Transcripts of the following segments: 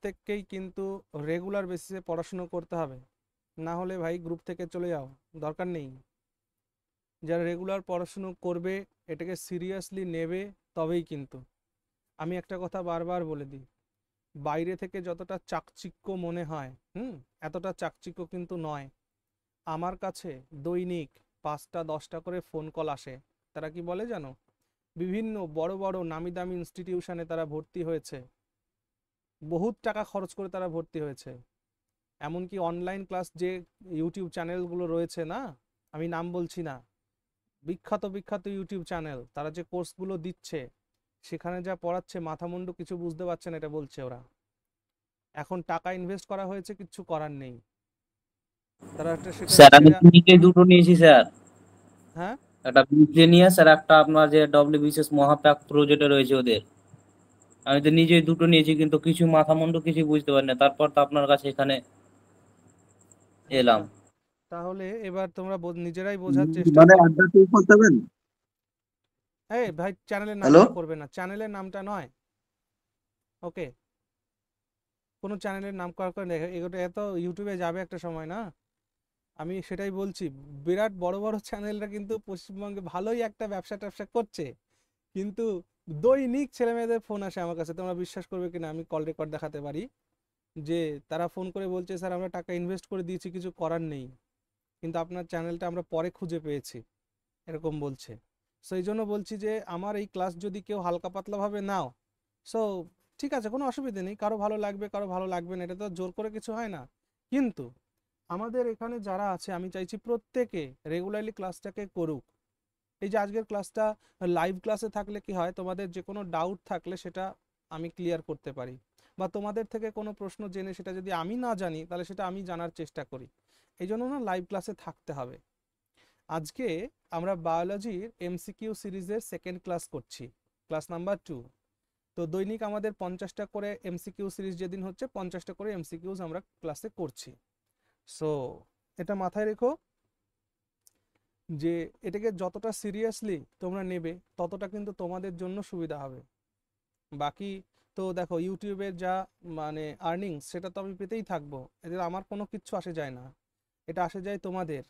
প্রত্যেককেই কিন্তু রেগুলার বেসিসে পড়াশুনো করতে হবে, না হলে ভাই গ্রুপ থেকে চলে যাও, দরকার নেই। যারা রেগুলার পড়াশুনো করবে, এটাকে সিরিয়াসলি নেবে, তবেই কিন্তু। আমি একটা কথা বারবার বলে দিই, বাইরে থেকে যতটা চাকচিক্য মনে হয়, এতটা চাকচিক্য কিন্তু নয়। আমার কাছে দৈনিক 5টা 10টা করে ফোন কল আসে। তারা কি বলে জানো? বিভিন্ন বড় বড় নামি দামি ইনস্টিটিউশনে তারা ভর্তি হয়েছে, বহুত টাকা খরচ করে তারা ভর্তি হয়েছে। এমনকি অনলাইন ক্লাস যে ইউটিউব চ্যানেলগুলো রয়েছে না, আমি নাম বলছি না, বিখ্যাত বিখ্যাত ইউটিউব চ্যানেল, তারা যে কোর্সগুলো দিচ্ছে, সেখানে যা পড়াচ্ছে মাথামুন্ডু কিছু বুঝতে পারছে না, এটা বলছে ওরা। এখন টাকা ইনভেস্ট করা হয়েছে, কিচ্ছু করার নেই, তারা একটা সেটা স্যার আমি সেটা তো নিজে দুটো নিয়েছি স্যার। হ্যাঁ। একটা বিজেনিয়াস আর একটা আপনার যে ডব্লিউবিসিএস মহাপ্যাক প্রজেক্টে রয়েছে ওদের। আমি তো নিজেই দুটো নিয়েছি, কিন্তু কিছু মাথা মুন্ডু কিছু বুঝতে পারি না, তারপর তো আপনার কাছে এখানে এলাম। আচ্ছা, তাহলে এবার তোমরা নিজেরাই বোঝার চেষ্টা মানে করো। আড্ডা ঠিক করতে হবে। এই ভাই, চ্যানেলের হ্যালো। নামটা করবে না, চ্যানেলের নামটা নয়, ওকে? কোনো চ্যানেলের নাম করার করে এগুলো এত ইউটিউবে যাবে একটা সময় না। আমি সেটাই বলছি, বিরাট বড় বড় চ্যানেলরা কিন্তু পশ্চিমবঙ্গে ভালোই একটা ব্যবসা ট্যাবসা করছে, কিন্তু দৈনিক ছেলে মেয়েদের ফোন আসে আমার কাছে, তোমরা বিশ্বাস করবে কিনা, আমি কল রেকর্ড দেখাতে পারি, যে তারা ফোন করে বলছে স্যার আমরা টাকা ইনভেস্ট করে দিয়েছি, কিছু করার নেই, কিন্তু আপনার চ্যানেলটা আমরা পরে খুঁজে পেয়েছি, এরকম বলছে। সো এই জন্য বলছি যে আমার এই ক্লাস যদি কেউ হালকা পাতলাভাবে নাও, সো ঠিক আছে, কোনো অসুবিধা নেই, কারো ভালো লাগবে কারো ভালো লাগবে না, এটা তো জোর করে কিছু হয় না। কিন্তু আমাদের এখানে যারা আছে, আমি চাইছি প্রত্যেকে রেগুলারলি ক্লাসটাকে করুক। এই যে আজকের ক্লাসটা লাইভ ক্লাসে থাকলে কি হয়, তোমাদের যে কোনো ডাউট থাকলে সেটা আমি ক্লিয়ার করতে পারি, বা তোমাদের থেকে কোনো প্রশ্ন জেনে সেটা যদি আমি না জানি, তাহলে সেটা আমি জানার চেষ্টা করি। এই জন্য না লাইভ ক্লাসে থাকতে হবে। আজকে আমরা বায়োলজির এমসিকিউ সিরিজের সেকেন্ড ক্লাস করছি, ক্লাস নাম্বার 2। তো দৈনিক আমাদের 50টা করে এমসিকিউ সিরিজ যেদিন হচ্ছে, 50টা করে এমসিকিউজ আমরা ক্লাসে করছি। সো এটা মাথায় রেখো, যে এটাকে যতটা সিরিয়াসলি তোমরা নেবে, ততটা কিন্তু তোমাদের জন্য সুবিধা হবে। বাকি তো দেখো, ইউটিউবের যা মানে আর্নিংস, সেটা তো আমি পেতেই থাকবো, এতে আমার কোনো কিচ্ছু আসে যায় না, এটা আসে যায় তোমাদের।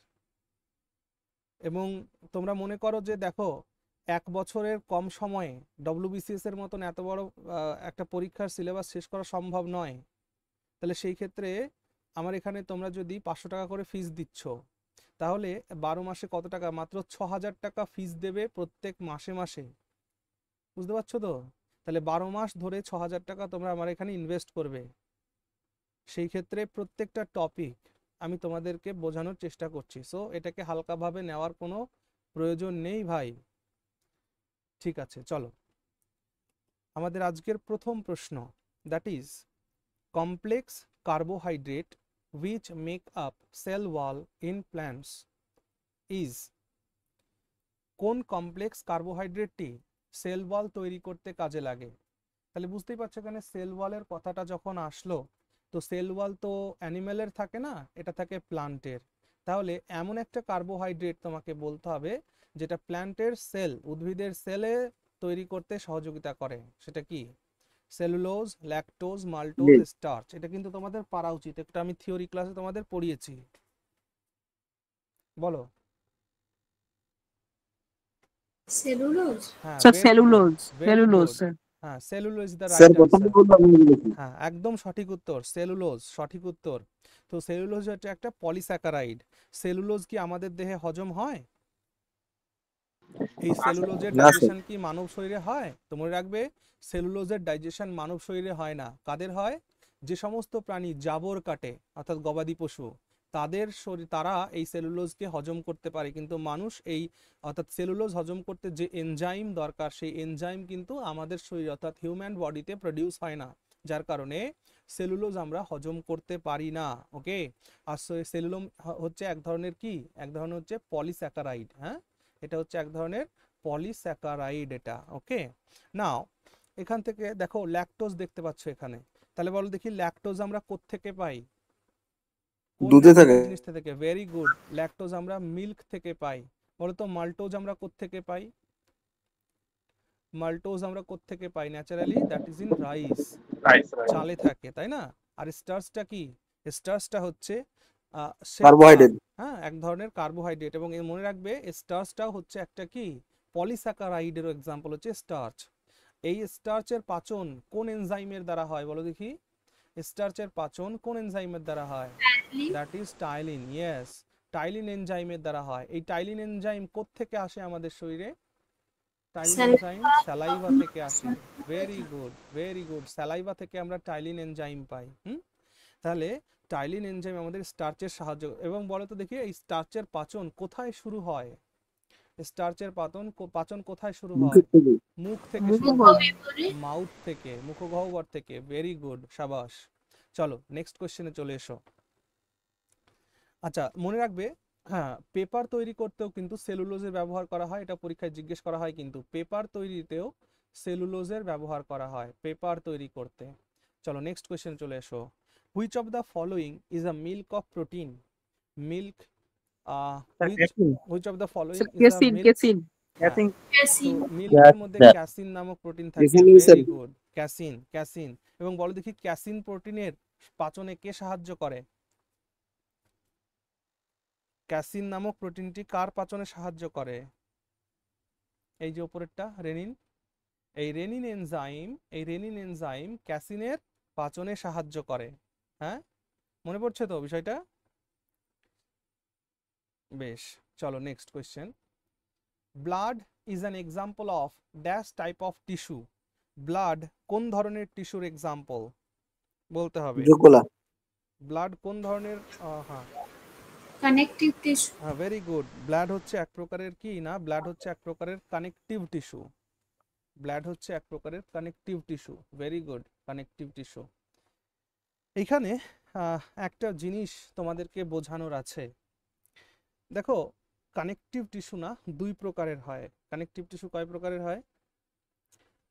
এবং তোমরা মনে করো যে দেখো, 1 বছরের কম সময়ে ডব্লিউবিসিএস এর মতন এত বড় একটা পরীক্ষার সিলেবাস শেষ করা সম্ভব নয়, তাহলে সেই ক্ষেত্রে আমার এখানে তোমরা যদি 500 টাকা করে ফিস দিচ্ছ, তাহলে 12 মাসে কত টাকা? মাত্র 6,000 টাকা ফিস দেবে প্রত্যেক মাসে মাসে। বুঝতে পারছো তো? তাহলে 12 মাস ধরে 6,000 টাকা তোমরা আমার এখানে ইনভেস্ট করবে। সেই ক্ষেত্রে প্রত্যেকটা টপিক আমি তোমাদেরকে বোঝানোর চেষ্টা করছি, সো এটাকে হালকাভাবে নেওয়ার কোনো প্রয়োজন নেই ভাই। ঠিক আছে, চলো আমাদের আজকের প্রথম প্রশ্ন, that is complex carbohydrate which make up cell wall in plants is। কোন কমপ্লেক্স কার্বোহাইড্রেটটি সেল ওয়াল তৈরি করতে কাজে লাগে? তাহলে বুঝতেই পারছো, এখানে সেল ওয়ালের কথাটা যখন আসলো, তো সেল ওয়াল তো অ্যানিমেলের থাকে না, এটা থাকে প্লান্টের। তাহলে এমন একটা কার্বোহাইড্রেট তোমাকে বলতে হবে যেটা প্ল্যান্টের সেল, উদ্ভিদের সেলে তৈরি করতে সহযোগিতা করে। সেটা কি? Cellulose, lactose, maltose, starch. এটা কিন্তু তোমাদের পারা উচিত, একটা আমি থিওরি ক্লাসে তোমাদের পড়িয়েছি। বলো। সেলুলোজ। হ্যাঁ, sir very good, cellulose, very cellulose good. Sir. হ্যাঁ, cellulose is the sir right প্রথমে অ্যান্সার। বললাম আমি বলেছি। হ্যাঁ, একদম সঠিক উত্তর, সেলুলোজ সঠিক উত্তর। তো সেলুলোজ হচ্ছে একটা পলিস্যাকারাইড। সেলুলোজ কি আমাদের দেহে হজম হয়? এই সেলুলোজের না স্যার। ডাইজেশন কি মানব শরীরে হয়? তো মনে রাখবে, সেলুলোজের ডাইজেশন মানব শরীরে হয় না। কাদের হয়? যে সমস্ত প্রাণী জাবর কাটে, অর্থাৎ গবাদি পশু, তাদের শরীর, তারা এই সেলুলোজকে হজম করতে পারে, কিন্তু মানুষ এই, অর্থাৎ সেলুলোজ হজম করতে যে এনজাইম দরকার, সেই এনজাইম কিন্তু আমাদের শরীর অর্থাৎ হিউম্যান বডিতে প্রডিউস হয় না, যার কারণে সেলুলোজ আমরা হজম করতে পারি না। ওকে। আর সেলুলোজ হচ্ছে এক ধরনের কি, এক ধরনের হচ্ছে পলিস্যাকারাইড। হ্যাঁ, এটা হচ্ছে এক ধরনের পলিস্যাকারাইড এটা। ওকে। নাও এখান থেকে দেখো ল্যাকটোজ দেখতে পাচ্ছ এখানে, তাহলে বলো দেখি ল্যাকটোজ আমরা কোত্থেকে পাই? কোন দুধে থাকে। ন্যাচারাল জিনিস থেকে? ভেরি গুড, ল্যাকটোজ আমরা মিল্ক থেকে পাই। বলো তো মাল্টোজ আমরা কোত্থেকে পাই? মাল্টোজ আমরা কোত্থেকে পাই naturally? That is in rice. চালে থাকে, তাই না? আর স্টার্চটা কি? স্টার্চটা হচ্ছে শ্বেতসার, কার্বোহাইড্রেট। হ্যাঁ, এক ধরনের কার্বোহাইড্রেট। এবং মনে রাখবে স্টার্চটাও হচ্ছে একটা কি, পলিস্যাকারাইডেরও এক্সাম্পল হচ্ছে স্টার্চ। এই স্টার্চের পাচন কোন এনজাইমের দ্বারা হয় বলো দেখি? স্টার্চের পাচন কোন এনজাইমের দ্বারা হয়? That is ptyalin. Yes, ptyalin এনজাইমের দ্বারা হয়। এই টাইলিন এনজাইম কোত্থেকে আসে আমাদের শরীরে? টাইলিন এনজাইম স্যালাইভা থেকে আসে। Very good, very good. Saliva থেকে আমরা টাইলিন এনজাইম পাই। তাহলে টাইলিন এনজাইম আমাদের স্টার্চের সাহায্য। এবং বলো তো দেখি, এই স্টার্চের পাচন কোথায় শুরু হয়? স্টার্চের পাচন কোথায় শুরু হয়? মুখের থেকে। মুখ থেকে শুরু মুখগহ্বর। হয়, মাউথ থেকে, মুখগহ্বর থেকে। ভেরি গুড, সাবাস। চলো নেক্সট কোশ্চেনে চলে এসো। আচ্ছা, মনে রাখবে, হ্যাঁ, পেপার তৈরি করতেও কিন্তু সেলুলোজের ব্যবহার করা হয়। এটা পরীক্ষায় জিজ্ঞেস করা হয়, কিন্তু পেপার তৈরিতেও সেলুলোজের ব্যবহার করা হয় পেপার তৈরি করতে। চলো নেক্সট কোশ্চেন চলে এসো। Which of the following is a milk of protein? Milk, which of the following is a casing milk? Casing হ্যাঁ, তো ক্যাসিন। মিল্কের মধ্যে Yes, ক্যাসিন নামক প্রোটিন থাকে। Casein is very a- good, casein, casein. এবং বলো দেখি, ক্যাসিন প্রোটিনের পাচনে কে সাহায্য করে? ক্যাসিন নামক প্রোটিনটি কার পাচনে সাহায্য করে? এই যে উপরেরটা, রেনিন। এই রেনিন এনজাইম ক্যাসিনের পাচনে সাহায্য করে। হ্যাঁ, মনে পড়ছে তো বিষয়টা? বেশ, চলো next question. Blood is an example of dash type of tissue? Blood কোন ধরনের টিস্যুর এক্সাম্পল বলতে হবে? জোকোলা। ব্লাড কোন ধরনের? হ্যাঁ কানেকটিভ টিস্যু। হ্যাঁ, ভেরি গুড। ব্লাড হচ্ছে এক প্রকারের কি না, ব্লাড হচ্ছে এক প্রকারের কানেকটিভ টিস্যু। ব্লাড হচ্ছে এক প্রকারের connective tissue. Very good, connective tissue. এইখানে একটা জিনিস তোমাদেরকে বোঝানোর আছে। দেখো, কানেকটিভ টিস্যু না, দুই প্রকারের হয়। কানেকটিভ টিস্যু কয় প্রকারের হয়?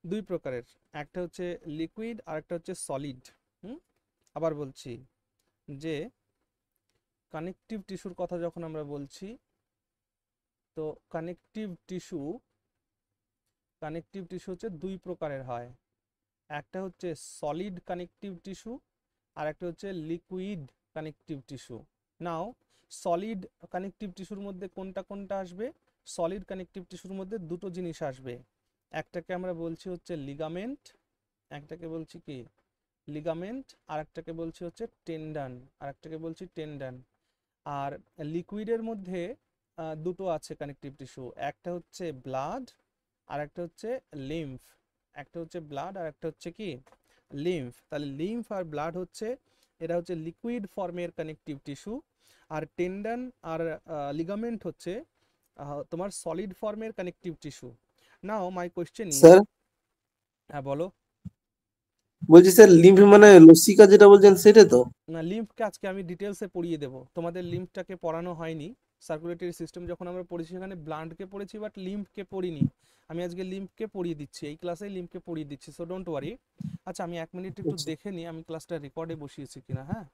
দুই প্রকারের। একটা হচ্ছে লিকুইড আর একটা হচ্ছে সলিড। আবার বলছি যে কানেকটিভ টিস্যুর কথা যখন আমরা বলছি, তো কানেকটিভ টিস্যু হচ্ছে দুই প্রকারের হয়। একটা হচ্ছে সলিড কানেকটিভ টিস্যু আর একটা হচ্ছে লিকুইড কানেকটিভ টিস্যু। নাও, সলিড কানেকটিভ টিস্যুর মধ্যে কোনটা কোনটা আসবে? সলিড কানেকটিভ টিস্যুর মধ্যে দুটো জিনিস আসবে। একটাকে আমরা বলছি হচ্ছে লিগামেন্ট, একটাকে বলছি কি লিগামেন্ট, আর একটাকে বলছি হচ্ছে টেন্ডন, আর একটাকে বলছি টেন্ডন। আর লিকুইডের মধ্যে দুটো আছে কানেকটিভ টিস্যু, একটা হচ্ছে ব্লাড আর একটা হচ্ছে লিম্ফ। একটা হচ্ছে ব্লাড আর একটা হচ্ছে কি লিম্ফ। তাহলে লিম্ফ আর ব্লাড হচ্ছে, এটা হচ্ছে লিকুইড ফর্মের কানেকটিভ টিস্যু। আর টেন্ডন আর লিগামেন্ট হচ্ছে তোমার সলিড ফর্মের connective tissue. Now my question is, sir হ্যাঁ বলো। বলছি স্যার, লিম্ফ মানে লসিকা যেটা বলছেন সেটা তো? না, লিম্ফকে আজকে আমি ডিটেলসে পড়িয়ে দেব। তোমাদের লিম্ফটাকে পড়ানো হয়নি। সার্কুলেটরি সিস্টেম যখন আমরা পড়েছি সেখানে ব্লাডকে পড়েছি, বাট লিম্ফকে পড়িনি। আমি আজকে লিম্ফকে পড়িয়ে দিচ্ছি, এই ক্লাসে লিম্ফকে পড়িয়ে দিচ্ছি, সো ডোন্ট ওয়ারি। আচ্ছা, আমি 1 মিনিট একটু আচ্ছা। দেখে নিই আমি ক্লাসটা রেকর্ডে বসিয়েছি কিনা। হ্যাঁ,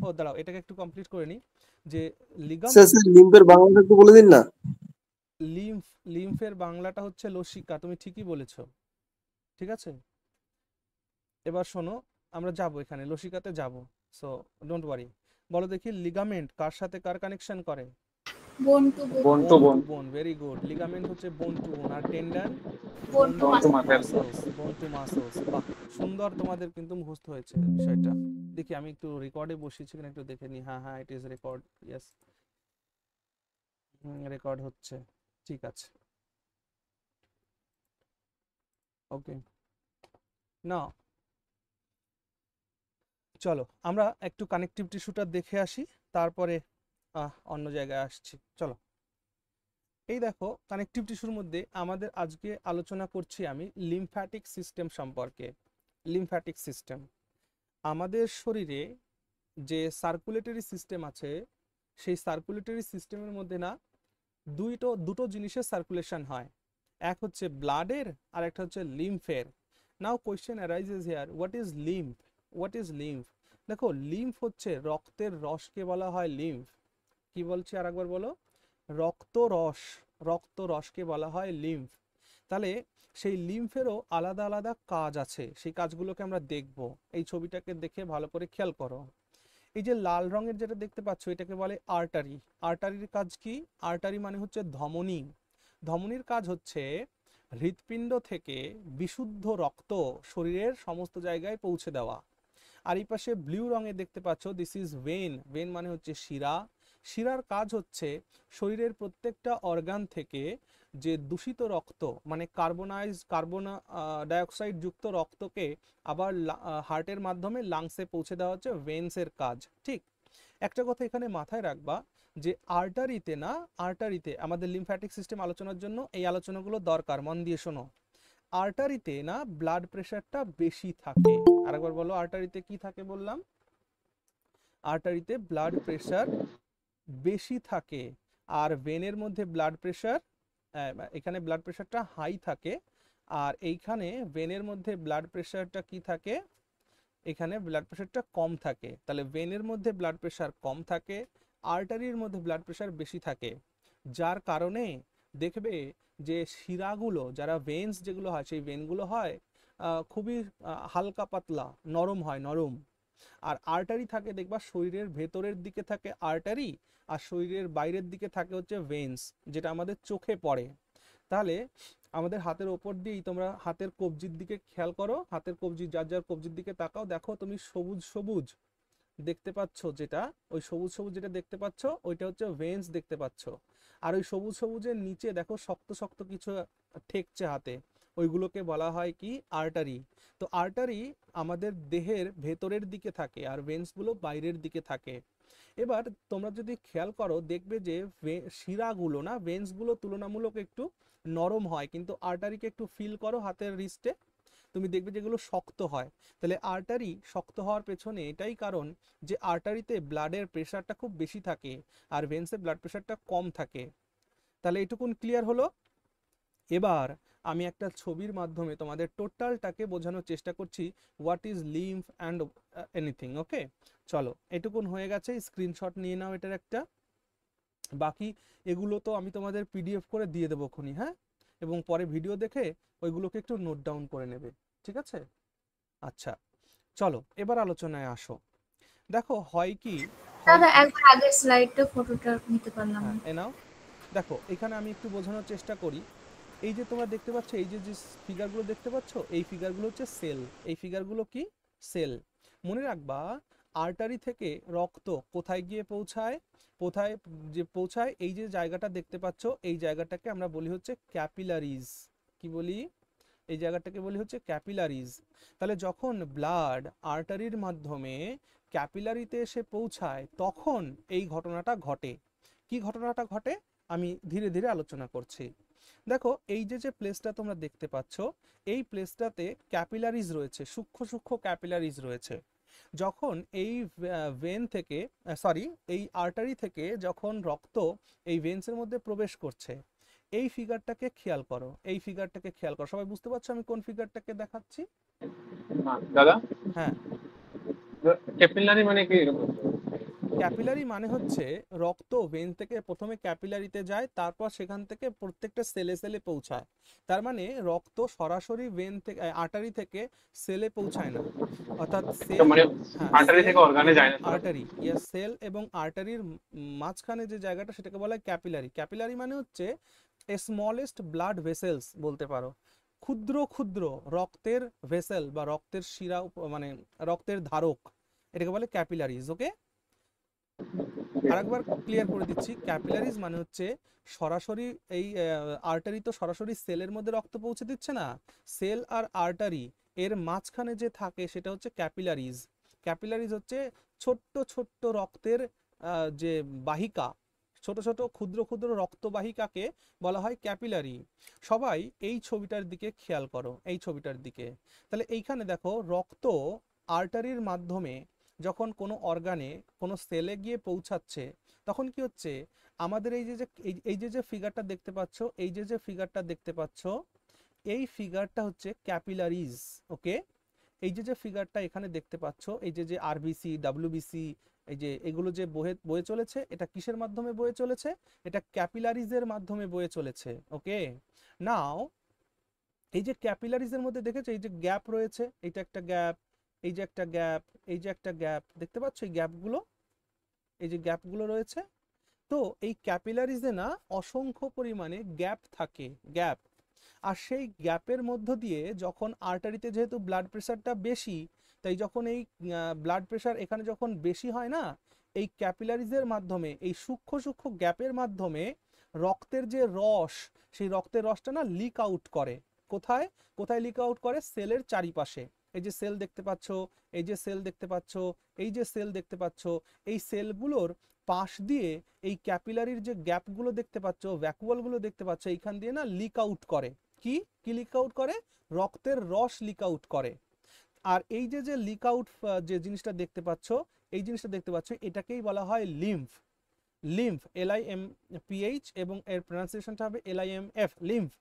ও দাঁড়াও, এটাকে একটু কমপ্লিট করে নিই। যে স্যার লিগামেন্ট, স্যার লিম্ফের বাংলাটা একটু বলে দিন না। লিম্ফের বাংলাটা হচ্ছে লসিকা। তুমি ঠিকই বলেছো, ঠিক আছে। এবার শোনো, আমরা যাব এখানে লসিকাতে যাব, সো ডোন্ট ওয়ারি। বলো দেখি, লিগামেন্ট কার সাথে কার কানেকশন করে? বোন টু বোন। বোন টু বোন। Very good. লিগামেন্ট হচ্ছে বোন টু বোন, আর টেন্ডন বোন টু মাসলস। বোন টু মাসলস। বাহ, সুন্দর, তোমাদের কিন্তু মুখস্থ হয়েছে বিষয়টা। দেখি আমি একটু রেকর্ডে বসিয়েছি কিনা একটু দেখে নিই। হ্যাঁ হ্যাঁ, it is record. Yes, record হচ্ছে, ঠিক আছে। ওকে, না চলো আমরা একটু কানেকটিভ টিস্যুটা দেখে আসি, তারপরে অন্য জায়গায় আসছি। চলো, এই দেখো, কানেকটিভ টিস্যুর মধ্যে আমাদের আজকে আলোচনা করছি আমি লিম্ফ্যাটিক সিস্টেম সম্পর্কে। লিম্ফ্যাটিক সিস্টেম, আমাদের শরীরে যে সার্কুলেটরি সিস্টেম আছে, সেই সার্কুলেটরি সিস্টেমের মধ্যে না দুটো জিনিসের সার্কুলেশন হয়। এক হচ্ছে ব্লাডের আর একটা হচ্ছে লিম্ফের। Now question arises here, what is lymph? What is lymph? দেখো, লিম্ফ হচ্ছে রক্তের রসকে বলা হয় লিম্ফ। কি বলছি আরেকবার বলো? রক্ত রসকে বলা হয় লিম্ফ। তাহলে সেই লিম্ফেরও আলাদা আলাদা কাজ আছে, সেই কাজগুলোকে আমরা দেখব। এই ছবিটাকে দেখে ভালো করে খেয়াল করো। এই যে লাল রঙের যেটা দেখতে পাচ্ছ এটাকে বলে আর্টারি। আর্টারির কাজ কি? আর্টারি মানে হচ্ছে ধমনী। ধমনীর কাজ হচ্ছে হৃৎপিণ্ড থেকে বিশুদ্ধ রক্ত শরীরের সমস্ত জায়গায় পৌঁছে দেওয়া। আর এই পাশে ব্লু রঙে দেখতে পাচ্ছ দিস ইজ ভেন। ভেন মানে হচ্ছে শিরা। শিরার কাজ হচ্ছে শরীরের প্রত্যেকটা অর্গান থেকে যে দূষিত রক্ত মানে কার্বন ডাইঅক্সাইড যুক্ত রক্তকে আবার হার্টের মাধ্যমে লাংসে পৌঁছে দেওয়া হচ্ছে ভেন্সের কাজ। ঠিক একটা কথা এখানে মাথায় রাখবা যে আর্টারিতে আমাদের লিম্ফ্যাটিক সিস্টেম আলোচনার জন্য এই আলোচনাগুলো দরকার, মন দিয়ে শোনো। আর্টারিতে না ব্লাড প্রেশারটা বেশি থাকে। আরেকবার বলো, আর্টারিতে কি থাকে বললাম? আর্টারিতে ব্লাড প্রেশার বেশি থাকে। আর ভেনের মধ্যে ব্লাড প্রেশার, এখানে ব্লাড প্রেশারটা হাই থাকে, আর এইখানে ভেনের মধ্যে ব্লাড প্রেশারটা কি থাকে? এখানে ব্লাড প্রেশারটা কম থাকে। তাহলে ভেনের মধ্যে ব্লাড প্রেশার কম থাকে, আর্টারির মধ্যে ব্লাড প্রেশার বেশি থাকে, যার কারণে দেখবে যে শিরাগুলো, যারা ভেন্স যেগুলো হয় সেই ভেনগুলো হয় খুবই হালকা পাতলা, নরম হয়, নরম। আর আর্টারি থাকে দেখবা শরীরের ভেতরের দিকে থাকে আর্টারি, আর শরীরের বাইরের দিকে থাকে হচ্ছে ভেন্স, যেটা আমাদের চোখে পড়ে। তাহলে আমাদের হাতের ওপর দিয়েই তোমরা হাতের কবজির দিকে খেয়াল করো, হাতের কবজি, যার যার কবজির দিকে তাকাও, দেখো তুমি সবুজ সবুজ দেখতে পাচ্ছ, যেটা ওই সবুজ সবুজ যেটা দেখতে পাচ্ছ ওইটা হচ্ছে ভেন্স দেখতে পাচ্ছ। আর ওই সবুজ সবুজের নিচে দেখো শক্ত শক্ত কিছু ঠেকছে হাতে, ওইগুলোকে বলা হয় কি? আর্টারি। তো আর্টারি আমাদের দেহের ভেতরের দিকে থাকে আর ভেন্সগুলো বাইরের দিকে থাকে। এবার তোমরা যদি খেয়াল করো দেখবে যে শিরাগুলো না, ভেন্সগুলো তুলনামূলক একটু নরম হয়, কিন্তু আর্টারিকে একটু ফিল করো হাতের রিস্টে, তুমি দেখবে যেগুলো শক্ত হয়। তাহলে আর্টারি শক্ত হওয়ার পেছনে এটাই কারণ যে আর্টারিতে ব্লাডের প্রেশারটা খুব বেশি থাকে আর ভেন্সে ব্লাড প্রেশারটা কম থাকে। তাহলে এটুকুন ক্লিয়ার হলো। এবার আমি একটা ছবির মাধ্যমে তোমাদের টোটালটাকে বোঝানোর চেষ্টা করছি, what is lymph and anything. Okay, চলো এটুকুন হয়ে গেছে, স্ক্রিনশট নিয়ে নাও এটার একটা। বাকি এগুলো তো আমি তোমাদের পিডিএফ করে দিয়ে দেবো খুনি, হ্যাঁ, এবং পরে ভিডিও দেখে ওইগুলোকে একটু নোট ডাউন করে নেবে, ঠিক আছে? আচ্ছা চলো এবার আলোচনায় আসো। দেখো হয় কি, দাদা একবার আগের স্লাইডটা ফটোটা নিতে পারলাম হ্যাঁ না। এ নাও। দেখো এখানে আমি একটু বোঝানোর চেষ্টা করি। এই যে তোমরা দেখতে পাচ্ছ, এই যে যে ফিগারগুলো দেখতে পাচ্ছ, এই ফিগারগুলো হচ্ছে সেল। এই ফিগারগুলো কি? সেল। মনে রাখবা আর্টারি থেকে রক্ত কোথায় গিয়ে পৌঁছায়? কোথায় যে পৌঁছায়, এই যে জায়গাটা দেখতে পাচ্ছ এই জায়গাটাকে আমরা বলি হচ্ছে ক্যাপিলারিজ। কি বলি? এই জায়গাটাকে বলি হচ্ছে ক্যাপিলারিজ। তাহলে যখন ব্লাড আর্টারির মাধ্যমে ক্যাপিলারিতে এসে পৌঁছায় তখন এই ঘটনাটা ঘটে। কি ঘটনাটা ঘটে আমি ধীরে ধীরে আলোচনা করছি। দেখো এই যে যে প্লেসটা তোমরা দেখতে পাচ্ছ, এই প্লেসটাতে ক্যাপিলারিজ রয়েছে, সূক্ষ্ম সূক্ষ্ম ক্যাপিলারিজ রয়েছে। যখন এই ভেন থেকে, সরি, এই আর্টারি থেকে যখন রক্ত এই ভেন্সের মধ্যে প্রবেশ করছে, এই ফিগারটাকে খেয়াল করো, এই ফিগারটাকে খেয়াল করো। সবাই বুঝতে পারছো আমি কোন ফিগারটাকে দেখাচ্ছি? দাদা, হ্যাঁ, ক্যাপিলারি মানে কি এরকম? ক্যাপিলারি মানে হচ্ছে রক্ত ভেন থেকে প্রথমে ক্যাপিলারিতে যায়, তারপর সেখান থেকে প্রত্যেকটা সেলে সেলে পৌঁছায়। তার মানে রক্ত সরাসরি ভেন থেকে, আর্টারি থেকে সেলে পৌঁছায় না। অর্থাৎ সেল, মানে হ্যাঁ, আর্টারি সেল থেকে অর্গানে এবং যায় না তারা? আর্টারি, ইয়েস, সেল এবং আর্টারির মাঝখানে যে জায়গাটা সেটাকে বলা হয় ক্যাপিলারি। ক্যাপিলারি মানে হচ্ছে স্মলেস্ট ব্লাড ভেসেলস বলতে পারো, ক্ষুদ্র ক্ষুদ্র রক্তের ভেসেল বা রক্তের শিরা, মানে রক্তের ধারক, এটাকে বলে ক্যাপিলারিজ। ওকে, আরেকবার ক্লিয়ার করে দিচ্ছি, ক্যাপিলারিজ মানে হচ্ছে সরাসরি এই আর্টারি তো সরাসরি সেলের মধ্যে রক্ত পৌঁছে দিচ্ছে না, সেল আর আর্টারি এর মাঝখানে যে থাকে সেটা হচ্ছে ক্যাপিলারিজ। ক্যাপিলারিজ হচ্ছে ছোট্ট ছোট্ট রক্তের যে বাহিকা, ছোট ছোট ক্ষুদ্র ক্ষুদ্র রক্তবাহিকাকে বলা হয় ক্যাপিলারি। সবাই এই ছবিটার দিকে খেয়াল করো, এই ছবিটার দিকে। তাহলে এইখানে দেখো রক্ত আর্টারির মাধ্যমে যখন কোনো অর্গানে কোনো সেলে গিয়ে পৌঁছাচ্ছে তখন কি হচ্ছে, আমাদের এই যে যে এই যে যে ফিগারটা দেখতে পাচ্ছ, এই যে যে ফিগারটা দেখতে পাচ্ছ, এই ফিগারটা হচ্ছে ক্যাপিলারিজ। ওকে, এই যে যে ফিগারটা এখানে দেখতে পাচ্ছ, এই যে যে আরবিসি, ডাব্লিউবিসি, এই যে এগুলো যে বয়ে বয়ে চলেছে, এটা কিসের মাধ্যমে বয়ে চলেছে? এটা ক্যাপিলারিজের মাধ্যমে বয়ে চলেছে। ওকে, নাও এই যে ক্যাপিলারিজের মধ্যে দেখেছো এই যে গ্যাপ রয়েছে, এইটা একটা গ্যাপ, এই যে একটা গ্যাপ, এই যে একটা গ্যাপ, দেখতে পাচ্ছ এই গ্যাপগুলো, এই যে গ্যাপগুলো রয়েছে। তো এই ক্যাপিলারিজে না অসংখ্য পরিমাণে গ্যাপ থাকে, গ্যাপ। আর সেই গ্যাপের মধ্য দিয়ে যখন আর্টারিতে যেহেতু ব্লাড প্রেশারটা বেশি, তাই যখন এই ব্লাড প্রেশার এখানে যখন বেশি হয় না, এই ক্যাপিলারিজের মাধ্যমে, এই সূক্ষ্ম সূক্ষ্ম গ্যাপের মাধ্যমে রক্তের যে রস, সেই রক্তের রসটা না লিক আউট করে। কোথায় কোথায় লিক আউট করে? সেলের চারিপাশে। এই যে সেল দেখতে পাচ্ছ, এই যে সেল দেখতে পাচ্ছ, এই যে সেল দেখতে পাচ্ছ, এই সেলগুলোর পাশ দিয়ে এই ক্যাপিলারির যে গ্যাপগুলো দেখতে পাচ্ছ, ভ্যাকুয়ালগুলো দেখতে পাচ্ছ, এইখান দিয়ে না লিক আউট করে। কি কি লিক আউট করে? রক্তের রস লিক আউট করে। আর এই যে যে লিক আউট যে জিনিসটা দেখতে পাচ্ছ, এই জিনিসটা দেখতে পাচ্ছ, এটাকেই বলা হয় লিম্ফ। লিম্ফ, LIMPH, এবং এর প্রনাউন্সিয়েশনটা হবে LIMF, লিম্ফ।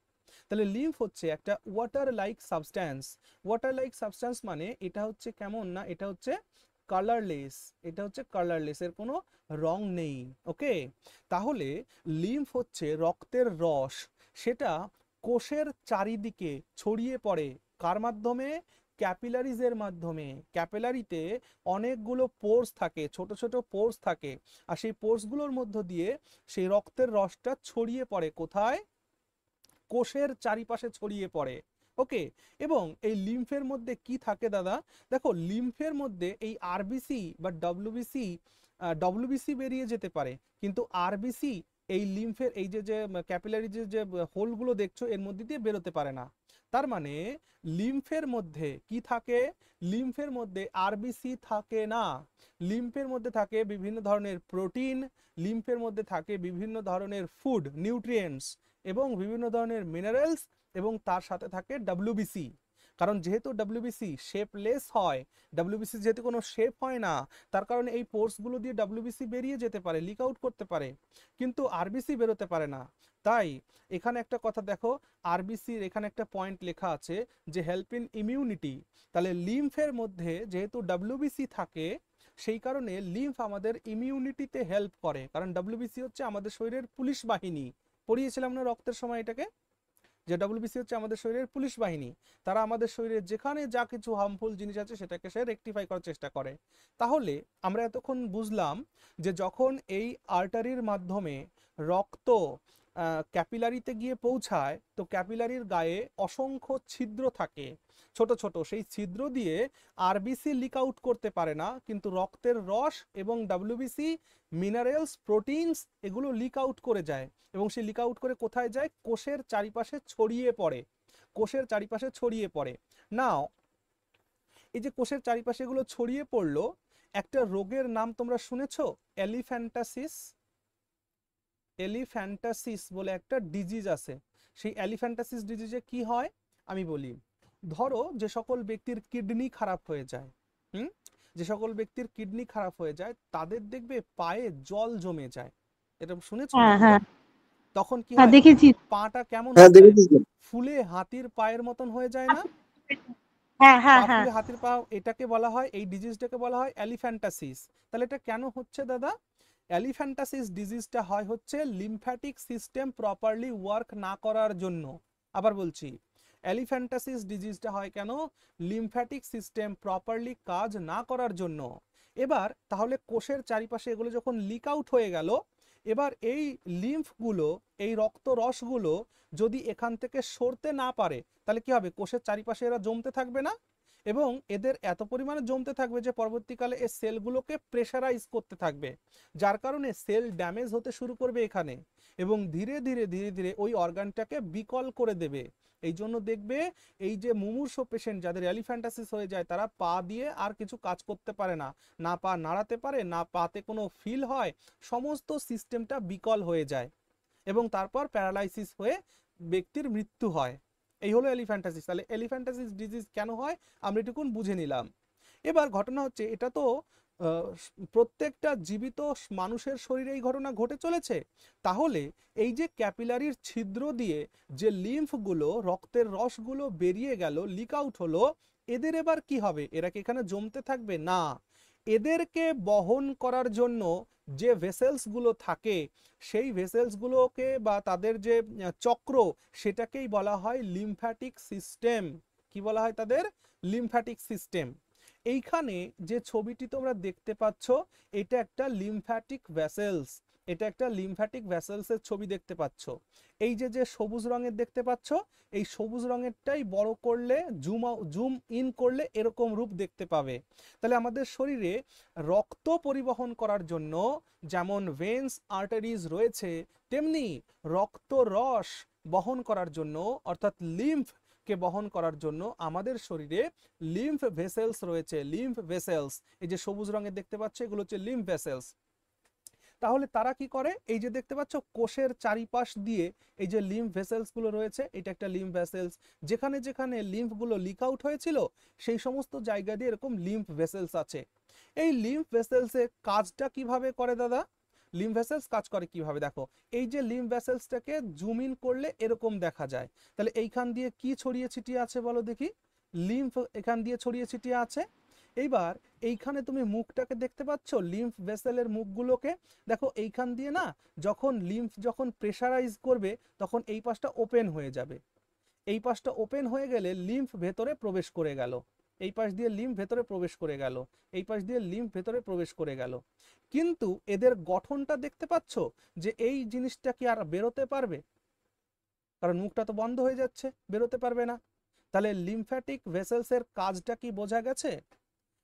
তাহলে লিম্ফ হচ্ছে একটা water like substance. Water like substance মানে এটা হচ্ছে কেমন না, এটা হচ্ছে কালারলেস, এটা হচ্ছে কালারলেস, এর কোনো রং নেই। ওকে, তাহলে লিম্ফ হচ্ছে রক্তের রস, সেটা কোষের চারিদিকে ছড়িয়ে পড়ে। কার মাধ্যমে? ক্যাপিলারিজের মাধ্যমে। ক্যাপিলারিতে অনেকগুলো পোর্স থাকে, ছোট ছোট পোর্স থাকে, আর সেই পোর্সগুলোর মধ্য দিয়ে সেই রক্তের রসটা ছড়িয়ে পড়ে। কোথায়? কোষের চারিপাশে ছড়িয়ে পড়ে। ওকে, এবং এই লিম্ফের মধ্যে কি থাকে দাদা? দেখো লিম্ফের মধ্যে এই আরবিসি বা ডব্লিউবিসি বেরিয়ে যেতে পারে, কিন্তু আরবিসি এই লিম্ফের এই যে যে ক্যাপিলারি যে হোলগুলো দেখছো এর মধ্যে দিয়ে বেরোতে পারে না। তার মানে লিম্ফের মধ্যে কি থাকে? লিম্ফের মধ্যে আরবিসি থাকে না। লিম্ফের মধ্যে থাকে বিভিন্ন ধরনের প্রোটিন, লিম্ফের মধ্যে থাকে বিভিন্ন ধরনের ফুড, নিউট্রিয়েন্টস, এবং বিভিন্ন ধরনের মিনারেলস, এবং তার সাথে থাকে ডব্লিউবিসি। কারণ যেহেতু ডব্লিউবিসি শেপলেস হয়, ডব্লিউবিসি যেহেতু কোনো শেপ হয় না, তার কারণে এই পোর্সগুলো দিয়ে ডব্লিউবিসি বেরিয়ে যেতে পারে, লিক আউট করতে পারে, কিন্তু আরবিসি বেরোতে পারে না। তাই এখানে একটা কথা দেখো, আরবিসির এখানে একটা পয়েন্ট লেখা আছে যে হেল্প ইন ইমিউনিটি। তাহলে লিম্ফের মধ্যে যেহেতু ডব্লিউবিসি থাকে, সেই কারণে লিম্ফ আমাদের ইমিউনিটিতে হেল্প করে। কারণ ডব্লিউবিসি হচ্ছে আমাদের শরীরের পুলিশ বাহিনী। পড়িয়েছিলাম না রক্তের সময় এটাকে, যে ডব্লিউবিসি হচ্ছে আমাদের শরীরের পুলিশ বাহিনী। তারা আমাদের শরীরে যেখানে যা কিছু হার্মফুল জিনিস আছে সেটাকে সে রেকটিফাই করার চেষ্টা করে। তাহলে আমরা এতক্ষণ বুঝলাম যে যখন এই আর্টারির মাধ্যমে রক্ত ক্যাপিলারিতে গিয়ে পৌঁছায়, তো ক্যাপিলারির গায়ে অসংখ্য ছিদ্র থাকে, ছোট ছোট, সেই ছিদ্র দিয়ে আরবিসি লিক আউট করতে পারে না, কিন্তু রক্তের রস এবং ডব্লিউবিসি, মিনারেলস, প্রোটিনস, এগুলো লিক আউট করে যায়। এবং সে লিক আউট করে কোথায় যায়? কোষের চারিপাশে ছড়িয়ে পড়ে, কোষের চারিপাশে ছড়িয়ে পড়ে। নাও এই যে কোষের চারিপাশে এগুলো ছড়িয়ে পড়লো, একটা রোগের নাম তোমরা শুনেছো? এলিফ্যান্টাসিস। এলিফ্যান্টাসিস বলে একটা ডিজিজ আছে। সেই এলিফ্যান্টাসিস ডিজিজে কি হয় আমি বলি। ধরো যে সকল ব্যক্তির কিডনি খারাপ হয়ে যায়, যে সকল ব্যক্তির কিডনি খারাপ হয়ে যায়, তাদের দেখবে পায়ে জল জমে যায়। এটা শুনেছো? তখন কি হয়? দেখেছি। পাটা কেমন হ্যাঁ হয়ে যায়? দেখেছি। ফুলে হাতির পায়ের মতন হয়ে যায় না? হ্যাঁ হ্যাঁ পা হ্যাঁ ফুলে হাতির পা, এটাকে বলা হয়, এই ডিজিজটাকে বলা হয় এলিফ্যান্টাসিস। তাহলে এটা কেন হচ্ছে দাদা? এলিফ্যান্টাসিস ডিজিজটা হয় হচ্ছে লিম্ফ্যাটিক সিস্টেম প্রপারলি ওয়ার্ক না করার জন্য। আবার বলছি, এলিফ্যান্টাসিস ডিজিজটা হয় কেন? লিম্ফ্যাটিক সিস্টেম প্রপারলি কাজ না করার জন্য। এবার তাহলে কোষের চারিপাশে এগুলো যখন লিক আউট হয়ে গেল, এবার এই লিম্ফগুলো, এই রক্ত রসগুলো যদি এখান থেকে সরতে না পারে, তাহলে কি হবে? কোষের চারিপাশে এরা জমতে থাকবে না, এবং এদের এত পরিমাণে জমতে থাকবে যে পরবর্তীকালে এই সেলগুলোকে প্রেশারাইজ করতে থাকবে, যার কারণে সেল ড্যামেজ হতে শুরু করবে এখানে, এবং ধীরে ধীরে ধীরে ধীরে ওই অর্গানটাকে বিকল করে দেবে। এই জন্য দেখবে এই যে মুমূর্ষ পেশেন্ট যাদের এলিফ্যান্টাসিস হয়ে যায়, তারা পা দিয়ে আর কিছু কাজ করতে পারে না, না পা নাড়াতে পারে, না পাতে কোনো ফিল হয়, সমস্ত সিস্টেমটা বিকল হয়ে যায়, এবং তারপর প্যারালাইসিস হয়ে ব্যক্তির মৃত্যু হয়। এই হলো এলিফ্যান্টাসিস। তাহলে এলিফ্যান্টাসিস ডিজিজ কেন হয় আমরা এটুকুন বুঝে নিলাম। এবার ঘটনা হচ্ছে, এটা তো প্রত্যেকটা জীবিত মানুষের শরীরে এই ঘটনা ঘটে চলেছে। তাহলে এই যে ক্যাপিলারির ছিদ্র দিয়ে যে লিম্ফগুলো, রক্তের রসগুলো বেরিয়ে গেল, লিক আউট হলো, এদের এবার কি হবে? এরা কি এখানে জমতে থাকবে? না, এদেরকে বহন করার জন্য যে ভেসেলসগুলো থাকে সেই ভেসেলসগুলোকে বা তাদের যে চক্র সেটাকেই বলা হয় লিম্ফ্যাটিক সিস্টেম। কি বলা হয় তাদের? Lymphatic system. এইখানে যে ছবিটি তোমরা দেখতে পাচ্ছ এটা একটা লিম্ফ্যাটিক ভেসেলস, এটা একটা লিম্ফ্যাটিক ভেসেলসের ছবি দেখতে পাচ্ছ। এই যে যে সবুজ রঙের দেখতে পাচ্ছ এই সবুজ রঙেরটাই বড় করলে জুম ইন করলে এরকম রূপ দেখতে পাবে। তাহলে আমাদের শরীরে রক্ত পরিবহন করার জন্য যেমন ভেন্স আর্টারিজ রয়েছে তেমনি রক্ত রস বহন করার জন্য অর্থাৎ লিম্ফ কে বহন করার জন্য আমাদের শরীরে লিম্ফ ভেসেলস রয়েছে। লিম্ফ ভেসেলস এই যে সবুজ রঙের দেখতে পাচ্ছ এগুলো হচ্ছে লিম্ফ ভেসেলস। তাহলে তারা কি করে? এই যে দেখতে পাচ্ছ কোষের চারিপাশ দিয়ে এই যে লিম্ফ ভেসেলস গুলো রয়েছে, এটা একটা লিম্ফ ভেসেলস। যেখানে যেখানে লিম্ফ গুলো লিক আউট হয়েছিল সেই সমস্ত জায়গা দিয়ে এরকম লিম্ফ ভেসেলস আছে। এই লিম্ফ ভেসেলসের কাজটা কিভাবে করে দাদা? লিম্ফ ভেসেলস কাজ করে কিভাবে দেখো, এই যে লিম্ফ ভেসেলসটাকে জুম ইন করলে এরকম দেখা যায়। তাহলে এইখান দিয়ে কি ছড়িয়ে ছিটিয়ে আছে বলো দেখি? লিম্ফ এখান দিয়ে ছড়িয়ে ছিটিয়ে আছে। এইবার এইখানে তুমি মুখটাকে দেখতে পাচ্ছ, লিম্ফ ভেসেলের মুখগুলোকে দেখো। এইখান দিয়ে না যখন লিম্ফ যখন প্রেসারাইজ করবে তখন এই পাশটা ওপেন হয়ে যাবে। এই পাশটা ওপেন হয়ে গেলে লিম্ফ ভেতরে প্রবেশ করে গেল, এই পাশ দিয়ে লিম্ফ ভেতরে প্রবেশ করে গেল, এই পাশ দিয়ে লিম্ফ ভেতরে প্রবেশ করে গেল। কিন্তু এদের গঠনটা দেখতে পাচ্ছ যে এই জিনিসটা কি আর বেরোতে পারবে? কারণ মুখটা তো বন্ধ হয়ে যাচ্ছে, বেরোতে পারবে না। তাহলে লিম্ফ্যাটিক ভেসেলসের কাজটা কি বোঝা গেছে?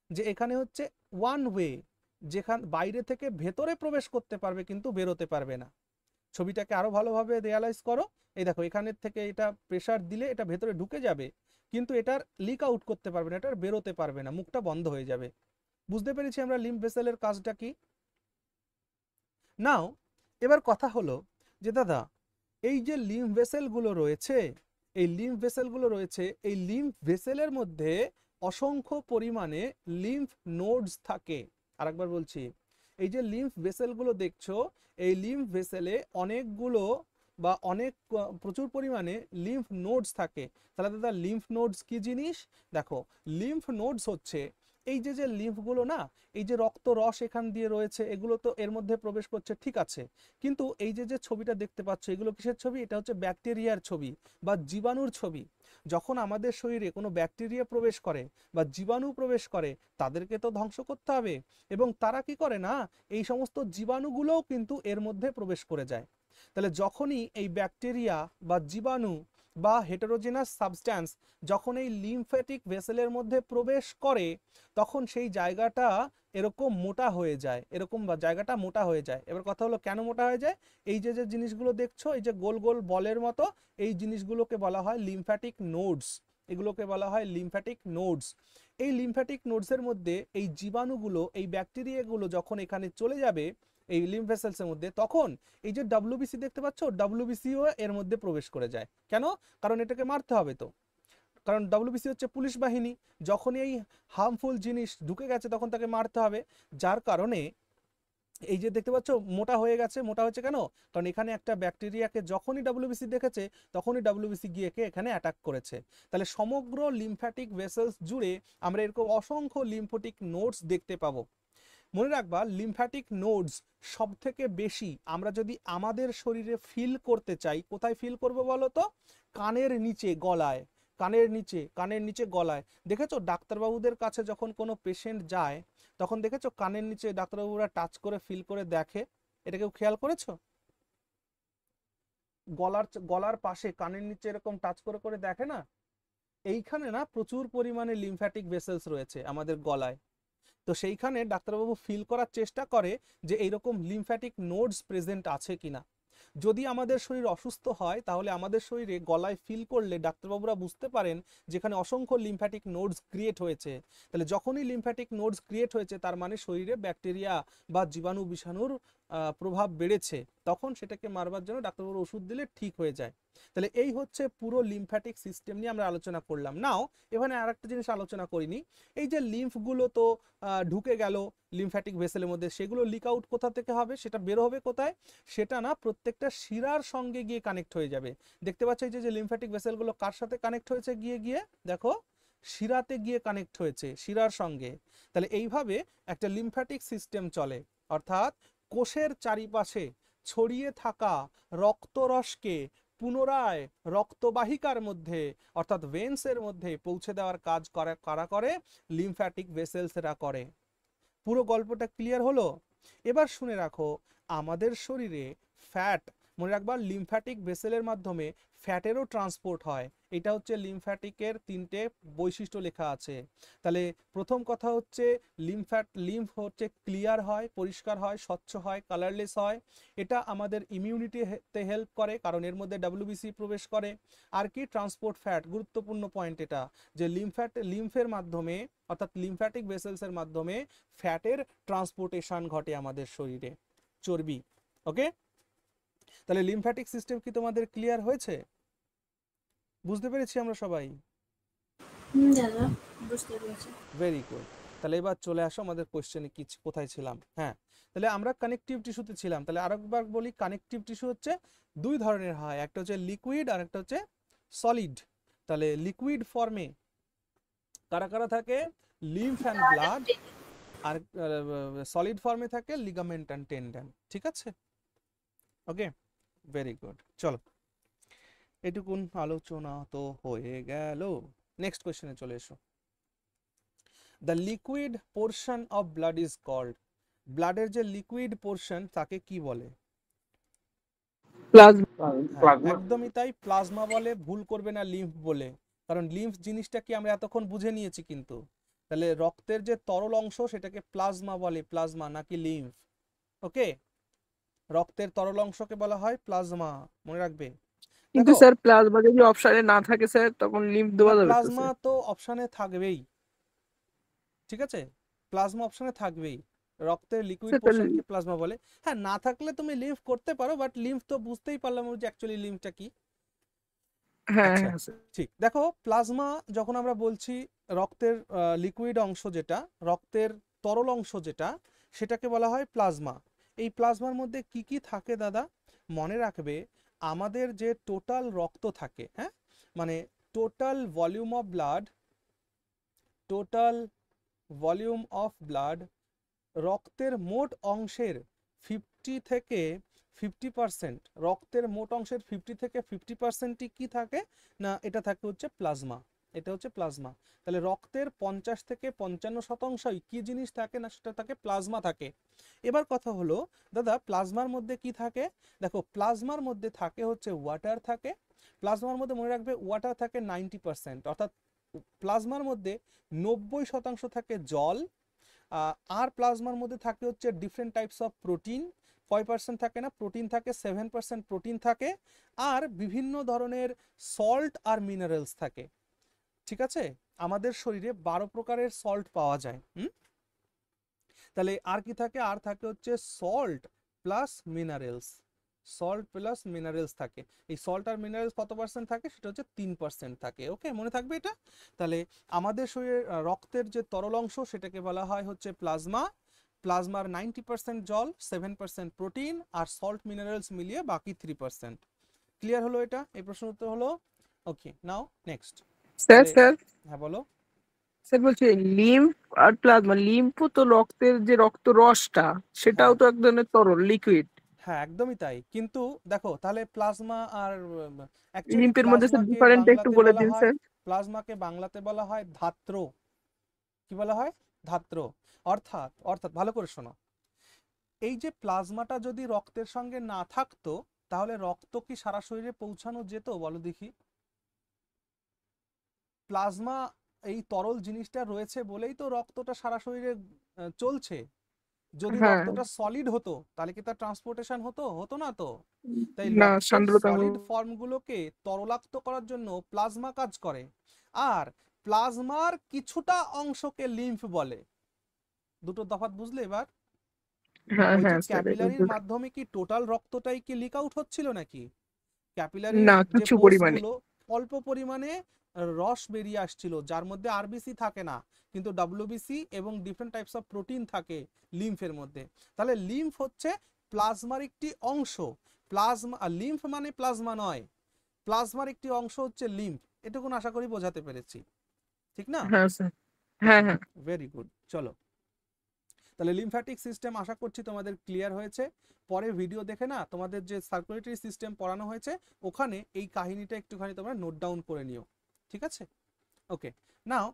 যে এখানে হচ্ছে ওয়ান ওয়ে, যেখান বাইরে থেকে ভেতরে প্রবেশ করতে পারবে কিন্তু বেরোতে পারবে না। ছবিটাকে আরো ভালোভাবে রিয়ালাইজ করো। এই দেখো এখানের থেকে এটা প্রেসার দিলে এটা ভেতরে ঢুকে যাবে কিন্তু এটার লিক আউট করতে পারবে না, এটার বেরোতে পারবে না, মুখটা বন্ধ হয়ে যাবে। বুঝতে পেরেছি আমরা লিম্ফ ভেসেলের কাজটা কি? নাও এবার কথা হলো যে দাদা এই যে লিম্ফ ভেসেলগুলো রয়েছে, এই লিম্ফ ভেসেলগুলো রয়েছে, এই লিম্ফ ভেসেলের মধ্যে অসংখ্য পরিমাণে লিম্ফ নোডস থাকে। আরেকবার বলছি, এই যে লিম্ফ ভেসেলগুলো দেখছো এই লিম্ফ ভেসেলে অনেকগুলো বা প্রচুর পরিমাণে লিম্ফ নোডস থাকে। তাহলে দাদা লিম্ফ নোডস কি জিনিস? দেখো লিম্ফ নোডস হচ্ছে এই যে যে লিম্ফগুলো না, এই যে রক্ত রস এখান দিয়ে রয়েছে এগুলো তো এর মধ্যে প্রবেশ করছে, ঠিক আছে। কিন্তু এই যে যে ছবিটা দেখতে পাচ্ছ এগুলো কিসের ছবি? এটা হচ্ছে ব্যাকটেরিয়ার ছবি বা জীবাণুর ছবি। যখন আমাদের শরীরে কোনো ব্যাকটেরিয়া প্রবেশ করে বা জীবাণু প্রবেশ করে তাদেরকে তো ধ্বংস করতে হবে, এবং তারা কি করে না এই সমস্ত জীবাণুগুলোও কিন্তু এর মধ্যে প্রবেশ করে যায়। তাহলে যখনই এই ব্যাকটেরিয়া বা জীবাণু বা হেটেরোজেনাস সাবস্ট্যান্স যখন এই লিম্ফ্যাটিক ভেসেলের মধ্যে প্রবেশ করে তখন সেই জায়গাটা এরকম মোটা হয়ে যায়, এরকম বা জায়গাটা মোটা হয়ে যায়। এবার কথা হলো কেন মোটা হয়ে যায়? এই যে যে জিনিসগুলো দেখছো এই যে গোল গোল বলের মতো এই জিনিসগুলোকে বলা হয় লিম্ফ্যাটিক নোডস, এগুলোকে বলা হয় লিম্ফ্যাটিক নোডস। এই লিম্ফ্যাটিক নোডসের মধ্যে এই জীবাণুগুলো এই ব্যাকটেরিয়াগুলো যখন এখানে চলে যাবে এই লিম্ফ ভেসেলসের মধ্যে তখন এই যে ডব্লিউবিসি দেখতে পাচ্ছ ডব্লিউবিসিও এর মধ্যে প্রবেশ করে যায়। কেন? কারণ এটাকে মারতে হবে তো, কারণ ডব্লিউবিসি হচ্ছে পুলিশ বাহিনী, যখনই এই হার্মফুল জিনিস ঢুকে গেছে তখন তাকে মারতে হবে। যার কারণে এই যে দেখতে পাচ্ছ মোটা হয়ে গেছে। মোটা হচ্ছে কেন? কারণ এখানে একটা ব্যাকটেরিয়াকে যখনই ডব্লিউবিসি দেখেছে তখনই ডব্লিউবিসি গিয়ে এখানে অ্যাটাক করেছে। তাহলে সমগ্র লিম্ফ্যাটিক ভেসেলস জুড়ে আমরা এরকম অসংখ্য লিম্ফোটিক নোডস দেখতে পাবো। মনে রাখবা লিম্ফ্যাটিক নোডস সব থেকে বেশি আমরা যদি আমাদের শরীরে ফিল করতে চাই, কোথায় ফিল করবো বলো তো? কানের নিচে, গলায়, কানের নিচে গলায়। দেখেছো ডাক্তারবাবুদের কাছে যখন কোনো পেশেন্ট যায় তখন দেখেছো কানের নিচে ডাক্তারবাবুরা টাচ করে ফিল করে দেখে? এটা কেউ খেয়াল করেছো? গলার পাশে কানের নিচে এরকম টাচ করে করে দেখে না? এইখানে না প্রচুর পরিমাণে লিম্ফ্যাটিক ভেসেলস রয়েছে আমাদের গলায়। তো সেইখানে ডাক্তারবাবু ফিল করার চেষ্টা করে যে এইরকম লিম্ফ্যাটিক নোডস প্রেজেন্ট আছে কিনা। যদি আমাদের শরীর অসুস্থ হয় তাহলে আমাদের শরীরে গলায় ফিল করলে ডাক্তারবাবুরা বুঝতে পারেন যেখানে অসংখ্য লিম্ফ্যাটিক নোডস ক্রিয়েট হয়েছে। তাহলে যখনই লিম্ফ্যাটিক নোডস ক্রিয়েট হয়েছে তার মানে শরীরে ব্যাকটেরিয়া বা জীবাণু বিষাণুর প্রভাব বেড়েছে, তখন সেটাকে মারবার জন্য ডাক্তারবাবুর ওষুধ দিলে ঠিক হয়ে যায়। তাহলে এই হচ্ছে পুরো লিম্ফ্যাটিক সিস্টেম নিয়ে আমরা আলোচনা করলাম। নাও এখানে আর একটা জিনিস আলোচনা করিনি, এই যে লিম্ফগুলো তো ঢুকে গেল লিম্ফ্যাটিক ভেসেলের মধ্যে, সেগুলো লিক আউট কোথা থেকে হবে? সেটা বের হবে কোথায়? সেটা না প্রত্যেকটা শিরার সঙ্গে গিয়ে কানেক্ট হয়ে যাবে। দেখতে পাচ্ছ এই যে লিম্ফ্যাটিক ভেসেলগুলো কার সাথে কানেক্ট হয়েছে গিয়ে গিয়ে? দেখো শিরাতে গিয়ে কানেক্ট হয়েছে শিরার সঙ্গে। তাহলে এইভাবে একটা লিম্ফ্যাটিক সিস্টেম চলে, অর্থাৎ কোষের চারিপাশে ছড়িয়ে থাকা রক্তরসকে পুনরায় রক্তবাহিকার মধ্যে অর্থাৎ ভেন্সের মধ্যে পৌঁছে দেওয়ার কাজ কারা করে? লিম্ফ্যাটিক ভেসেলসরা করে। পুরো গল্পটা ক্লিয়ার হলো? এবার শুনে রাখো, আমাদের শরীরে ফ্যাট, মনে রাখবা লিম্ফ্যাটিক ভেসেলের মাধ্যমে ফ্যাটেরও ট্রান্সপোর্ট হয়। এটা হচ্ছে লিম্ফ্যাটিকের 3টে বৈশিষ্ট্য লেখা আছে। তাহলে প্রথম কথা হচ্ছে লিম্ফ হচ্ছে ক্লিয়ার হয়, পরিষ্কার হয়, স্বচ্ছ হয়, কালারলেস হয়। এটা আমাদের ইমিউনিটিতে হেল্প করে, কারণ এর মধ্যে ডব্লিউবিসি প্রবেশ করে। আর কি? ট্রান্সপোর্ট ফ্যাট, গুরুত্বপূর্ণ পয়েন্ট এটা, যে লিম্ফের মাধ্যমে অর্থাৎ লিম্ফ্যাটিক ভেসেলসের মাধ্যমে ফ্যাটের ট্রান্সপোর্টেশন ঘটে আমাদের শরীরে, চর্বি। ওকে, তাহলে লিম্ফ্যাটিক সিস্টেম কি তোমাদের ক্লিয়ার হয়েছে? বুঝতে পেরেছি আমরা সবাই? দাদা বুঝতে পেরেছি। Very good. তাহলে এবার চলে আসো আমাদের কোশ্চেনে কোথায় ছিলাম। হ্যাঁ, তাহলে আমরা কানেকটিভ টিস্যুতে ছিলাম। তাহলে আরেকবার বলি, কানেকটিভ টিস্যু হচ্ছে দুই ধরনের হয়, একটা হচ্ছে লিকুইড আর একটা হচ্ছে সলিড। তাহলে লিকুইড ফর্মে কারা কারা থাকে? Lymph and blood. আর সলিড ফর্মে থাকে লিগামেন্ট অ্যান্ড টেন্ডন। ঠিক আছে? Okay, very good. চলো, এটুকুন আলোচনা তো হয়ে গেল। নেক্সট কোশ্চেনে চলে এসো। The liquid portion of blood is called, ব্লাডের যে লিকুইড পোর্শন তাকে কি বলে? প্লাজমা। প্লাজমা। একদমই তাই, প্লাজমা বলে। ভুল করবে না লিম্ফ বলে, কারণ লিম্ফ জিনিসটা কি আমরা এতক্ষণ বুঝে নিয়েছি কিন্তু। তাহলে রক্তের যে তরল অংশ সেটাকে প্লাজমা বলে, প্লাজমা নাকি লিম্ফ। ওকে, রক্তের তরল অংশকে বলা হয় প্লাজমা, মনে রাখবে। কিন্তু দেখো, স্যার প্লাজমা যদি অপশনে না থাকে স্যার তখন লিম্ফ দেওয়া যাবে তো প্লাজমা স্যার? তো অপশনে থাকবেই, ঠিক আছে, প্লাজমা অপশনে থাকবেই। রক্তের লিকুইড স্যার তাহলে পোর্শনকে প্লাজমা বলে। হ্যাঁ, না থাকলে তুমি লিম্ফ করতে পারো, বাট লিম্ফ তো বুঝতেই পারলাম যে অ্যাকচুয়ালি লিম্ফটা কি। হ্যাঁ আচ্ছা, হ্যাঁ স্যার। ঠিক। দেখো, প্লাজমা যখন আমরা বলছি রক্তের লিকুইড অংশ যেটা, রক্তের তরল অংশ যেটা, সেটাকে বলা হয় প্লাজমা। এই প্লাজমার মধ্যে কি কি থাকে দাদা? মনে রাখবে, আমাদের যে টোটাল রক্ত থাকে, হ্যাঁ, মানে total volume of blood, total volume of blood, রক্তের মোট অংশের 50 থেকে 50%, রক্তের মোট অংশের 50 থেকে 50%ই কি থাকে না, এটা থাকে হচ্ছে প্লাজমা। এটা হচ্ছে প্লাজমা। তাহলে রক্তের 50 থেকে 55% কি জিনিস থাকে না, সেটা থাকে প্লাজমা থাকে। এবার কথা হলো দাদা, প্লাজমার মধ্যে কি থাকে? দেখো, প্লাজমার মধ্যে থাকে হচ্ছে ওয়াটার থাকে। প্লাজমার মধ্যে মনে রাখবে ওয়াটার থাকে 90%, অর্থাৎ প্লাজমার মধ্যে 90% থাকে জল। আর প্লাজমার মধ্যে থাকে হচ্ছে ডিফারেন্ট টাইপস অফ প্রোটিন। কয় পার্সেন্ট থাকে না? প্রোটিন থাকে 7% প্রোটিন থাকে। আর বিভিন্ন ধরনের সল্ট আর মিনারেলস থাকে। ঠিক আছে, আমাদের শরীরে 12 প্রকারের সল্ট পাওয়া যায়। তাহলে আর কি থাকে? আর থাকে হচ্ছে salt plus minerals. Salt plus minerals থাকে। এই সল্ট আর মিনারেলস কত পার্সেন্ট থাকে? সেটা হচ্ছে 3% থাকে। ওকে, মনে থাকবে এটা। তাহলে আমাদের শরীরের রক্তের যে তরল অংশ সেটাকে বলা হয় হচ্ছে প্লাজমা। প্লাজমার 90% জল, 7% প্রোটিন আর সল্ট মিনারেলস মিলিয়ে বাকি 3%। ক্লিয়ার হলো এটা? এই প্রশ্ন উত্তর হলো। ওকে, নাও নেক্সট। স্যার স্যার হ্যাঁ বলো। স্যার বলছি লিম্ফ আর প্লাজমা, লিম্ফ তো রক্তের যে রক্ত রসটা সেটাও হ্যাঁ তো এক ধরনের তরল লিকুইড। হ্যাঁ, একদমই তাই। কিন্তু দেখো, তাহলে প্লাজমা আর অ্যাকচুয়ালি লিম্ফের মধ্যে স্যার প্লাজমাকে ডিফারেন্ট একটু বাংলাতে বলে বলা দিন হয়, স্যার। প্লাজমাকে বাংলাতে বলা হয় ধাত্র। কি বলা হয়? ধাত্র। অর্থাৎ অর্থাৎ ভালো করে শোনো, এই যে প্লাজমাটা যদি রক্তের সঙ্গে না থাকতো, তাহলে রক্ত কি সারা শরীরে পৌঁছানো যেত? বলো দেখি। প্লাজমা, এই তরল জিনিসটা রয়েছে বলেই তো রক্তটা সারা শরীরে চলছে। যদি হ্যাঁ রক্তটা সলিড হতো তাহলে কি তার ট্রান্সপোর্টেশন হতো? হতো না তো। তাই না, রক্তের সান্দ্রতা সলিড ফর্মগুলোকে তরলাক্ত করার জন্য প্লাজমা কাজ করে। আর প্লাজমার কিছুটা অংশকে লিম্ফ বলে। দুটো তফাৎ বুঝলে এবার? হ্যাঁ ওই যে হ্যাঁ স্যার ক্যাপিলারির মাধ্যমে কি টোটাল রক্তটাই কি লিক আউট হচ্ছিল নাকি? ক্যাপিলারির না, যে কিছু পরিমাণে। পোর্সগুলো, অল্প পরিমাণে রস বেরিয়ে আসছিল, যার মধ্যে আরবিসি থাকে না, কিন্তু ডব্লিউবিসি এবং ডিফারেন্ট টাইপস অফ প্রোটিন থাকে লিম্ফের মধ্যে। তাহলে লিম্ফ হচ্ছে প্লাজমার একটি অংশ। প্লাজমা, লিম্ফ মানে প্লাজমা নয়, প্লাজমার একটি অংশ হচ্ছে লিম্ফ। এটুকুন আশা করি বোঝাতে পেরেছি। ঠিক না? হ্যাঁ স্যার, হ্যাঁ হ্যাঁ। Very good. চলো, তাহলে লিম্ফ্যাটিক সিস্টেম আশা করছি তোমাদের ক্লিয়ার হয়েছে। পরে ভিডিও দেখে না তোমাদের যে সার্কুলেটরি সিস্টেম পড়ানো হয়েছে ওখানে এই কাহিনীটা একটুখানি তোমরা নোট ডাউন করে নিও, ঠিক আছে? ওকে, নাও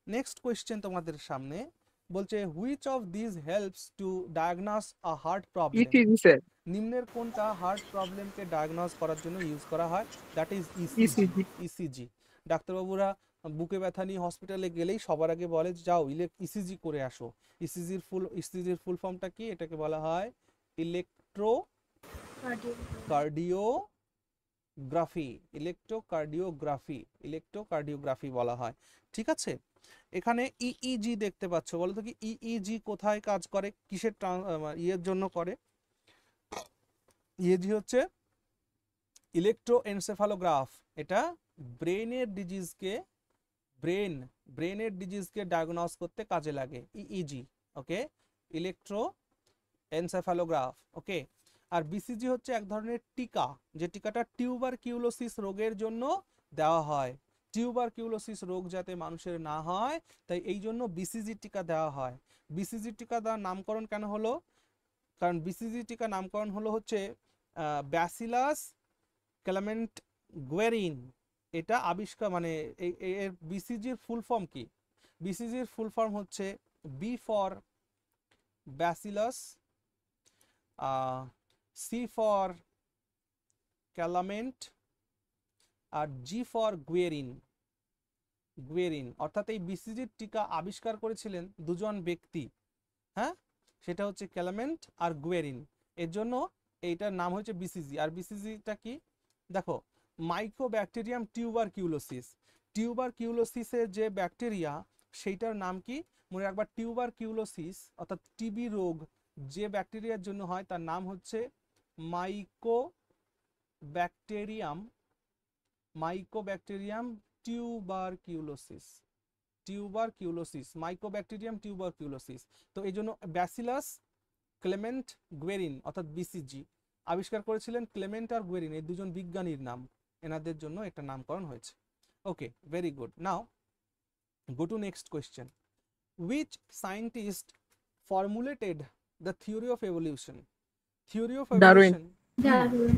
নেক্সট কোয়েশ্চেন তোমাদের সামনে বলছে which of this helps to diagnose a heart problem? ECG sir, নিম্নের কোনটা হার্ট প্রবলেমকে ডায়াগনোস করার জন্য ইউজ করা হয়? That is ECG. ECG. ECG ডাক্তারবাবুরা বুকে ব্যথা নিয়ে হসপিটালে গেলেই সবার আগে বলে যাও ইসিজি করে আসো। ইসিজির ফুল ফর্মটা কি? এটাকে বলা হয় ইলেকট্রোকার্ডিওগ্রাফি। ইলেকট্রোকার্ডিওগ্রাফি বলা হয়, ঠিক আছে? এখানে ইইজি দেখতে পাচ্ছ, বলো তো কি ইইজি কোথায় কাজ করে, কিসের ইয়ের জন্য করে? ইইজি হচ্ছে ইলেকট্রোএনসেফালোগ্রাফ। এটা ব্রেনের ডিজিজকে ডায়াগনোস করতে কাজে লাগে ইইজি। ওকে, ইলেকট্রোএনসেফালোগ্রাফ। ওকে, আর বিসিজি হচ্ছে এক ধরনের টিকা, যে টিকাটা টিউবারকিউলোসিস রোগের জন্য দেওয়া হয়। টিউবারকিউলোসিস রোগ যাতে মানুষের না হয় তাই এই জন্য বিসিজি টিকা দেওয়া হয়। বিসিজি টিকা দেওয়ার নামকরণ কেন হলো? কারণ বিসিজি টিকা নামকরণ হলো হচ্ছে ব্যাসিলাস ক্লামেন্টগুয়েরিন। এটা আবিষ্কার মানে এর বিসিজির ফুল ফর্ম কি? বিসিজির ফুল ফর্ম হচ্ছে B for bacillus, C for Calmette, আর জি ফর গুয়েরিন। অর্থাৎ এই বিসিজির টিকা আবিষ্কার করেছিলেন দুজন ব্যক্তি, হ্যাঁ, সেটা হচ্ছে ক্যালামেন্ট আর গুয়েরিন। এর জন্য এইটার নাম হচ্ছে বিসিজি। আর বিসিজিটা কি দেখো, মাইকোব্যাকটেরিয়াম টিউবারকিউলোসিসের যে ব্যাকটেরিয়া সেইটার নাম কি মনে রাখবা? টিউবারকিউলোসিস অর্থাৎ টিবি রোগ যে ব্যাকটেরিয়ার জন্য হয় তার নাম হচ্ছে মাইকোব্যাকটেরিয়াম টিউবারকিউলোসিস, মাইকোব্যাকটেরিয়াম টিউবারকিউলোসিস। তো এই জন্য ব্যাসিলাস ক্লেমেন্ট গুয়েরিন অর্থাৎ বিসিজি আবিষ্কার করেছিলেন ক্লেমেন্ট আর গুয়েরিন, এই দুজন বিজ্ঞানীর নাম, এনাদের জন্য একটা নামকরণ হয়েছে। Okay, very good. Now go to next question. Which scientist formulated the theory of evolution? Theory of Darwin. evolution, Darwin.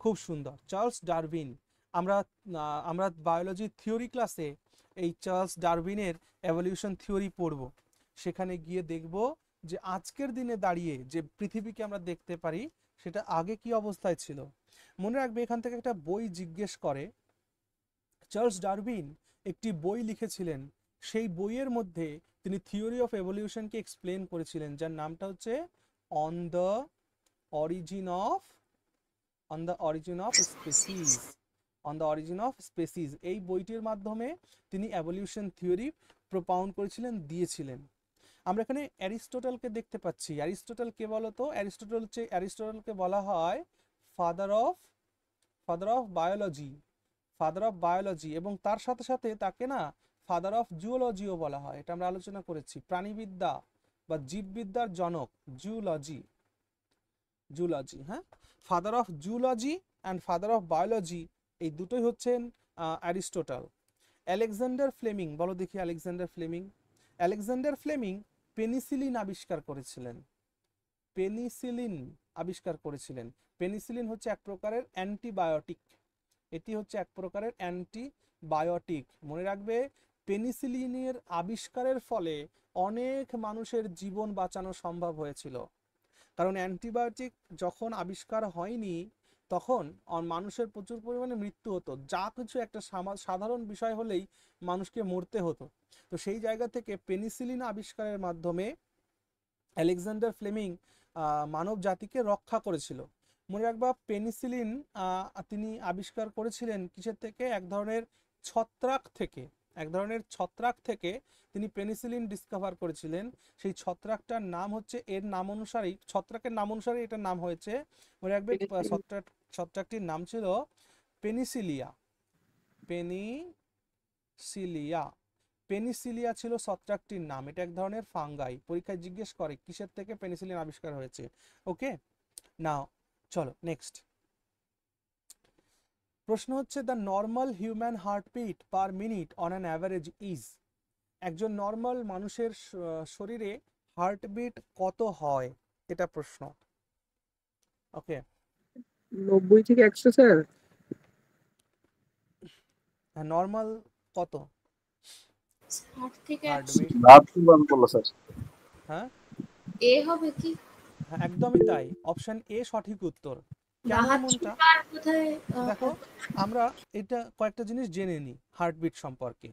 খুব সুন্দর, চার্লস ডারউইন। আমরা বায়োলজি থিওরি ক্লাসে এই চার্লস ডারউইনের এভলিউশন থিওরি পড়ব। সেখানে গিয়ে দেখব যে আজকের দিনে দাঁড়িয়ে যে পৃথিবীকে আমরা দেখতে পারি সেটা আগে কি অবস্থায় ছিল। মনে রাখবে এখান থেকে একটা বই জিজ্ঞেস করে, চার্লস ডারউইন একটি বই লিখেছিলেন, সেই বইয়ের মধ্যে তিনি থিওরি অফ এভলিউশনকে এক্সপ্লেন করেছিলেন, যার নামটা হচ্ছে on the origin of species. এই বইটির মাধ্যমে তিনি এভলিউশন থিওরি প্রপাউন্ড করেছিলেন, দিয়েছিলেন। আমরা এখানে অ্যারিস্টটলকে দেখতে পাচ্ছি। অ্যারিস্টটল কে বলতো? অ্যারিস্টটলকে বলা হয় ফাদার অফ বায়োলজি, এবং তার সাথে সাথে তাকে না ফাদার অফ জুওলজিও বলা হয়। এটা আমরা আলোচনা করেছি, প্রাণীবিদ্যা বা জীববিদ্যার জনক, জুলজি। হ্যাঁ, father of zoology and father of biology, এই দুটোই হচ্ছেন অ্যারিস্টটল। আলেকজান্ডার ফ্লেমিং, বলো দেখি আলেকজান্ডার ফ্লেমিং পেনিসিলিন আবিষ্কার করেছিলেন। পেনিসিলিন হচ্ছে এক প্রকারের অ্যান্টিবায়োটিক। এটি হচ্ছে এক প্রকারের অ্যান্টিবায়োটিক। মনে রাখবে পেনিসিলিনের আবিষ্কারের ফলে অনেক মানুষের জীবন বাঁচানো সম্ভব হয়েছিল। কারণ অ্যান্টিবায়োটিক যখন আবিষ্কার হয়নি তখন মানুষের প্রচুর পরিমাণে মৃত্যু হতো, যা কিছু একটা সাধারণ বিষয় হলেই মানুষকে মরতে হতো। তো সেই জায়গা থেকে পেনিসিলিন আবিষ্কারের মাধ্যমে আলেকজান্ডার ফ্লেমিং মানব জাতিকে রক্ষা করেছিল। মনে রাখবা পেনিসিলিন তিনি আবিষ্কার করেছিলেন কিসের থেকে? এক ধরনের ছত্রাক থেকে তিনি পেনিসিলিন ডিসকভার করেছিলেন। সেই ছত্রাকটার নাম হচ্ছে, ছত্রাকের নাম অনুসারে এটার নাম হয়েছে, মনে রাখবে ছত্রাকটির নাম ছিল পেনিসিলিয়া ছিল ছত্রাকটির নাম। এটা এক ধরনের ফাঙ্গাই। পরীক্ষায় জিজ্ঞেস করে কিসের থেকে পেনিসিলিন আবিষ্কার হয়েছে। ওকে, নাও চলো নেক্সট। প্রশ্ন হচ্ছে the normal human heartbeat per minute on an average is. একজন নর্মাল মানুষের শরীরে হার্টবিট কত হয়, এটা প্রশ্ন। ওকে, 90 থেকে 100 স্যার। নর্মাল কত 60 থেকে 100 হার্টবিট? বলো স্যার। হ্যাঁ এ হবে কি? হ্যাঁ, একদমই তাই, অপশন এ সঠিক উত্তর। কেন 72 এমনটা বার বোধহয় দেখো, আমরা এটা কয়েকটা জিনিস জেনে নিই হার্টবিট সম্পর্কে।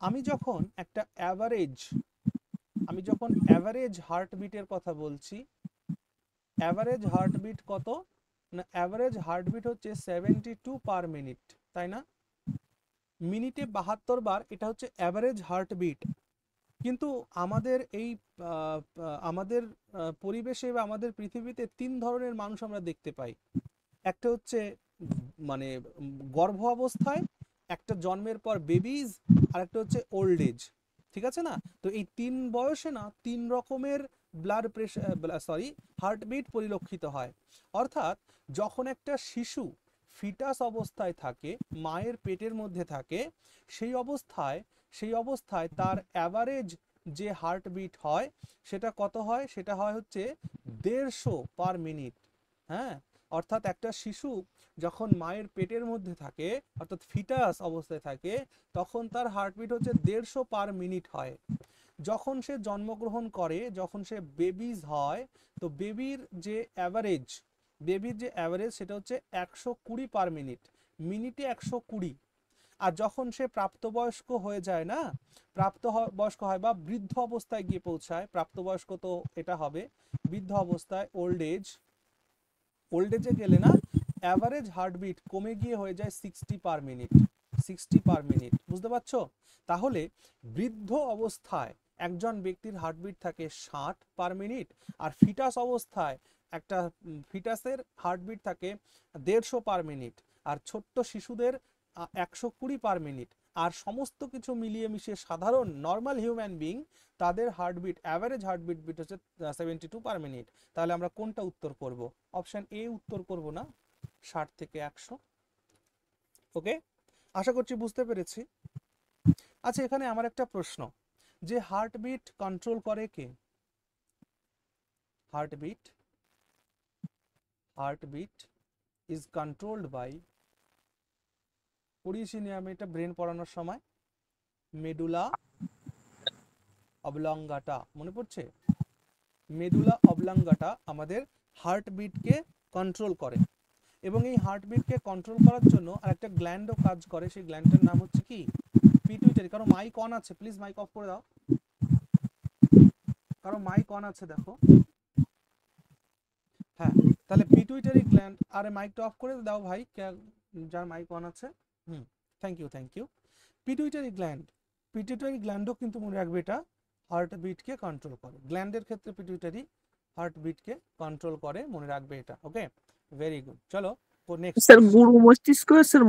আমি যখন অ্যাভারেজ হার্টবিটের কথা বলছি, অ্যাভারেজ হার্টবিট কত না, অ্যাভারেজ হার্টবিট হচ্ছে 72 পার মিনিট, তাই না? মিনিটে 72 বার, এটা হচ্ছে অ্যাভারেজ হার্টবিট। কিন্তু আমাদের আমাদের পরিবেশে বা আমাদের পৃথিবীতে 3 ধরনের মানুষ আমরা দেখতে পাই। একটা হচ্ছে মানে গর্ভ অবস্থায়, একটা জন্মের পর বেবিজ, আর একটা হচ্ছে ওল্ড এজ, ঠিক আছে না? তো এই 3 বয়সে না 3 রকমের ব্লাড প্রেশার হার্টবিট পরিলক্ষিত হয়। অর্থাৎ যখন একটা শিশু ফিটাস অবস্থায় থাকে, মায়ের পেটের মধ্যে থাকে, সেই অবস্থায় তার অ্যাভারেজ যে হার্টবিট হয় সেটা কত হয়? সেটা হয় হচ্ছে 150 পার মিনিট। হ্যাঁ, অর্থাৎ একটা শিশু যখন মায়ের পেটের মধ্যে থাকে, অর্থাৎ ফিটাস অবস্থায় থাকে, তখন তার হার্টবিট হচ্ছে 150 পার মিনিট হয়। যখন সে জন্মগ্রহণ করে, যখন সে বেবিজ হয়, তো বেবির যে অ্যাভারেজ সেটা হচ্ছে 120 পার মিনিট, মিনিটে 120। আর যখন সে প্রাপ্তবয়স্ক হয়ে যায় না, বয়স্ক হয় বা বৃদ্ধ অবস্থায় গিয়ে পৌঁছায়, প্রাপ্তবয়স্ক তো এটা হবে, বৃদ্ধ অবস্থায় ওল্ড এজে গেলে না অ্যাভারেজ হার্টবিট কমে গিয়ে হয়ে যায় 60 পার মিনিট, 60 পার মিনিট। বুঝতে পারছো? তাহলে বৃদ্ধ অবস্থায় একজন ব্যক্তির হার্টবিট থাকে 60 পার মিনিট, আর ফিটাস অবস্থায় একটা ফিটাসের হার্টবিট থাকে 150 পার মিনিট, আর ছোট্ট শিশুদের 120 পার মিনিট। আর সমস্ত কিছু মিলিয়ে মিশিয়ে সাধারণ নর্মাল হিউম্যান বিং তাদের হার্টবিট, অ্যাভারেজ হার্টবিট হচ্ছে 72 পার মিনিট। তাহলে আমরা কোনটা উত্তর করব? অপশন এ উত্তর করব না, 60 থেকে 100। ওকে, আশা করছি বুঝতে পেরেছি। আচ্ছা, এখানে আমার একটা প্রশ্ন, যে হার্টবিট কন্ট্রোল করে কে? হার্টবিট ইজ কন্ট্রোলড বাই, পড়িয়েছি নি আমি এটা ব্রেন পড়ানোর সময়, মেডুলা অবলঙ্গাটা, মনে পড়ছে? মেডুলা অবলঙ্গাটা আমাদের হার্টবিটকে কন্ট্রোল করে, এবং এই হার্টবিটকে কন্ট্রোল করার জন্য আরেকটা গ্ল্যান্ডও কাজ করে, সেই গ্ল্যান্ডের নাম হচ্ছে কি? পিটুইটারি। কারো মাইক অন আছে? প্লিজ মাইক অফ করে দাও। কারো মাইক অন আছে দেখো? হ্যাঁ, তাহলে পিটুইটারি গ্ল্যান্ড, আরে মাইকটা অফ করে দাও ভাই, যার মাইক অন আছে। Thank you. পিটুইটারি গ্ল্যান্ডও কিন্তু মনে রাখবে এটা হার্টবিটকে কন্ট্রোল করে। গ্ল্যান্ডের ক্ষেত্রে পিটুইটারি হার্টবিটকে কন্ট্রোল করে, মনে রাখবে এটা। ওকে, ভেরি গুড। চলো নেক্সট। স্যার গুরু মস্তিষ্ক, স্যার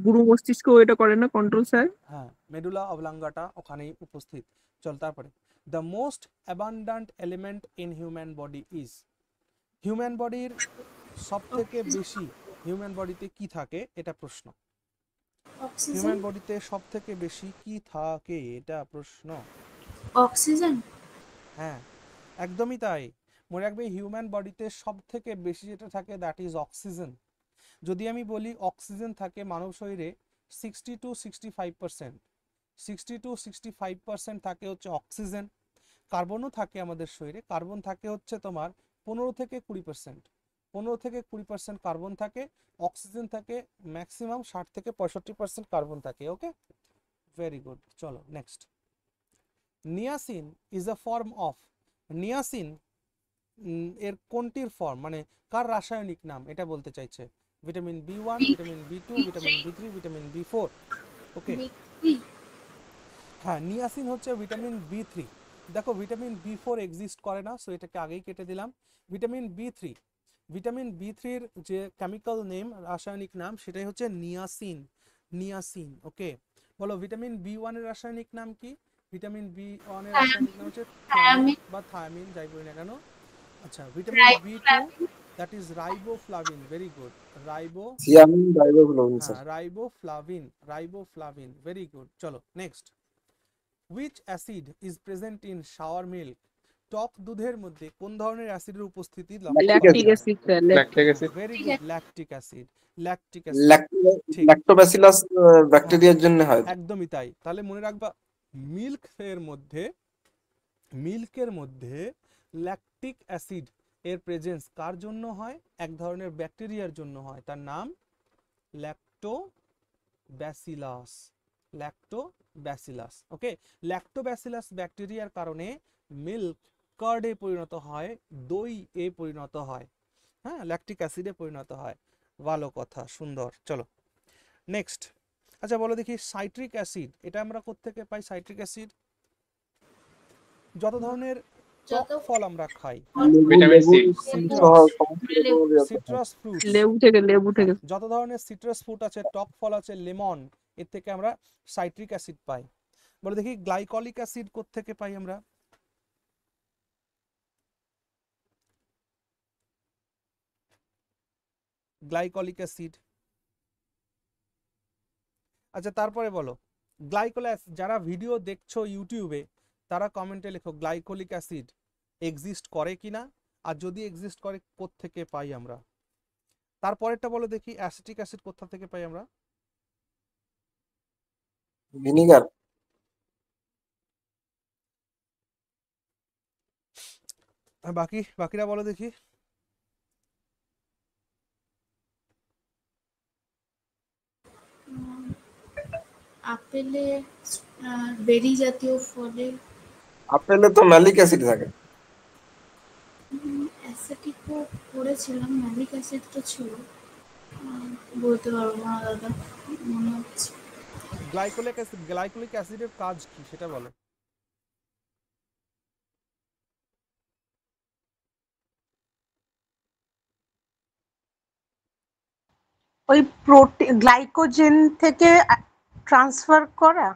গুরু মস্তিষ্ক এটা করে না কন্ট্রোল স্যার? হ্যাঁ, মেডুলা অবলঙ্গাটা ওখানেই উপস্থিত। চল তারপরে, the most abundant element in human body is. Human বডির সব থেকে বেশি, হিউম্যান বডিতে কি থাকে এটা প্রশ্ন। অক্সিজেন। হিউম্যান বডিতে সব থেকে বেশি কি থাকে এটা প্রশ্ন। অক্সিজেন। হ্যাঁ, একদমই তাই। মনে রাখবে হিউম্যান বডিতে সব থেকে বেশি যেটা থাকে দ্যাট ইজ অক্সিজেন। যদি আমি বলি অক্সিজেন থাকে মানব শরীরে 60 to 65%, 60 to 65% থাকে হচ্ছে অক্সিজেন। কার্বনও থাকে আমাদের শরীরে, কার্বন থাকে হচ্ছে তোমার 15 থেকে 20%, 15 থেকে 20% কার্বন থাকে। অক্সিজেন থাকে ম্যাক্সিমাম 60 থেকে 65% কার্বন থাকে। ওকে, ভেরি গুড। চলো next. Niacin is a form of, niacin এর কোনটির ফর্ম, মানে কার রাসায়নিক নাম এটা বলতে চাইছে? Vitamin B1, vitamin B2, vitamin B3, vitamin B4। ওকে, হ্যাঁ, নিয়াসিন হচ্ছে ভিটামিন B3। দেখো ভিটামিন B4 এক্সিস্ট করে না, সো এটাকে আগেই কেটে দিলাম। ভিটামিন B3 এর যে কেমিক্যাল নেম, রাসায়নিক নাম, সেটাই হচ্ছে নিয়াসিন। ওকে, বলো ভিটামিন B1 এর রাসায়নিক নাম কি? ভিটামিন B1 এর রাসায়নিক নাম হচ্ছে থিয়ামিন বা থায়ামিন, যাই বলি না কেন। আচ্ছা, vitamin B2 that is riboflavin, very good. Thiamine, riboflavin sir. হ্যাঁ, রাইবোফ্লাভিন, ভেরি গুড। চলো next. Which acid is present in sour milk? টক দুধের মধ্যে কোন ধরনের অ্যাসিডের উপস্থিতি লক্ষ্য করা ল্যাকটিক যায়? Acid sir, lactic acid. Very ঠিক গুড, আছে। Lactic acid. ঠিক। ল্যাক্টোব্যাসিলাস হ্যাঁ, ব্যাকটেরিয়ার জন্য হয়। একদমই তাই। তাহলে মনে রাখবা, মিল্কের মধ্যে ল্যাকটিক অ্যাসিড এর প্রেজেন্স কার জন্য হয়? এক ধরনের ব্যাকটেরিয়ার জন্য হয়, তার নাম ল্যাক্টোব্যাসিলাস। ওকে, ল্যাক্টোব্যাসিলাস ব্যাকটেরিয়ার কারণে মিল্ক কার্ডে পরিণত হয়, দই এ পরিণত হয়, হ্যাঁ, ল্যাকটিক অ্যাসিডে পরিণত হয়। ভালো কথা, সুন্দর। চলো নেক্সট। আচ্ছা বলো দেখি, সাইট্রিক অ্যাসিড এটা আমরা কোত্থেকে পাই? সাইট্রিক অ্যাসিড যত ধরনের টক যত ফল আমরা খাই, ভিটামিন সি। সিট্রাস ফ্রুটস, লেবু থেকে যত ধরনের সিট্রাস ফ্রুট আছে, টক ফল আছে, লেমন, এর থেকে আমরা সাইট্রিক অ্যাসিড পাই। বলে দেখি, গ্লাইকলিক অ্যাসিড কোত্থেকে পাই আমরা? Glycolic acid. আচ্ছা তারপরে বলো, যারা ভিডিও দেখছো ইউটিউবে, তারা কমেন্টে লেখো গ্লাইকলিক অ্যাসিড এক্সিস্ট করে কিনা, আর যদি এক্সিস্ট করে কোত্থেকে পাই আমরা। তারপরেরটা বলো দেখি, অ্যাসিটিক অ্যাসিড কোথা থেকে পাই আমরা? ভিনিগার। বাকিরা বলো দেখি। আপেলে, বেরি জাতীয় ফলে আপেলে তো ম্যালিক অ্যাসিড থাকে। অ্যাসিটিকও পড়েছিলাম, ম্যালিক অ্যাসিড তো ছিল। বলতে পারবো না দাদা, মনে হচ্ছে। গ্লাইকলিক অ্যাসিডের কাজ কি সেটা বলো। ওই গ্লাইকোজেন থেকে ট্রান্সফার করা।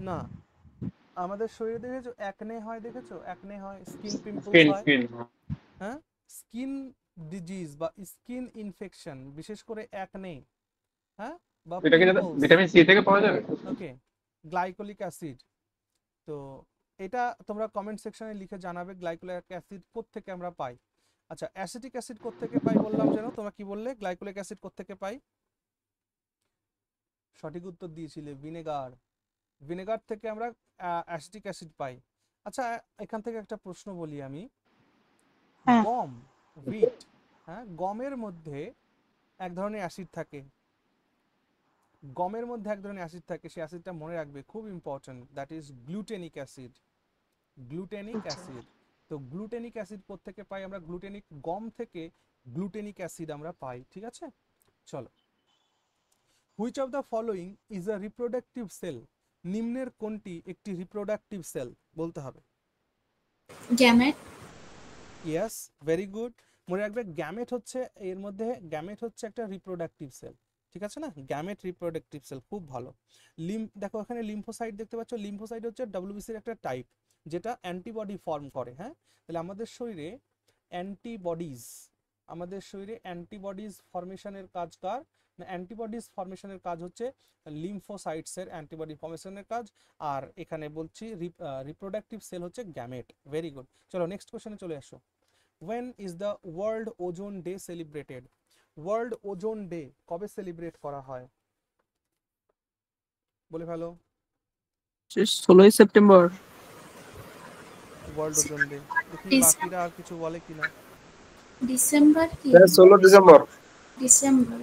না, আমাদের শরীরে দেখেছো অ্যাকনে হয়, দেখেছো অ্যাকনে হয়, স্কিন পিম্পলস স্কিন হয়, স্কিন হ্যাঁ, স্কিন ডিজিজ বা স্কিন ইনফেকশন, বিশেষ করে অ্যাকনে, হ্যাঁ, বা এটা কি দাদা পিম্পলস। ভিটামিন সি থেকে পাওয়া যাবে? ওকে, গ্লাইকলিক অ্যাসিড। তো এটা তোমরা কমেন্ট সেকশনে লিখে জানাবে গ্লাইকোলিক অ্যাসিড কোত্থেকে আমরা পাই। আচ্ছা, অ্যাসিটিক অ্যাসিড কোত্থেকে পাই বললাম যেন, তোমরা কি বললে? গ্লাইকোলিক অ্যাসিড কোত্থেকে পাই? সঠিক উত্তর দিয়েছিলে ভিনেগার থেকে আমরা অ্যাসিটিক অ্যাসিড পাই। আচ্ছা, এখান থেকে একটা প্রশ্ন বলি আমি। হ্যাঁ। গম, হুইট, হ্যাঁ, গমের মধ্যে এক ধরনের অ্যাসিড থাকে, সেই অ্যাসিডটা মনে রাখবে, খুব ইম্পর্টেন্ট, দ্যাট ইজ গ্লুটেনিক অ্যাসিড। তো গ্লুটেনিক অ্যাসিড কোত্থেকে পাই আমরা? গম থেকে গ্লুটেনিক অ্যাসিড আমরা পাই, ঠিক আছে। চলো, which of the following is a reproductive cell? নিম্নের কোনটি একটি রিপ্রোডাক্টিভ সেল বলতে হবে। গ্যামেট। Yes, very good. মনে রাখবে, গ্যামেট হচ্ছে একটা রিপ্রোডাক্টিভ সেল, ঠিক আছে না? গ্যামেট রিপ্রোডাক্টিভ সেল, খুব ভালো। দেখো এখানে লিম্ফোসাইট দেখতে পাচ্ছ, লিম্ফোসাইট হচ্ছে ডব্লিউবিসির একটা টাইপ, যেটা অ্যান্টিবডি ফর্ম করে, হ্যাঁ। তাহলে আমাদের শরীরে অ্যান্টিবডিজ ফর্মেশনের কাজ কার? না, অ্যান্টিবডিজ ফর্মেশনের কাজ হচ্ছে লিম্ফোসাইটসের অ্যান্টিবডি ফর্মেশনের কাজ। আর এখানে বলছি রিপ্রোডাক্টিভ সেল হচ্ছে গ্যামেট। Very good. চলো নেক্সট কোশ্চেনে চলে আসো। When is the World Ozone Day celebrated? World ozone day কবে সেলিব্রেট করা হয়? বলে ফেলো। 16 সেপ্টেম্বর। ওয়ার্ল্ড ওজোন ডে, দেখি বাকিরা আর কিছু বলে কিনা। ডিসেম্বর কি? 16 ডিসেম্বর। ডিসেম্বর।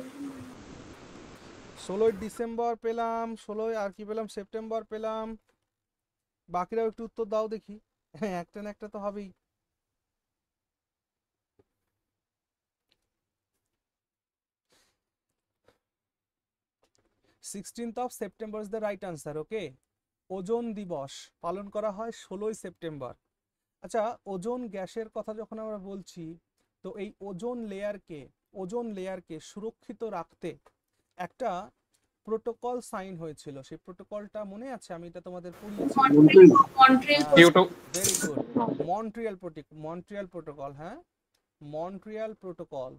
16 ডিসেম্বর পেলাম, 16 আর কি পেলাম, সেপ্টেম্বর পেলাম। বাকিরাও একটু উত্তর দাও দেখি। হ্যাঁ, একটা না একটা তো হবেই। September is the right answer. Okay, ozone দিবস পালন করা হয় 16 সেপ্টেম্বর। আচ্ছা, ওজোন গ্যাসের কথা যখন আমরা বলছি, তো এই ওজোন লেয়ারকে সুরক্ষিত রাখতে একটা প্রোটোকল সাইন হয়েছিল। সেই প্রোটোকলটা মনে আছে? আমি এটা তোমাদের পড়িয়েছি। Montreal. Kyoto. Very good, Montreal protocol. হ্যাঁ, মন্ট্রিয়াল প্রোটোকল।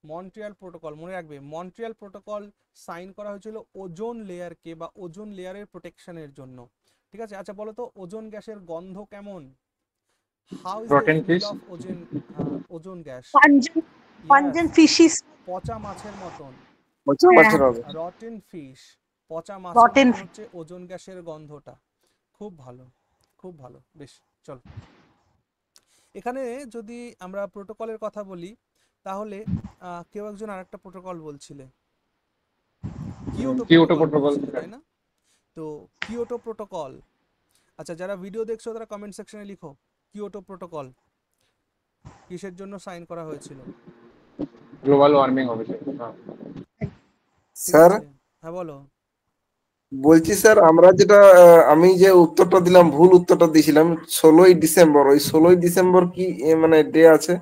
মন্ট্রিয়াল প্রোটোকল মনে রাখবে, মন্ট্রিয়াল প্রোটোকল সাইন করা হয়েছিল ওজোন লেয়ারকে বা ওজোন লেয়ারের প্রোটেকশনের জন্য। ঠিক আছে, আচ্ছা বলো তো ওজোন গ্যাসের গন্ধ কেমন? How is the Rotten smell fish. Of ozone, ozone gas? Pungent ফিশিস। পচা মাছের মতন। বলছে বছর হবে। রটেন ফিশ, পচা মাছের Rotten মতন হচ্ছে ওজোন গ্যাসের গন্ধটা। খুব ভালো, খুব ভালো, বেশ চলো। এখানে যদি আমরা প্রোটোকলের কথা বলি তাহলে কেউ একজন আরেকটা প্রোটোকল বলছিলে, কিয়োটো Kyoto প্রোটোকল protocol, বলছিলে, তাই না? তো কিয়োটো প্রোটোকল, আচ্ছা যারা ভিডিও দেখছো তারা কমেন্ট সেকশনে লিখো কিয়োটো প্রোটোকল কিসের জন্য সাইন করা হয়েছিল। global warming হবে স্যার। হ্যাঁ। ঠিক স্যার আছে, হ্যাঁ বলো। বলছি স্যার আমরা যেটা আমি যে উত্তরটা দিলাম ভুল উত্তরটা দিয়েছিলাম 16ই ডিসেম্বর, ওই 16ই ডিসেম্বর কি মানে ডে আছে?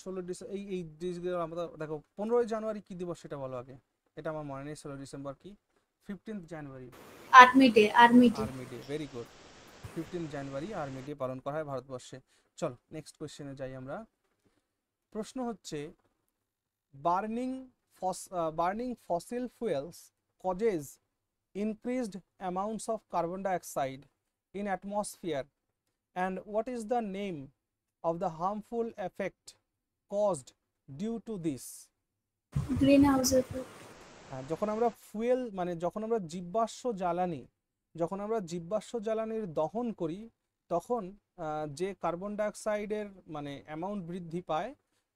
16 ডিসেম্বর এই ডিসগুলো আমরা দেখো, 15ই জানুয়ারি কি দিবস সেটা বলো আগে, এটা আমার মনে নেই। 16 ডিসেম্বর কি? 15th January army day. Army day, very good. 15 January army day পালন করা হয় ভারতবর্ষে। চলো নেক্সট কোশ্চেনে যাই আমরা। প্রশ্ন হচ্ছে burning fossil fuels causes increased amounts of carbon dioxide in atmosphere, and what is the name of the harmful effect caused due to this? Green house effect. যখন আমরা ফুয়েল মানে যখন আমরা জীবাশ্ম জ্বালানির দহন করি তখন যে কার্বন ডাইঅক্সাইডের মানে অ্যামাউন্ট বৃদ্ধি পায়,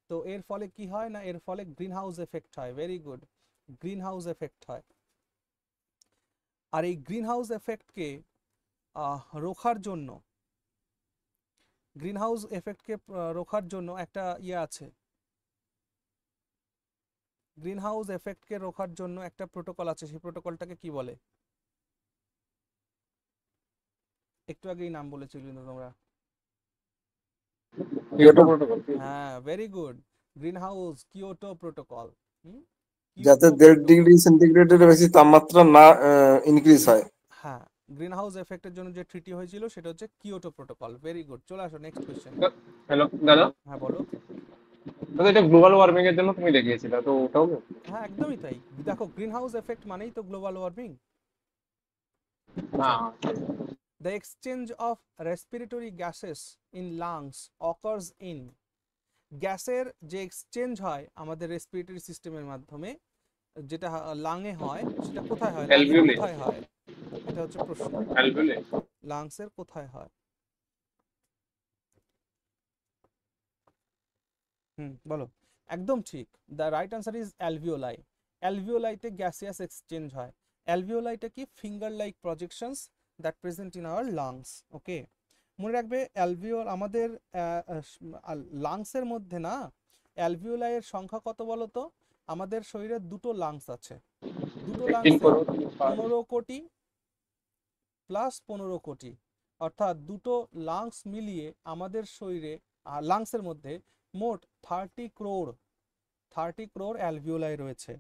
তো এর ফলে কি হয় না, এর ফলে গ্রিন হাউস এফেক্ট হয়। Very good, green house effect হয়। আর এই গ্রিন হাউস এফেক্টকে রোখার জন্য, গ্রিন হাউস এফেক্টকে রোখার জন্য একটা ইয়ে আছে, গ্রিন হাউস এফেক্টকে রোখার জন্য একটা প্রোটোকল আছে। সেই প্রোটোকলটাকে কি বলে? একটু আগেই নাম বলেছিল কিন্তু তোমরা। Kyoto protocol. হ্যাঁ very good, green house Kyoto protocol. যাতে 1.5 ডিগ্রি সেন্টিগ্রেডের বেশি তাপমাত্রা না ইনক্রিজ হয়। হ্যাঁ, গ্রিন হাউস এফেক্টের জন্য যে ট্রিটি হয়েছিল সেটা হচ্ছে কিয়োটো প্রোটোকল। ভেরি গুড, চলে আসো নেক্সট কোশ্চেন। হ্যালো দাদা, হ্যাঁ বলো। দাদা এটা গ্লোবাল ওয়ার্মিং এর জন্য তুমি দেখিয়েছিলে, তো ওটাও হ্যাঁ একদমই তাই, দেখো গ্রিন হাউস এফেক্ট মানেই তো গ্লোবাল ওয়ার্মিং। না। The exchange of respiratory gases in lungs occurs in, গ্যাসের যে এক্সচেঞ্জ হয় আমাদের রেসপিরেটরি সিস্টেমের মাধ্যমে, যেটা লাংয়ে হয়, সেটা কোথায় হয়? লাংয়ে Alveoli. কোথায় হয়? এটা হচ্ছে প্রশ্ন। অ্যালভিওলে। লাংসের কোথায় হয়? বলো। একদম ঠিক, the right answer is alveoli. অ্যালভিওলাইতে গ্যাসিয়াস এক্সচেঞ্জ হয়। অ্যালভিওলাইটা কি? Finger like projections that present in our lungs. Okay, মনে রাখবে অ্যালভিওল আমাদের লাংসের মধ্যে না, অ্যালভিওলাইয়ের সংখ্যা কত বলো তো? আমাদের শরীরে দুটো লাংস আছে, দুটো লাংসে 15 কোটি প্লাস 15 কোটি, অর্থাৎ দুটো লাংস মিলিয়ে আমাদের শরীরে লাংসের মধ্যে মোট 30 ক্রোড় অ্যালভিওলাই রয়েছে।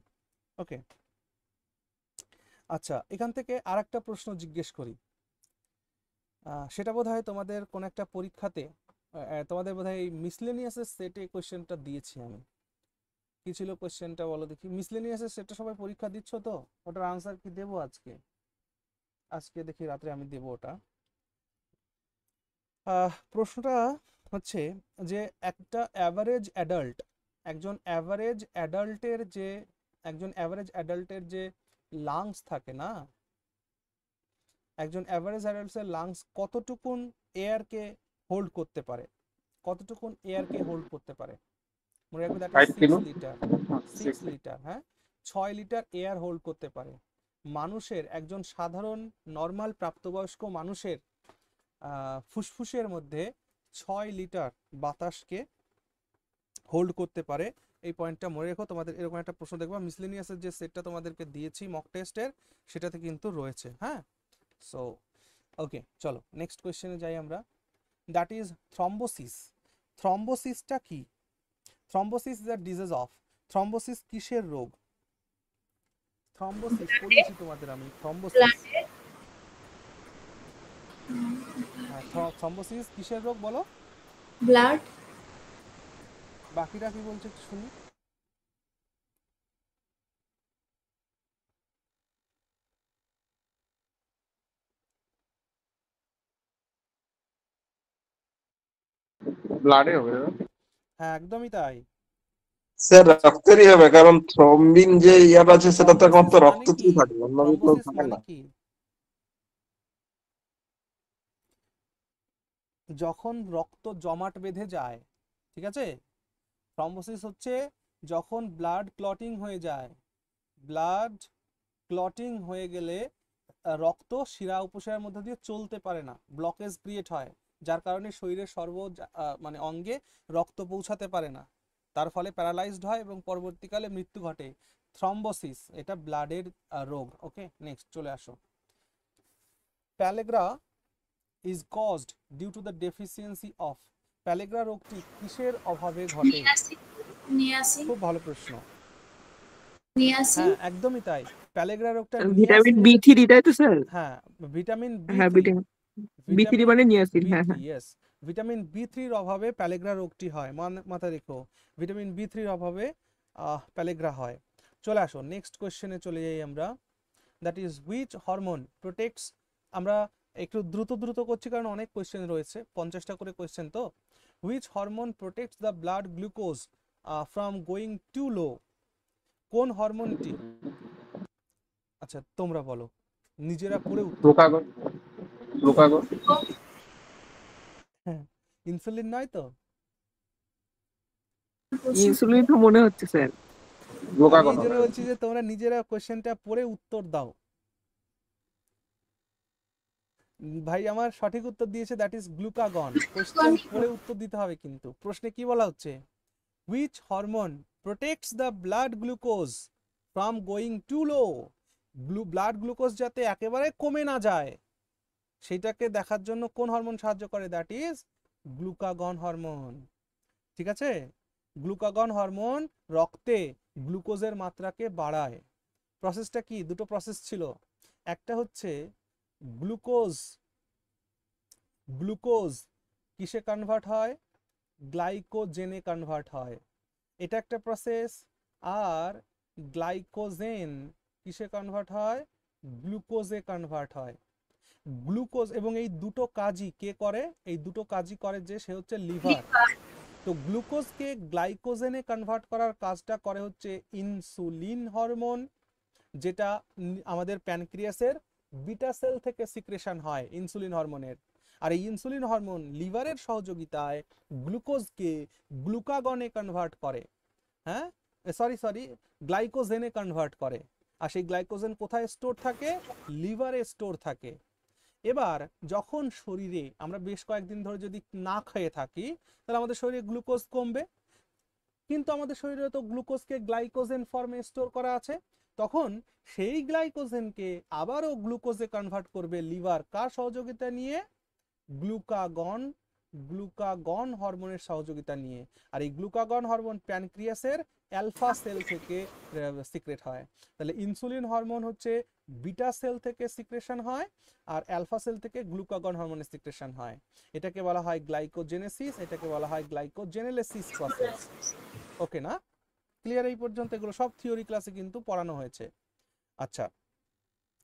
ওকে, আচ্ছা এখান থেকে আরেকটা প্রশ্ন জিজ্ঞেস করি, সেটা বোধহয় তোমাদের কোন একটা পরীক্ষাতে, তোমাদের বোধহয় মিসলেনিয়াসের সেটে কোশ্চেনটা দিয়েছি আমি। কি ছিল কোশ্চেনটা বলো দেখি? মিসলেনিয়াসের সেটটা সবাই পরীক্ষা দিচ্ছ তো? ওটার আনসার কি দেবো আজকে? আজকে দেখি রাত্রে আমি দেবো ওটা। প্রশ্নটা হচ্ছে যে একজন অ্যাভারেজ অ্যাডাল্টের যে লাংস থাকে না, একজন অ্যাভারেজ অ্যাডাল্টের লাংস কতটুকুন এয়ারকে হোল্ড করতে পারে? মনে রাখবে দ্যাট ইজ 6 লিটার। হ্যাঁ, 6 লিটার এয়ার হোল্ড করতে পারে। মানুষের, একজন সাধারণ নর্মাল প্রাপ্তবয়স্ক মানুষের ফুসফুসের মধ্যে 6 লিটার বাতাসকে হোল্ড করতে পারে। এই পয়েন্টটা মনে রেখো। তোমাদের এরকম একটা প্রশ্ন দেখবা মিসলেনিয়াসের যে সেটটা তোমাদেরকে দিয়েছি মক টেস্টের, সেটাতে কিন্তু রয়েছে। হ্যাঁ, সো ওকে, চলো নেক্সট কোয়েশ্চেনে যাই আমরা। That is thrombosis. থ্রম্বোসিসটা কি? Thrombosis is a disease of. Thrombosis কিসের রোগ? থ্রম্বোসিস পড়িয়েছি তোমাদের আমি। থ্রম্বোসিস কিসের রোগ বলো? ব্লাড, বাকিরা কি বলছে একটু শুনি। ব্লাডে হবে দাদা। হ্যাঁ একদমই তাই। স্যার রক্তেরই হবে, কারণ থ্রম্বিন যে ইয়ার আছে সেটা তো একমাত্র থ্রম্বোসিস মানে রক্ততেই কি? থাকে, অন্য কোথাও থ্রম্বোসিস থাকে মানে না। কি? যখন রক্ত জমাট বেঁধে যায়, ঠিক আছে? থ্রম্বোসিস হচ্ছে যখন ব্লাড ক্লটিং হয়ে যায়। ব্লাড ক্লটিং হয়ে গেলে রক্ত শিরা উপশিরার মধ্যে দিয়ে চলতে পারে না, ব্লকেজ ক্রিয়েট হয়, যার কারণে শরীরের মানে অঙ্গে রক্ত পৌঁছাতে পারে না, তার ফলে প্যারালাইজড হয় এবং পরবর্তীকালে মৃত্যু ঘটে। থ্রম্বোসিস এটা ব্লাডের রোগ। ওকে, নেক্সট চলে আসো। Pellagra is caused due to the deficiency of. Pellagra রোগটি কিসের অভাবে ঘটে? নিয়াসিন, খুব ভালো প্রশ্ন। নিয়াসিন, হ্যাঁ একদমই তাই, প্যালেগ্রা রোগটা ভিটামিন নিয়াসিনের। B3, তাই তো স্যার? হ্যাঁ, ভিটামিন বি হ্যাঁ, থ্রি। B3 মানে নিয়াসিন। হ্যাঁ, B3, হ্যাঁ। ইয়েস। ভিটামিন বি3-র অভাবে প্যালেগ্রা রোগটি হয়, মাথায় রেখো। ভিটামিন বি3-র অভাবে প্যালেগ্রা হয়। চলে আসো নেক্সট কোশ্চেনে চলে যাই আমরা। That is which hormone protects. আমরা একটু দ্রুত দ্রুত করছি কারণ অনেক কোশ্চেন রয়েছে, 50টা করে কোশ্চেন তো। Which hormone protects the blood glucose from going to low. কোন হরমোনটি? আচ্ছা তোমরা বলো, নিজেরা পড়ে উত্তর দাও। Glucagon, glucagon. হ্যাঁ, ইনসুলিন নয় তো? ইনসুলিন তো মনে হচ্ছে স্যার। আমি গ্লুকাগন এই জন্য হবে। বলছি যে তোমরা নিজেরা কোশ্চেনটা পড়ে উত্তর দাও। ভাই আমার সঠিক উত্তর দিয়েছে, দ্যাট ইজ গ্লুকাগন। কোশ্চেন পড়ে উত্তর দিতে হবে কিন্তু। প্রশ্নে কি বলা হচ্ছে? Which hormone protects the blood glucose from going to low. Blood glucose যাতে একেবারে কমে না যায় সেটাকে দেখার জন্য কোন হরমোন সাহায্য করে? That is glucagon hormone. ঠিক আছে? গ্লুকাগন হরমোন রক্তে গ্লুকোজের মাত্রাকে বাড়ায়। প্রসেসটা কি? দুটো প্রসেস ছিল। একটা হচ্ছে গ্লুকোজ, গ্লুকোজ কিসে কনভার্ট হয়? গ্লাইকোজেনে কনভার্ট হয়, এটা একটা প্রসেস। আর গ্লাইকোজেন কিসে কনভার্ট হয়? গ্লুকোজে কনভার্ট হয়। গ্লুকোজ এবং এই দুটো কাজই কে করে? এই দুটো কাজই করে যে সে হচ্ছে লিভার। তো গ্লুকোজকে গ্লাইকোজেনে কনভার্ট করার কাজটা করে হচ্ছে ইনসুলিন হরমোন, যেটা আমাদের প্যানক্রিয়াসের বিটা সেল থেকে সিক্রেশন হয় ইনসুলিন হরমোনের। আর এই ইনসুলিন হরমোন লিভারের সহযোগিতায় গ্লুকোজকে গ্লুকাগনে কনভার্ট করে। হ্যাঁ, সরি গ্লাইকোজেনে কনভার্ট করে। আর সেই গ্লাইকোজেন কোথায় স্টোর থাকে? লিভারে স্টোর থাকে। এবার যখন শরীরে আমরা বেশ কয়েকদিন ধরে যদি না খেয়ে থাকি তাহলে আমাদের শরীরে গ্লুকোজ কমবে, কিন্তু আমাদের শরীরে তো গ্লুকোজকে গ্লাইকোজেন ফর্মে স্টোর করা আছে। তখন সেই গ্লাইকোজেনকে আবারও গ্লুকোজে কনভার্ট করবে লিভার, কার সহযোগিতা নিয়ে? গ্লুকাগন, গ্লুকাগন হরমোনের সহযোগিতা নিয়ে। আর এই গ্লুকাগন হরমোন প্যানক্রিয়াসের অ্যালফা সেল থেকে সিক্রেট হয়। তাহলে ইনসুলিন হরমোন হচ্ছে বিটা সেল থেকে সিক্রেশন হয়, আর অ্যালফা সেল থেকে গ্লুকাগন হরমোনের সিক্রেশন হয়। এটাকে বলা হয় গ্লাইকোজেনেসিস, এটাকে বলা হয় গ্লাইকোজেনেলেসিস প্রসেস। ওকে না? ক্লিয়ার এই পর্যন্ত? এগুলো সব থিওরি ক্লাসে কিন্তু পড়ানো হয়েছে। আচ্ছা,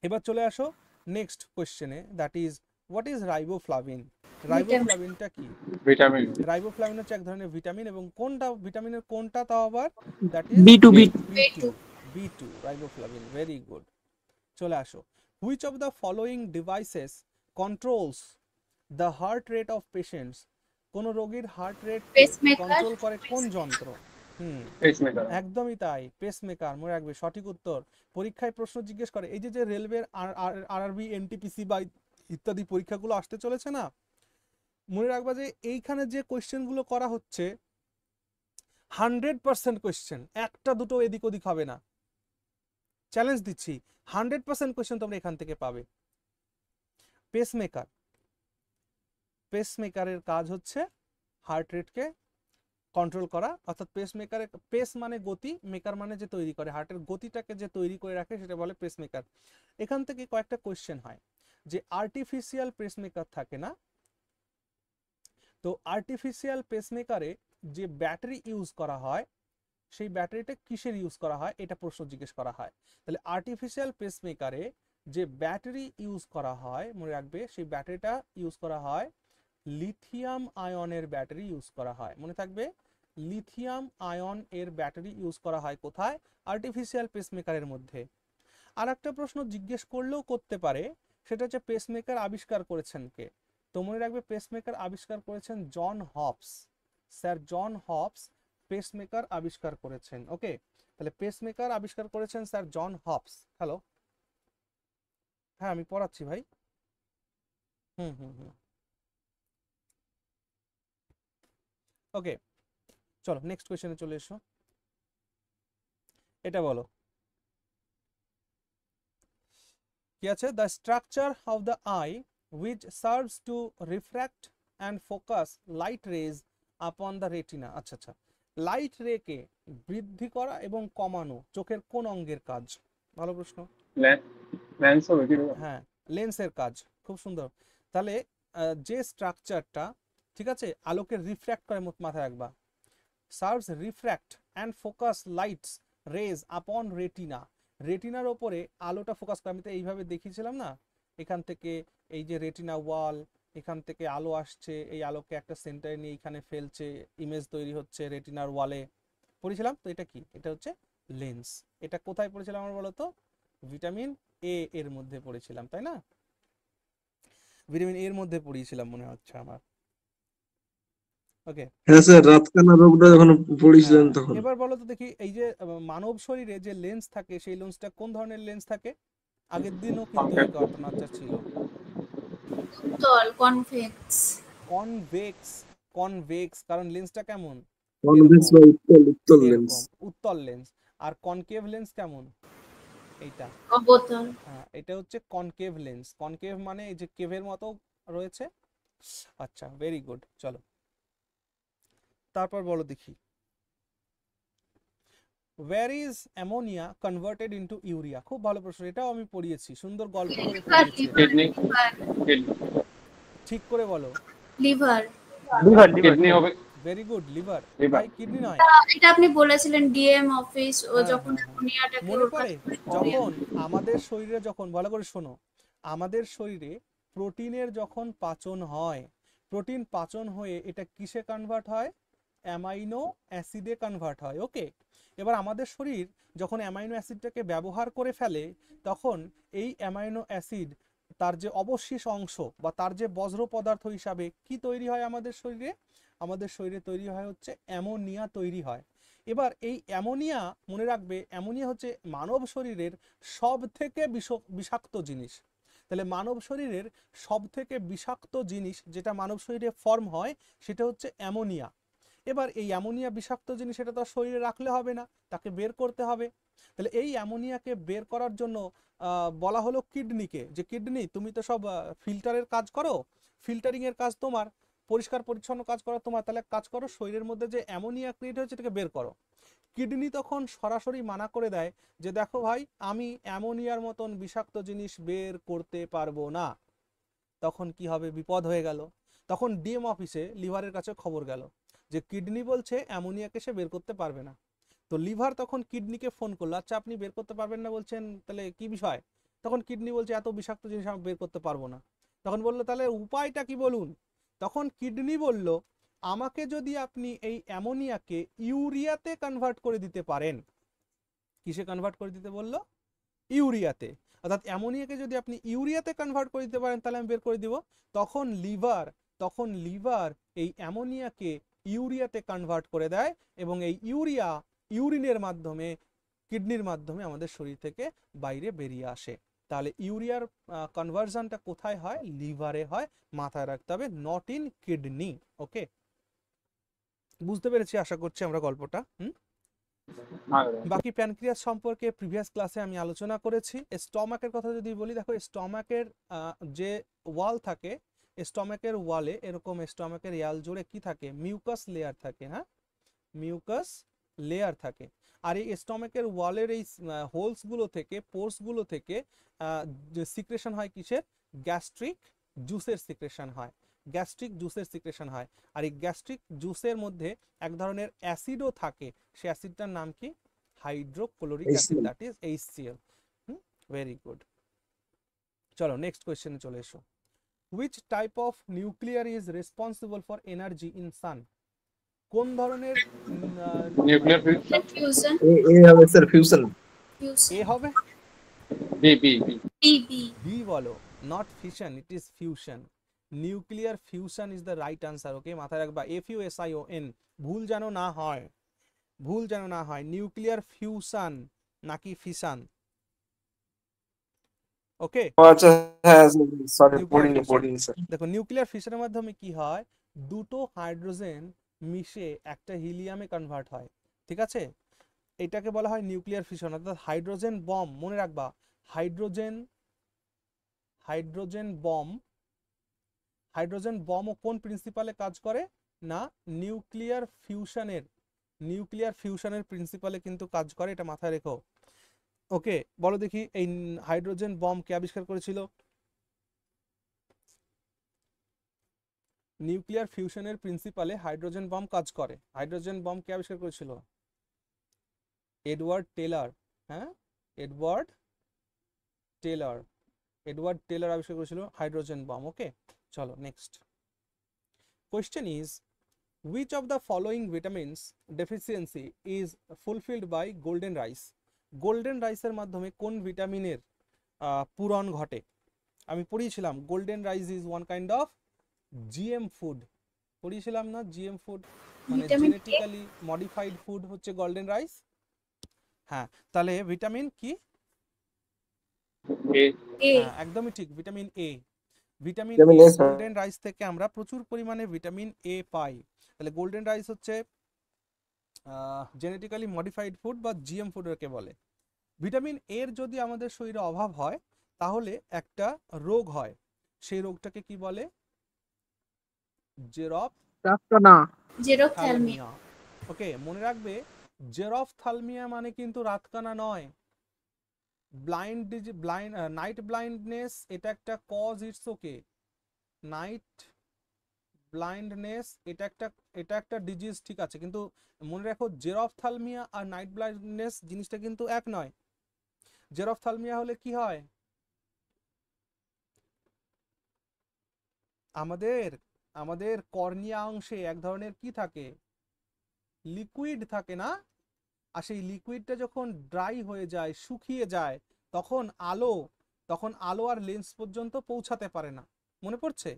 এবার চলে আসো নেক্সট কোশ্চেনে, that is what is riboflavin. রাইবোফ্লাভিনটা কি? ভিটামিন রাইবোফ্লাভিন হচ্ছে এক ধরনের ভিটামিন, এবং কোনটা ভিটামিনের কোনটা তাও আবার? That is B2, B2, B2 riboflavin. Very good. চলে আসো। Which of the following devices controls the heart rate of patients. কোন রোগীর হার্ট রেট কন্ট্রোল করে কোন যন্ত্র? পেসমেকার। একদমই তাই, পেসমেকার। মনে রাখবে সঠিক উত্তর। পরীক্ষায় প্রশ্ন জিজ্ঞেস করে, এই যে রেলওয়ের আরআরবি, এনটিপিসি বা ইত্যাদি পরীক্ষাগুলো আসতে চলেছে না, মনে রাখবা যে এইখানে যে কোয়েশ্চেনগুলো করা হচ্ছে 100% কোয়েশ্চেন, একটা দুটো এদিক ওদিক হবে না। চ্যালেঞ্জ দিচ্ছি, 100% কোয়েশ্চেন তোমরা এখান থেকে পাবে। পেসমেকার, পেসমেকারের কাজ হচ্ছে হার্ট রেটকে কন্ট্রোল করা, অর্থাৎ পেসমেকারের পেস মানে গতি, মেকার মানে যে তৈরি করে, হার্টের গতিটাকে যে তৈরি করে রাখে সেটা বলে পেসমেকার। এখান থেকে কয়েকটা কোয়েশ্চেন হয় যে আর্টিফিশিয়াল পেসমেকার থাকে না, তো আর্টিফিশিয়াল পেসমেকারে যে ব্যাটারি ইউজ করা হয় সেই ব্যাটারিটা কিসের ইউজ করা হয় এটা প্রশ্ন জিজ্ঞেস করা হয়। তাহলে আর্টিফিশিয়াল পেসমেকারে যে ব্যাটারি ইউজ করা হয় মনে রাখবে সেই ব্যাটারিটা ইউজ করা হয় লিথিয়াম আয়নের ব্যাটারি ইউজ করা হয়, মনে থাকবে লিথিয়াম আয়ন এর ব্যাটারি ইউজ করা হয় কোথায়? আর্টিফিশিয়াল পেসমেকারের মধ্যে। আর একটা প্রশ্ন জিজ্ঞেস করলেও করতে পারে, সেটা হচ্ছে পেসমেকার আবিষ্কার করেছেন কে? তো মনে রাখবে পেসমেকার আবিষ্কার করেছেন জন হবস, স্যার জন হবস পেসমেকার আবিষ্কার করেছেন। ওকে, তাহলে পেসমেকার আবিষ্কার করেছেন স্যার জন হবস। হ্যালো, হ্যাঁ আমি পড়াচ্ছি ভাই। হুম হুম হুম ওকে, চলো নেক্সট কোয়েশ্চেনে চলে এসো। এটা বলো কি আছে? The structure of the I which serves to refract and focus light rays upon the retina। আচ্ছা আচ্ছা, লাইট রে কে বৃদ্ধি করা এবং কমানো চোখের কোন অঙ্গের কাজ? ভালো প্রশ্ন। লেন্স হবে কি? হ্যাঁ, লেন্সের কাজ। খুব সুন্দর। তাহলে যে স্ট্রাকচারটা ঠিক আছে আলোকে রিফ্র্যাক্ট করে, মাথায় রাখবা, serves refract and focus lights rays upon retina, রেটিনার ওপরে আলোটা ফোকাস করে। আমি তো এইভাবে দেখিয়েছিলাম না, এখান থেকে এই যে রেটিনা ওয়াল, এখান থেকে আলো আসছে, এই আলোকে একটা সেন্টারে নিয়ে এখানে ফেলছে, ইমেজ তৈরি হচ্ছে রেটিনার ওয়ালে, পড়েছিলাম তো। এটা কি? এটা হচ্ছে লেন্স। এটা কোথায় পড়েছিলাম আমার বলো তো? ভিটামিন এ এর মধ্যে পড়েছিলাম, তাই না? ভিটামিন এর মধ্যে পড়িয়েছিলাম মনে হচ্ছে আমার। ওকে, হ্যাঁ স্যার, রাতকানা রোগটা যখন পড়িয়েছিলেন হ্যাঁ তখন। এবার বলো তো দেখি, এই যে মানব শরীরে যে লেন্স থাকে সেই লেন্সটা কোন ধরনের লেন্স থাকে? আগের দিনও কিন্তু এই ঘটনাটা ছিল। উত্তল, কনভেক্স। কনভেক্স, কনভেক্স কারণ লেন্সটা কেমন? কনভেক্স এরকম, বা উত্তল লেন্স। এরকম উত্তল লেন্স। আর কনকেভ লেন্স কেমন? এইটা, অবতল। হ্যাঁ এটা হচ্ছে কনকেভ লেন্স। কনকেভ মানে এই যে কেভের মতো রয়েছে। আচ্ছা, ভেরি গুড। চলো তারপর বলো দেখি, where is ammonia converted into urea? খুব ভালো প্রশ্ন, এটাও আমি পড়িয়েছি, সুন্দর গল্প করে পড়িয়েছি এটা। কিডনি, ঠিক করে বলো। লিভার। কিডনি হবে। Very good, liver. লিভার। ভাই কিডনি নয়। এটা আপনি বলেছিলেন ডিএম অফিস ও হ্যাঁ যখন হ্যাঁ হ্যাঁ, অ্যামোনিয়াটাকে মনে ওর পড়ে কাছে যখন আমাদের শরীরে, যখন ভালো করে শোনো, আমাদের শরীরে প্রোটিনের যখন পাচন হয়, প্রোটিন পাচন হয়ে এটা কিসে কনভার্ট হয়? অ্যামাইনো অ্যাসিডে কনভার্ট হয়। ওকে, এবার আমাদের শরীর যখন অ্যামাইনো অ্যাসিডটাকে ব্যবহার করে ফেলে, তখন এই অ্যামাইনো অ্যাসিড তার যে অবশেষ অংশ বা তার যে বজ্র পদার্থ হিসাবে কি তৈরি হয় আমাদের শরীরে? আমাদের শরীরে তৈরি হয় হচ্ছে অ্যামোনিয়া তৈরি হয়। এবার এই অ্যামোনিয়া, মনে রাখবে অ্যামোনিয়া হচ্ছে মানব শরীরের সব থেকে বিষাক্ত জিনিস। তাহলে মানব শরীরের সব থেকে বিষাক্ত জিনিস যেটা মানব শরীরে ফর্ম হয় সেটা হচ্ছে অ্যামোনিয়া। এবার এই অ্যামোনিয়া বিষাক্ত জিনিস, এটা তো আর শরীরে রাখলে হবে না, তাকে বের করতে হবে। তাহলে এই অ্যামোনিয়াকে বের করার জন্য বলা হলো কিডনিকে, যে কিডনি তুমি তো সব ফিল্টারের কাজ করো, ফিল্টারিং এর কাজ তোমার, পরিষ্কার পরিচ্ছন্ন কাজ করা তোমার, তাহলে কাজ করো শরীরের মধ্যে যে অ্যামোনিয়া ক্রিয়েট হয়েছে এটাকে বের করো। কিডনি তখন সরাসরি মানা করে দেয় যে দেখো ভাই, আমি অ্যামোনিয়ার মতন বিষাক্ত জিনিস বের করতে পারবো না। তখন কি হবে? বিপদ হয়ে গেল। তখন ডিএম অফিসে লিভারের কাছে খবর গেল যে কিডনি বলছে অ্যামোনিয়াকে সে বের করতে পারবে না। তো লিভার তখন কিডনিকে ফোন করলো, আচ্ছা আপনি বের করতে পারবেন না বলছেন, তাহলে কি বিষয়? তখন কিডনি বলছে এত বিষাক্ত জিনিস আমি বের করতে পারবো না। তখন বললো তাহলে উপায়টা কি বলুন? তখন কিডনি বলল, আমাকে যদি আপনি এই অ্যামোনিয়াকে ইউরিয়াতে কনভার্ট করে দিতে পারেন। কিসে কনভার্ট করে দিতে বললো? ইউরিয়াতে। অর্থাৎ অ্যামোনিয়াকে যদি আপনি ইউরিয়াতে কনভার্ট করে দিতে পারেন তাহলে আমি বের করে দিব। তখন লিভার এই অ্যামোনিয়াকে ইউরিয়াতে কনভার্ট করে দেয় এবং এই ইউরিয়া ইউরিনের মাধ্যমে, কিডনির মাধ্যমে আমাদের শরীর থেকে বাইরে বেরিয়ে আসে। তাহলে ইউরিয়ার কনভার্সনটা কোথায় হয়? লিভারে হয়। মাথায় রাখতে হবে, নট ইন কিডনি। ওকে, বুঝতে পেরেছি আশা করছি আমরা গল্পটা। বাকি প্যানক্রিয়াস সম্পর্কে প্রিভিয়াস ক্লাসে আমি আলোচনা করেছি। স্টমাকের কথা যদি বলি, দেখো স্টমাকের যে ওয়াল থাকে, স্টমাকের ওয়ালে এরকম স্টমাকের ওয়াল জুড়ে কি থাকে? মিউকাস লেয়ার থাকে। হ্যাঁ, মিউকাস লেয়ার থাকে। আর এই স্টমাকের ওয়ালের এই হোলস গুলো থেকে, পোর্স গুলো থেকে যে সিক্রেশন হয় কিসের? গ্যাস্ট্রিক জুসের সিক্রেশন হয়। গ্যাস্ট্রিক জুসের সিক্রেশন হয়। আর এই গ্যাস্ট্রিক জুসের মধ্যে এক ধরনের অ্যাসিডও থাকে, সেই অ্যাসিডটার নাম কি? Hydrochloric acid, that is HCl। Very good. চলো নেক্সট কোয়েশ্চেনে চলে এসো। Which type of nuclear is responsible for energy in sun? কোন ধরনের নিউক্লিয়ার ফিউশন এ হবে স্যার ফিউশন। এ হবে? B B B B B বলো, not fission, it is fusion. Nuclear fusion is the right answer. Okay, মাথায় রাখবা, FUSION, ভুল যেন না হয়, ভুল যেন না হয়। নিউক্লিয়ার ফিউশন নাকি ফিশন। ওকে, আচ্ছা, হ্যাঁ সরি নিউক্লিয়ার পড়িনি ফিউশন। স্যার। দেখো নিউক্লিয়ার ফিশনের মাধ্যমে কি হয়, দুটো হাইড্রোজেন মিশে একটা হিলিয়ামে কনভার্ট হয়, ঠিক আছে? এটাকে বলা হয় নিউক্লিয়ার ফিশন। অর্থাৎ হাইড্রোজেন বম, মনে রাখবা, হাইড্রোজেন বম, হাইড্রোজেন বমও কোন প্রিন্সিপালে কাজ করে না? নিউক্লিয়ার ফিউশনের প্রিন্সিপালে কিন্তু কাজ করে, এটা মাথায় রেখো। ওকে, বলো দেখি এই হাইড্রোজেন বম কে আবিষ্কার করেছিল? নিউক্লিয়ার ফিউশনের প্রিন্সিপালে হাইড্রোজেন বম কাজ করে। হাইড্রোজেন বম কে আবিষ্কার করেছিল? Edward Taylor. হ্যাঁ, এডওয়ার্ড টেলর আবিষ্কার করেছিল হাইড্রোজেন বম। ওকে, চলো next question is, which of the following vitamins deficiency is fulfilled by golden rice? Golden রাইসের মাধ্যমে কোন ভিটামিনের পূরণ ঘটে? আমি পড়িয়েছিলাম golden rice is one kind of GM food, পড়িয়েছিলাম না? জিএম ফুড মানে vitamin A genetically modified food হচ্ছে গোল্ডেন রাইস। হ্যাঁ, তাহলে ভিটামিন কি? এ এ হ্যাঁ, একদমই ঠিক, vitamin A. Vitamin vitamin A, A sir. Golden rice থেকে আমরা প্রচুর পরিমাণে ভিটামিন এ পাই। তাহলে গোল্ডেন রাইস হচ্ছে জেনেটিক্যালি মডিফাইড ফুড বা জিএম ফুডকে বলে। ভিটামিন এর যদি আমাদের শরীরে অভাব হয় তাহলে একটা রোগ হয়, সেই রোগটাকে কি বলে? রাতকানা। জেরোথ্যালমিয়া। জেরপ্থ্যালমিয়া। ওকে, মনে রাখবে, জেরপ্থ্যালমিয়া মানে কিন্তু রাতকানা নয়। নাইট ব্লাইন্ডনেস, এটা একটা cause, it's okay. Night blindness এটা একটা ডিজিজ, ঠিক আছে, কিন্তু মনে রাখো জেরপ্থ্যালমিয়া আর নাইট ব্লাইন্ডনেস জিনিসটা কিন্তু এক নয়। জেরপ্থ্যালমিয়া হলে কি হয়, আমাদের কর্নিয়া অংশে এক ধরনের কি থাকে, লিকুইড থাকে না? আর সেই লিকুইডটা যখন ড্রাই হয়ে যায়, শুকিয়ে যায়, তখন আলো আর লেন্স পর্যন্ত পৌঁছাতে পারে না। মনে পড়ছে?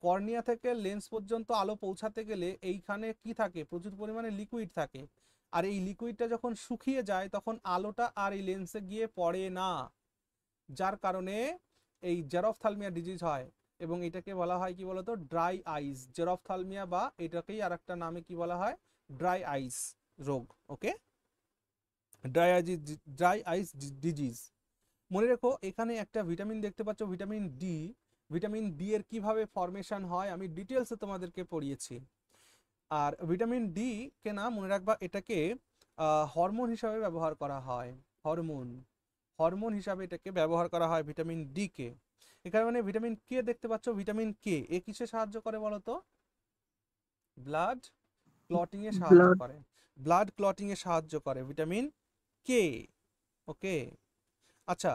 কর্নিয়া থেকে লেন্স পর্যন্ত আলো পৌঁছাতে গেলে এইখানে কি থাকে, প্রচুর পরিমাণে লিকুইড থাকে। আর এই লিকুইডটা যখন শুকিয়ে যায় তখন আলোটা আর এই লেন্সে গিয়ে পড়ে না, যার কারণে এই জেরপ্থ্যালমিয়া ডিজিজ হয়। এবং এটাকে বলা হয় কি বলতো, ড্রাই আইস। জেরপ্থ্যালমিয়া বা এটাকেই আর একটা নামে কি বলা হয়, ড্রাই আইস রোগ। ওকে, ড্রাই আইস ডিজিজ। মনে রেখো, এখানে একটা ভিটামিন দেখতে পাচ্ছ, ভিটামিন ডি। ভিটামিন ডি এর কিভাবে ফরমেশন হয় আমি ডিটেলসে তোমাদেরকে পড়িয়েছি। আর ভিটামিন ডি কে না মনে রাখবা, এটাকে হরমোন হিসাবে ব্যবহার করা হয়। হরমোন হিসাবে এটাকে ব্যবহার করা হয় ভিটামিন ডি কে। এখানে মানে ভিটামিন কে দেখতে পাচ্ছ, ভিটামিন কে এ কিসে সাহায্য করে বলো তো? ব্লাড ক্লটিং এ সাহায্য ব্লাড। করে। ব্লাড ক্লটিং এ সাহায্য করে ভিটামিন কে। ওকে, আচ্ছা,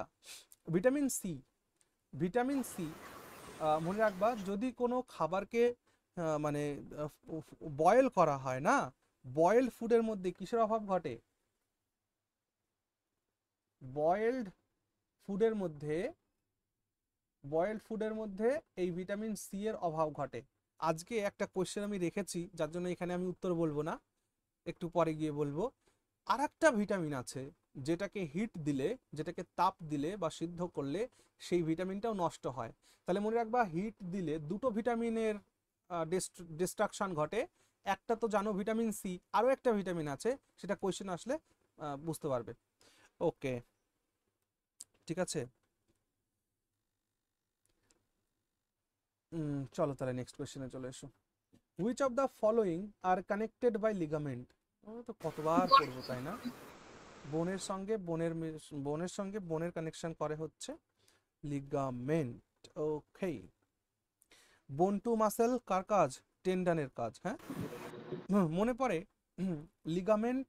ভিটামিন সি। মনে রাখবা, যদি কোনো খাবারকে মানে বয়েল করা হয় না, বয়েলড ফুডের মধ্যে কিসের অভাব ঘটে? বয়েলড ফুডের মধ্যে এই ভিটামিন সি এর অভাব ঘটে। আজকে একটা কোশ্চেন আমি রেখেছি, যার জন্য এখানে আমি উত্তর বলবো না, একটু পরে গিয়ে বলবো। আর একটা ভিটামিন আছে যেটাকে যেটাকে তাপ দিলে বা সিদ্ধ করলে সেই ভিটামিনটাও নষ্ট হয়। তাহলে মনে রাখবা, হিট দিলে দুটো ভিটামিনের ডিস্ট্রাকশন ঘটে। একটা তো জানো ভিটামিন সি, আরও একটা ভিটামিন আছে, সেটা কোয়েশ্চেন আসলে বুঝতে পারবে। ওকে, ঠিক আছে, চলো তাহলে নেক্সট কোয়েশ্চেনে চলে এসো। Which of the following are connected by ligament? তো কতবার পড়বো, তাই না? বোনের সঙ্গে বোনের কানেকশন করে হচ্ছে লিগামেন্ট। ওকে, বোন টু মাসেল কার কাজ? টেন্ডনের কাজ। হ্যাঁ, মনে পড়ে লিগামেন্ট,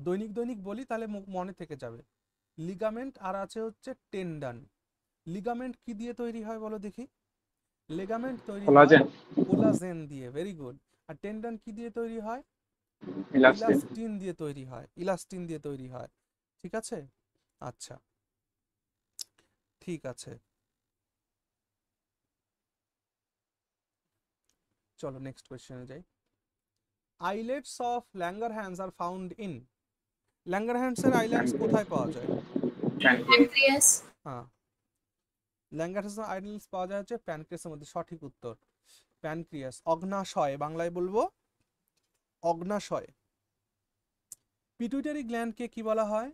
দৈনিক দৈনিক বলি তাহলে মনে থেকে যাবে। লিগামেন্ট আর আছে হচ্ছে টেন্ডন। লিগামেন্ট কি দিয়ে তৈরি হয় বলো দেখি? লিগামেন্ট তৈরি হয় কোলাজেন, কোলাজেন দিয়ে, ভেরি গুড। আর টেন্ডন কি দিয়ে তৈরি হয়? ইলাস্টিন। ইলাস্টিন দিয়ে তৈরি হয়, ইলাস্টিন দিয়ে তৈরি হয়। ঠিক আছে, আচ্ছা ঠিক আছে, চলো নেক্সট কোয়েশ্চেনে যাই। Islets of Langerhans are found in, ল্যাঙ্গারহ্যান্সের আইল্যান্ডস কোথায় পাওয়া যায়? প্যানক্রিয়াস। হ্যাঁ, ল্যাঙ্গারহ্যান্সের আইল্যান্ডস পাওয়া যায় হচ্ছে প্যানক্রিয়াসের মধ্যে, সঠিক উত্তর প্যানক্রিয়াস। অগ্নাশয়, বাংলায় বলবো অগ্নাশয়। পিটুইটারি গ্ল্যান্ডকে কি বলা হয়?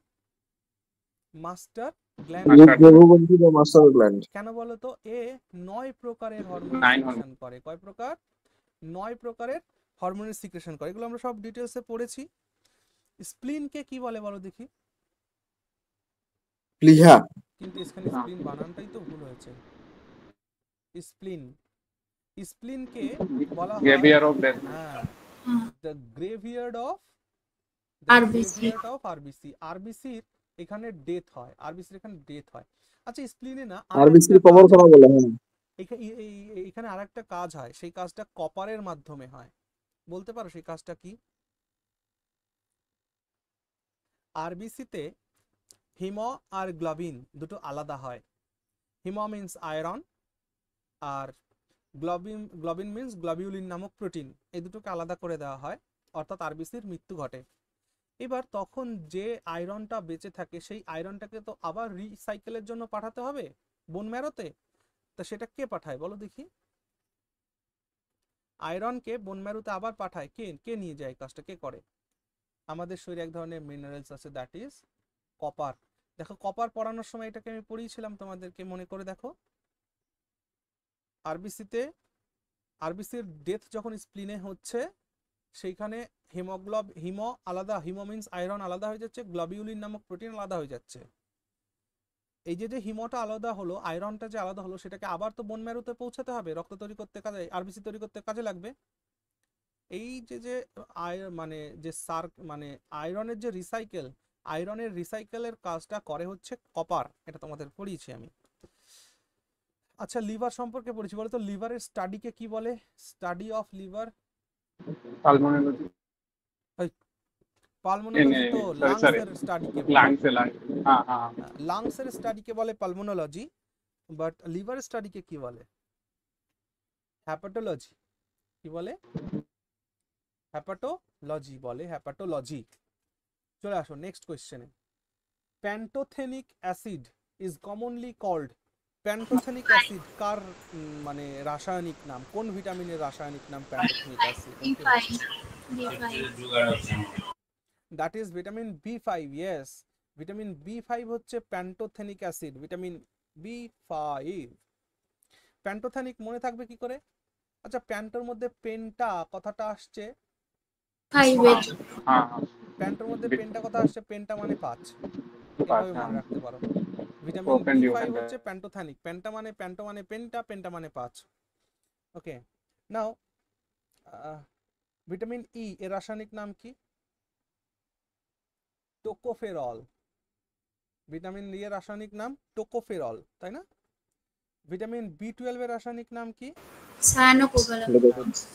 Master gland. প্রভুবন্ধী বা মাস্টার গ্ল্যান্ড। কেন বলো তো? এ 9 প্রকারের হরমোন 9 সিক্রেশন করে। কয় প্রকার? 9 প্রকারের হরমোনের সিক্রেশন করে, এগুলো আমরা সব ডিটেলসে পড়েছি। স্প্লিনকে কি বলে বলো দেখি? প্লিহা। কিন্তু এখানে স্প্লিন বানানটাই তো ভুল হয়েছে। স্প্লিন, স্প্লিনকে বলা হয় গ্রেভিয়ার অফ ডেথ। হ্যাঁ, হ্যাঁ, the graveyard of RBC। RBC. আরবিসির এখানে ডেথ হয়, আরবিসির এখানে ডেথ হয়। আচ্ছা, স্প্লিনে না আরবিসি আরেকটা কভার কাজ করা হয়। বলে, হ্যাঁ। এখানে আরেকটা কাজ হয়, সেই কাজটা কপারের মাধ্যমে হয়। বলতে পারো সেই কাজটা কি? আরবিসিতে হিম আর গ্লোবিন দুটো আলাদা হয়। হিম মিন্স আয়রন, আর গ্লোবিন মিন্স গ্লোবিউলিন নামক প্রোটিন, এই দুটোকে আলাদা করে দেওয়া হয়, অর্থাৎ আরবিসির মৃত্যু ঘটে। এবার তখন যে আয়রনটা বেঁচে থাকে সেই আয়রনটাকে তো আবার রিসাইকেলের জন্য পাঠাতে হবে বোন ম্যারোতে। তা সেটা কে পাঠায় বলো দেখি? আয়রনকে বোন ম্যারোতে আবার পাঠায় কে? কে নিয়ে যায় কাজটা, কে করে? আমাদের শরীরে এক ধরনের মিনারেলস আছে, দ্যাট ইজ কপার। দেখো কপার পড়ানোর সময় এটাকে আমি পড়িয়েছিলাম তোমাদেরকে, মনে করে দেখো। আরবিসিতে, আরবিসির ডেথ যখন স্প্লিনে হচ্ছে, সেইখানে হিম আলাদা, হিমো মিন্স আয়রন আলাদা হয়ে যাচ্ছে, গ্লোবিউলিন নামক প্রোটিন আলাদা হয়ে যাচ্ছে। এই যে হিমোটা আলাদা হলো, আয়রনটা যে আলাদা হলো, সেটাকে আবার তো বোন ম্যারোতে পৌঁছাতে হবে, রক্ত তৈরি করতে কাজে, আরবিসি তৈরি করতে কাজে লাগবে। এই যে মানে যে মানে আয়রনের যে রিসাইকেল, আয়রনের রিসাইকেলের কাজটা করে হচ্ছে কপার, এটা তোমাদের পড়িয়েছি আমি। আচ্ছা, লিভার সম্পর্কে পড়েছি, বলো তো লিভারের স্টাডিকে কি বলে? Study of liver. Pulmonology. Pulmonology তো সরি লাংসের স্টাডিকে বলে। লাংস। হ্যাঁ হ্যাঁ। লাংসের স্টাডিকে বলে পালমোনোলজি, বাট লিভার স্টাডিকে কি বলে? হ্যাপাটোলজি। কি বলে? হ্যাপাটোলজি বলে, হ্যাপাটোলজি। চলে আসো নেক্সট কোয়েশ্চেনে। Pantothenic acid is commonly called, pantothenic acid কার মানে রাসায়নিক নাম? কোন ভিটামিনের রাসায়নিক নাম pantothenic acid? That is vitamin B5। Yes, vitamin B5 হচ্ছে pantothenic acid, vitamin B5। Pantothenic মনে থাকবে কি করে? আচ্ছা, প্যান্টোর মধ্যে পেন্টা কথাটা আসছে, প্যান্টোর মধ্যে পেন্টা কথা আসছে, পেন্টা মানে 5, এভাবে মনে রাখতে পারো। ভিটামিন B5 হচ্ছে প্যান্টোথেনিক, প্যান্টা মানে প্যান্টো মানে পেন্টা, পেন্টা মানে 5। ওকে, নাও ভিটামিন ই এর রাসায়নিক নাম কি? টোকোফেরল। ভিটামিন ই এর রাসায়নিক নাম টোকোফেরল, তাই না? ভিটামিন B12 এর রাসায়নিক নাম কি?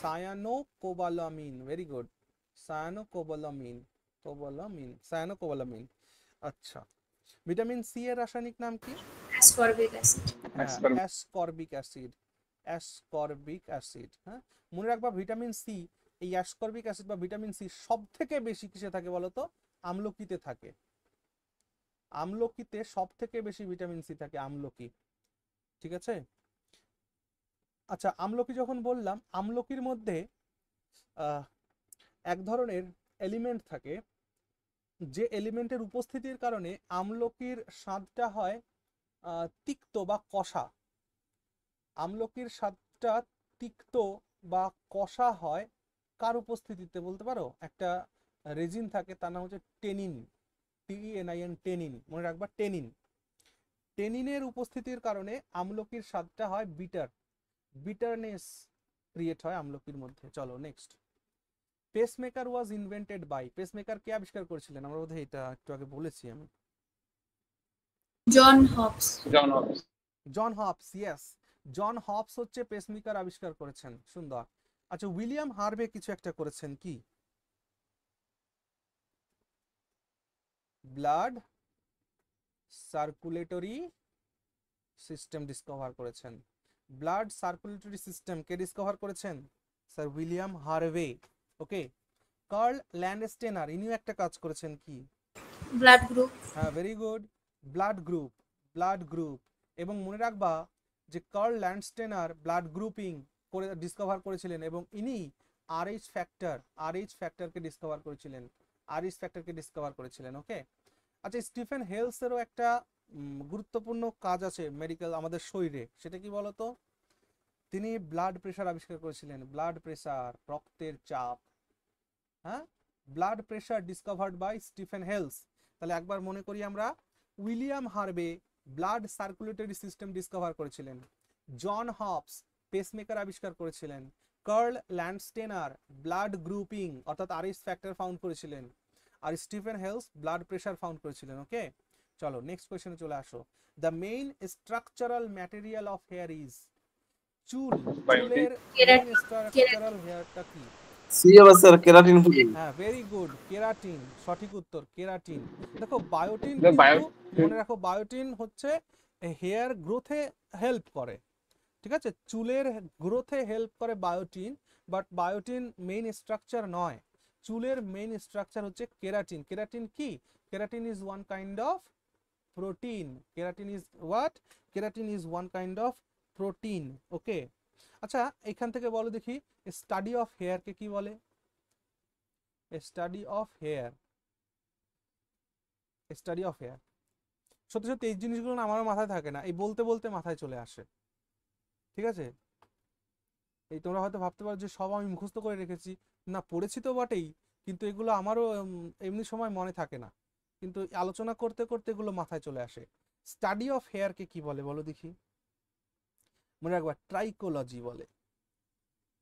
Cyanocobalamin. Very good, cyanocobalamin, cyanocobalamin. আচ্ছা, ভিটামিন সি এর রাসায়নিক নাম কি? Ascorbic acid. Ascorbic acid, ascorbic acid. হ্যাঁ, মনে রাখবা ভিটামিন সি, এই অ্যাসকর্বিক অ্যাসিড বা ভিটামিন সি সব থেকে বেশি কিসে থাকে বলো তো? আমলকিতে থাকে। আমলকিতে সব থেকে বেশি ভিটামিন সি থাকে, আমলকি। ঠিক আছে, আচ্ছা আমলকি যখন বললাম, আমলকির মধ্যে এক ধরনের এলিমেন্ট থাকে, যে এলিমেন্টের উপস্থিতির কারণে আমলকির স্বাদটা হয় তিক্ত বা কষা। আমলকির স্বাদটা তিক্ত বা কষা হয় কার উপস্থিতিতে বলতে পারো? একটা রেজিন থাকে, তার নাম হচ্ছে টেনিন, TENIN, টেনিন। মনে রাখবা টেনিন। টেনিনের উপস্থিতির কারণে আমলকির স্বাদটা হয় বিটার। বিটারনেস ক্রিয়েট হয় আমলকির মধ্যে। চলো next, pacemaker was invented by, pacemaker কে আবিষ্কার করেছিলেন? আমরা বোধহয় এটা একটু আগে বলেছি আমি। John Hobbs. John Hobbs. John Hobbs, yes, John Hobbs হচ্ছে পেসমেকার আবিষ্কার করেছেন। সুন্দর। আচ্ছা, উইলিয়াম হার্ভে কিছু একটা করেছেন, কি? ব্লাড সার্কুলেটরি সিস্টেম ডিসকভার করেছেন। ব্লাড সার্কুলেটরি সিস্টেম কে ডিসকভার করেছেন? Sir William Harvey. Okay. Karl Landsteiner ইনিও একটা কাজ করেছেন, কি? Blood group. হ্যাঁ, very good, blood group, blood group. এবং মনে রাখবা যে কার্ল ল্যান্ডস্টেনার ব্লাড গ্রুপিং করে ডিসকভার করেছিলেন এবং ইনি আরএইচ ফ্যাক্টরকে ডিসকভার করেছিলেন, ওকে। আচ্ছা, স্টিফেন হেলসেরও একটা গুরুত্বপূর্ণ কাজ আছে মেডিকেল আমাদের শরীরে, সেটা কি বলতো? তিনি ব্লাড প্রেশার আবিষ্কার করেছিলেন, ব্লাড প্রেশার, রক্তের চাপ। হ্যাঁ, blood pressure discovered by Stephen Hales. তাহলে একবার মনে করি আমরা, William Harvey blood circulatory system discover করেছিলেন, জন হবস পেসমেকার আবিষ্কার করেছিলেন, কার্ল ল্যান্ডস্টেনার ব্লাড গ্রুপিং অর্থাৎ আরএইচ ফ্যাক্টর ফাউন্ড করেছিলেন, আর Stephen Hales blood pressure found করেছিলেন। ওকে, চলো নেক্সট কোশ্চেনে চলে আসো। The main structural material of hair is, চুলের মেইন স্ট্রাকচারাল হেয়ারটা কি? সি হবে স্যার কেরাটিন ফুলিং। হ্যাঁ, ভেরি গুড, কেরাটিন, সঠিক উত্তর, কেরাটিন। দেখো বায়োটিন, বায়ো- কিন্তু মনে রাখো বায়োটিন হচ্ছে হেয়ার গ্রোথে হেল্প করে, ঠিক আছে, চুলের গ্রোথে হেল্প করে biotin, but biotin main structure নয়। চুলের মেইন স্ট্রাকচার হচ্ছে কেরাটিন। কেরাটিন কি? Keratin is one kind of protein. Keratin is what? Keratin is one kind of protein. Okay. আচ্ছা, এখান থেকে বলো দেখি, স্টাডি অফ হেয়ারকে কি বলে? Study of hair, study of hair. সত্যি সত্যি এই জিনিসগুলো না আমারও মাথায় থাকে না, এই বলতে বলতে মাথায় চলে আসে, ঠিক আছে। এই তোমরা হয়তো ভাবতে পারো যে সব আমি মুখস্থ করে রেখেছি, না পড়েছি তো বটেই, কিন্তু এগুলো আমারও এমনি সময় মনে থাকে না, কিন্তু আলোচনা করতে করতে এগুলো মাথায় চলে আসে। স্টাডি অফ হেয়ারকে কি বলে বলো দেখি? মনে রাখবা, ট্রাইকোলজি বলে,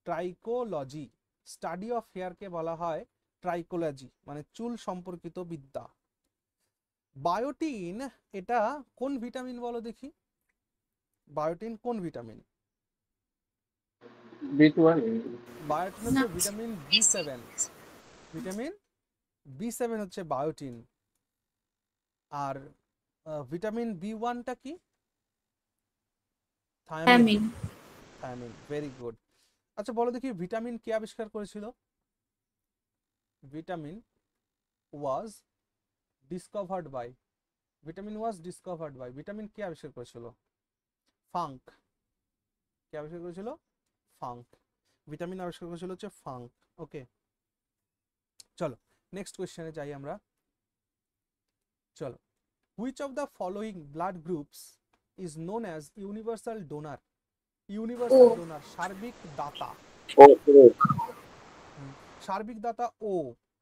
ট্রাইকোলজি। স্টাডি অফ হেয়ারকে বলা হয় ট্রাইকোলজি, মানে চুল সম্পর্কিত বিদ্যা। বায়োটিন এটা কোন ভিটামিন বলো দেখি? বায়োটিন কোন ভিটামিন? B12। বায়োটিন হচ্ছে ভিটামিন B7। ভিটামিন B7 হচ্ছে বায়োটিন। আর ভিটামিন B1টা কি? থায়ামিন। Thiamine, very good. আচ্ছা বলো দেখি, ভিটামিন কে আবিষ্কার করেছিল? Vitamin was discovered by, vitamin কে আবিষ্কার করেছিল? ফাঙ্ক। কে আবিষ্কার করেছিল? ফাঙ্ক। ভিটামিন আবিষ্কার করেছিল হচ্ছে ফাঙ্ক। ওকে, চলো নেক্সট কোয়েশ্চেনে যাই আমরা। চলো, which of the following blood groups is known as universal donor? Universal donor, সার্বিক দাতা। সার্বিক দাতা ও,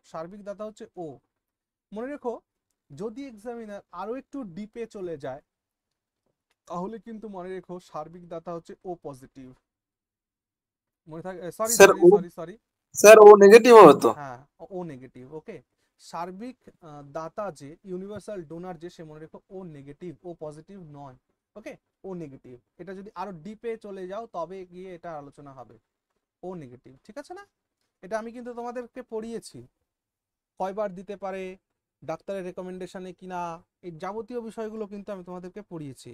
সার্বিক দাতা হচ্ছে ও। মনে রেখো, যদি এক্সামিনার আরো একটু ডিপে চলে যায় তাহলে কিন্তু মনে রেখো সার্বিক দাতা হচ্ছে ও পজিটিভ। মনে থাকে, সরি সরি সরি স্যার ও নেগেটিভ হবে তো? হ্যাঁ, ও নেগেটিভ। ওকে, সার্বিক দাতা যে ইউনিভার্সাল ডোনার যে, সে মনে রেখো ও নেগেটিভ, ও পজিটিভ নয়। ওকে, ও নেগেটিভ। এটা যদি আরো ডিপে চলে যাও তবে গিয়ে এটা আলোচনা হবে, ও নেগেটিভ, ঠিক আছে না? এটা আমি কিন্তু তোমাদেরকে পড়িয়েছি, কয়বার দিতে পারে, ডাক্তারের রেকমেন্ডেশনে কিনা, এই যাবতীয় বিষয়গুলো কিন্তু আমি তোমাদেরকে পড়িয়েছি।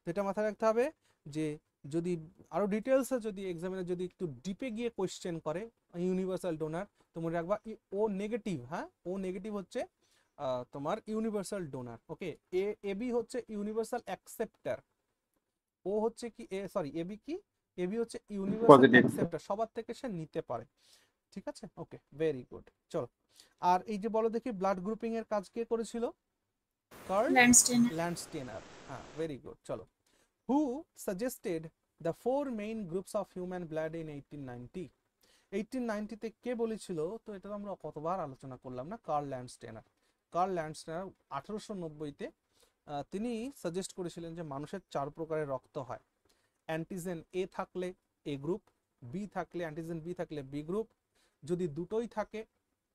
তো এটা মাথায় রাখতে হবে যে যদি আরো ডিটেলসে যদি এক্সামিনার যদি একটু ডিপে গিয়ে কোশ্চেন করে ইউনিভার্সাল ডোনার, তো মনে রাখবা ও নেগেটিভ। হ্যাঁ, ও নেগেটিভ হচ্ছে তোমার ইউনিভার্সাল ডোনার। ওকে, এবি হচ্ছে ইউনিভার্সাল অ্যাকসেপ্টার। ও হচ্ছে কি সরি এবি কি? এবি হচ্ছে ইউনিভার্সাল অ্যাকসেপ্টার, সবার থেকে সে নিতে পারে, ঠিক আছে। Okay, very good. চলো, আর এই যে বলো দেখি, ব্লাড গ্রুপিং এর কাজ কে করেছিল? Karl Landsteiner. হ্যাঁ, ভেরি গুড। চলো, who suggested the 4 main groups of human blood in 1890? 1890 তে কে বলেছিল? তো এটা আমরা কতবার আলোচনা করলাম না, কার্ল ল্যান্ডস্টেনার। কার্ল ল্যান্ডস্টেনার 1890 তে তিনি সাজেস্ট করেছিলেন যে মানুষের 4 প্রকারের রক্ত হয়। অ্যান্টিজেন এ থাকলে এ গ্রুপ, বি থাকলে অ্যান্টিজেন বি থাকলে বি গ্রুপ, যদি দুটোই থাকে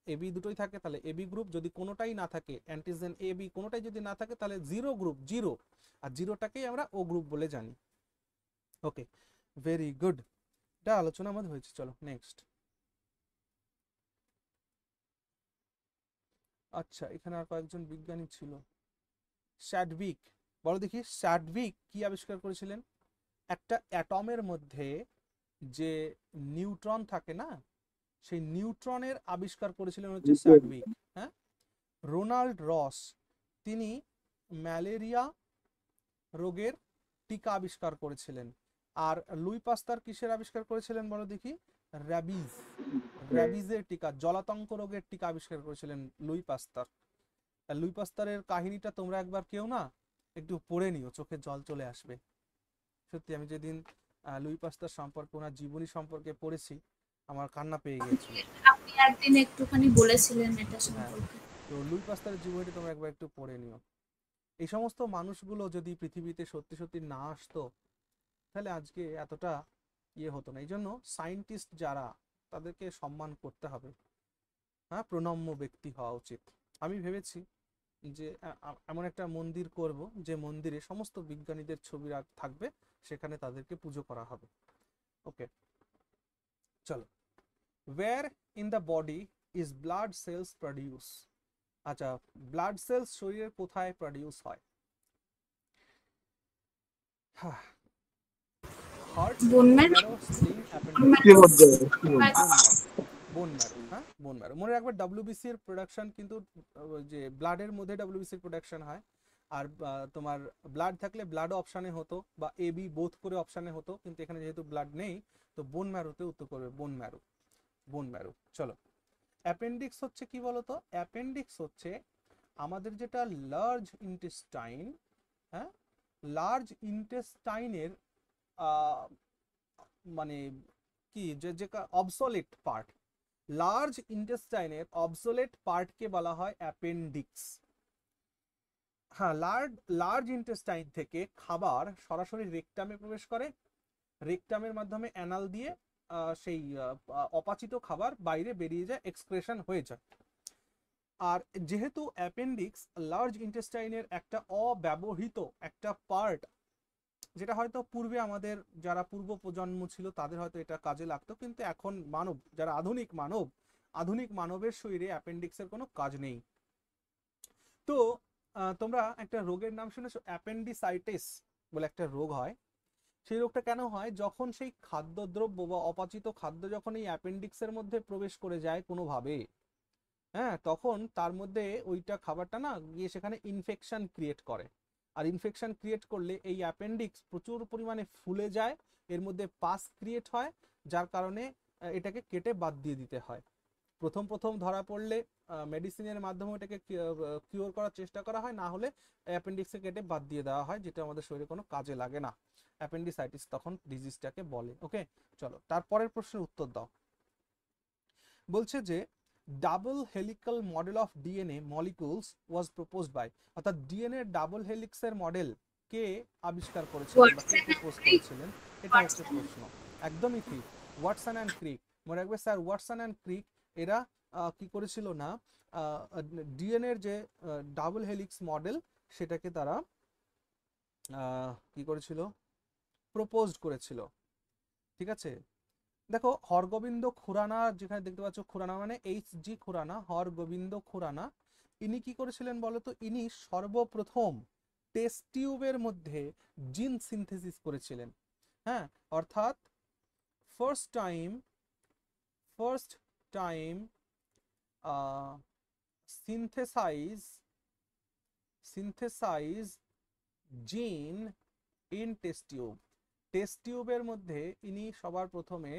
এ বি দুটোই থাকে তাহলে এ বি গ্রুপ, যদি কোনোটাই না থাকে অ্যান্টিজেন এ বি কোনোটাই যদি না থাকে তাহলে জিরো গ্রুপ, জিরো, আর জিরোটাকেই আমরা ও গ্রুপ বলে জানি। ওকে, ভেরি গুড, এটা আলোচনা আমাদের হয়েছে। চলো নেক্সট। আচ্ছা, এখানে আর কয়েকজন বিজ্ঞানী ছিল। স্যাডভিক, বলো দেখি স্যাডভিক কি আবিষ্কার করেছিলেন? একটা অ্যাটমের মধ্যে যে নিউট্রন থাকে না, সেই নিউট্রনের আবিষ্কার করেছিলেন হচ্ছে স্যাডভিক। হ্যাঁ, রোনাল্ড রস তিনি ম্যালেরিয়া রোগের টিকা আবিষ্কার করেছিলেন। আর লুই পাস্তার কিসের আবিষ্কার করেছিলেন বলো দেখি? র্যাবিজ, র্যাবিজের টিকা, জলাতঙ্ক রোগের টিকা আবিষ্কার করেছিলেন লুই পাস্তার। আর লুই পাস্তারের কাহিনীটা তোমরা একবার কেউ না একটু পড়ে নিও, চোখে জল চলে আসবে। সত্যি আমি যেদিন লুই পাস্তার সম্পর্কে, ওনার জীবনী সম্পর্কে পড়েছি, আমার কান্না পেয়ে গিয়েছিল। আপনি একদিন একটুখানি বলেছিলেন এটা হ্যাঁ, সম্পর্কে। তো লুই পাস্তারের জীবনীটা তোমরা একবার একটু পড়ে নিও। এই সমস্ত মানুষগুলো যদি পৃথিবীতে সত্যি সত্যি না আসতো তাহলে আজকে এতটা ইয়ে হতো না। এই জন্য সায়েন্টিস্ট যারা, তাদেরকে সম্মান করতে হবে, হ্যাঁ, প্রণম্য ব্যক্তি হওয়া উচিত। আমি ভেবেছি যে এমন একটা মন্দির করব যে মন্দিরে সমস্ত বিজ্ঞানীদের ছবি থাকবে, সেখানে তাদেরকে পুজো করা হবে। ওকে, চলো। Where in the body is blood cells produce? আচ্ছা, ব্লাড সেলস শরীরের কোথায় প্রডিউস হয়? Heart, bone marrow, marrow, spleen, appendix. Bone marrow, হ্যাঁ, বোন ম্যারো। মনে রাখবে ডব্লিউবিসি এর প্রোডাকশন কিন্তু যে ব্লাডের মধ্যে ডব্লিউবিসি এর প্রোডাকশন হয়। আর তোমার ব্লাড থাকলে ব্লাডও অপশানে হতো, বা এ বি বোথ করে অপশানে হতো, কিন্তু এখানে যেহেতু ব্লাড নেই তো বোন ম্যারোতে উত্তর করবে, বোন ম্যারো, বোন ম্যারো। চলো, অ্যাপেন্ডিক্স হচ্ছে কি বলতো? অ্যাপেন্ডিক্স হচ্ছে আমাদের যেটা লার্জ ইন্টেস্টাইন, হ্যাঁ, লার্জ ইন্টেস্টাইনের মানে কি, যে অবসোলেট পার্ট, লার্জ ইন্টেস্টাইনের অবসোলেট পার্টকে বলা হয় অ্যাপেন্ডিক্স। হ্যাঁ, লার্জ ইন্টেস্টাইন থেকে খাবার সরাসরি রেকটামে প্রবেশ করে, রেকটামের মাধ্যমে অ্যানাল দিয়ে সেই অপাচিত খাবার বাইরে বেরিয়ে যায়, এক্সক্রেশন হয়ে যায়। আর যেহেতু অ্যাপেন্ডিক্স লার্জ ইন্টেস্টাইনের একটা অব্যবহৃত একটা পার্ট, যেটা হয়তো পূর্বে আমাদের যারা পূর্ব প্রজন্ম ছিল তাদের হয়তো এটা কাজে লাগতো, কিন্তু এখন মানব, যারা আধুনিক মানবের শরীরে অ্যাপেন্ডিক্সের কোনো কাজ নেই। তো তোমরা একটা রোগের নাম শুনেছো, অ্যাপেন্ডিসাইটিস বলে একটা রোগ হয়। সেই রোগটা কেন হয়? যখন সেই খাদ্যদ্রব্য বা অপাচিত খাদ্য যখন এই অ্যাপেন্ডিক্সের মধ্যে প্রবেশ করে যায় কোনোভাবে, হ্যাঁ, তখন তার মধ্যে ওইটা খাবারটা না গিয়ে সেখানে ইনফেকশন ক্রিয়েট করে। আর ইনফেকশন ক্রিয়েট করলে এই অ্যাপেন্ডিক্স প্রচুর পরিমাণে ফুলে যায়, এর মধ্যে পাস ক্রিয়েট হয়, যার কারণে এটাকে কেটে বাদ দিয়ে দিতে হয়। প্রথম ধরা পড়লে মেডিসিনের মাধ্যমে এটাকে কিওর করার চেষ্টা করা হয়, না হলে অ্যাপেন্ডিক্সে কেটে বাদ দিয়ে দেওয়া হয়, যেটা আমাদের শরীরে কোনো কাজে লাগে না। অ্যাপেন্ডিসাইটিস তখন ডিজিজটাকে বলে। ওকে, চলো তারপরের প্রশ্নের উত্তর দাও। বলছে যে double helical model of DNA molecules was proposed by, অর্থাৎ ডিএনএ ডাবল হেলিক্সের মডেল কে আবিষ্কার করেছিলেন বা কে প্রপোজ করেছিলেন? এটা হচ্ছে প্রশ্ন। একদমই ঠিক, ওয়াটসন অ্যান্ড ক্রিক। মনে রাখবে স্যার, ওয়াটসন অ্যান্ড ক্রিক এরা কি করেছিল না, ডিএনএর যে ডাবল হেলিক্স মডেল সেটাকে তারা কি করেছিল, প্রপোজড করেছিল। ঠিক আছে, দেখো হরগোবিন্দ খুরানা, যেখানে দেখতে পাচ্ছ খুরানা মানে HG খুরানা, হরগোবিন্দ খুরানা, ইনি কি করেছিলেন বলতো? ইনি সর্বপ্রথম টেস্ট টিউবের মধ্যে জিন সিনথেসিস করেছিলেন। হ্যাঁ, অর্থাৎ ফার্স্ট টাইম সিনথেসাইজ জিন ইন টেস্ট টিউব। টেস্ট টিউবের মধ্যে ইনি সবার প্রথমে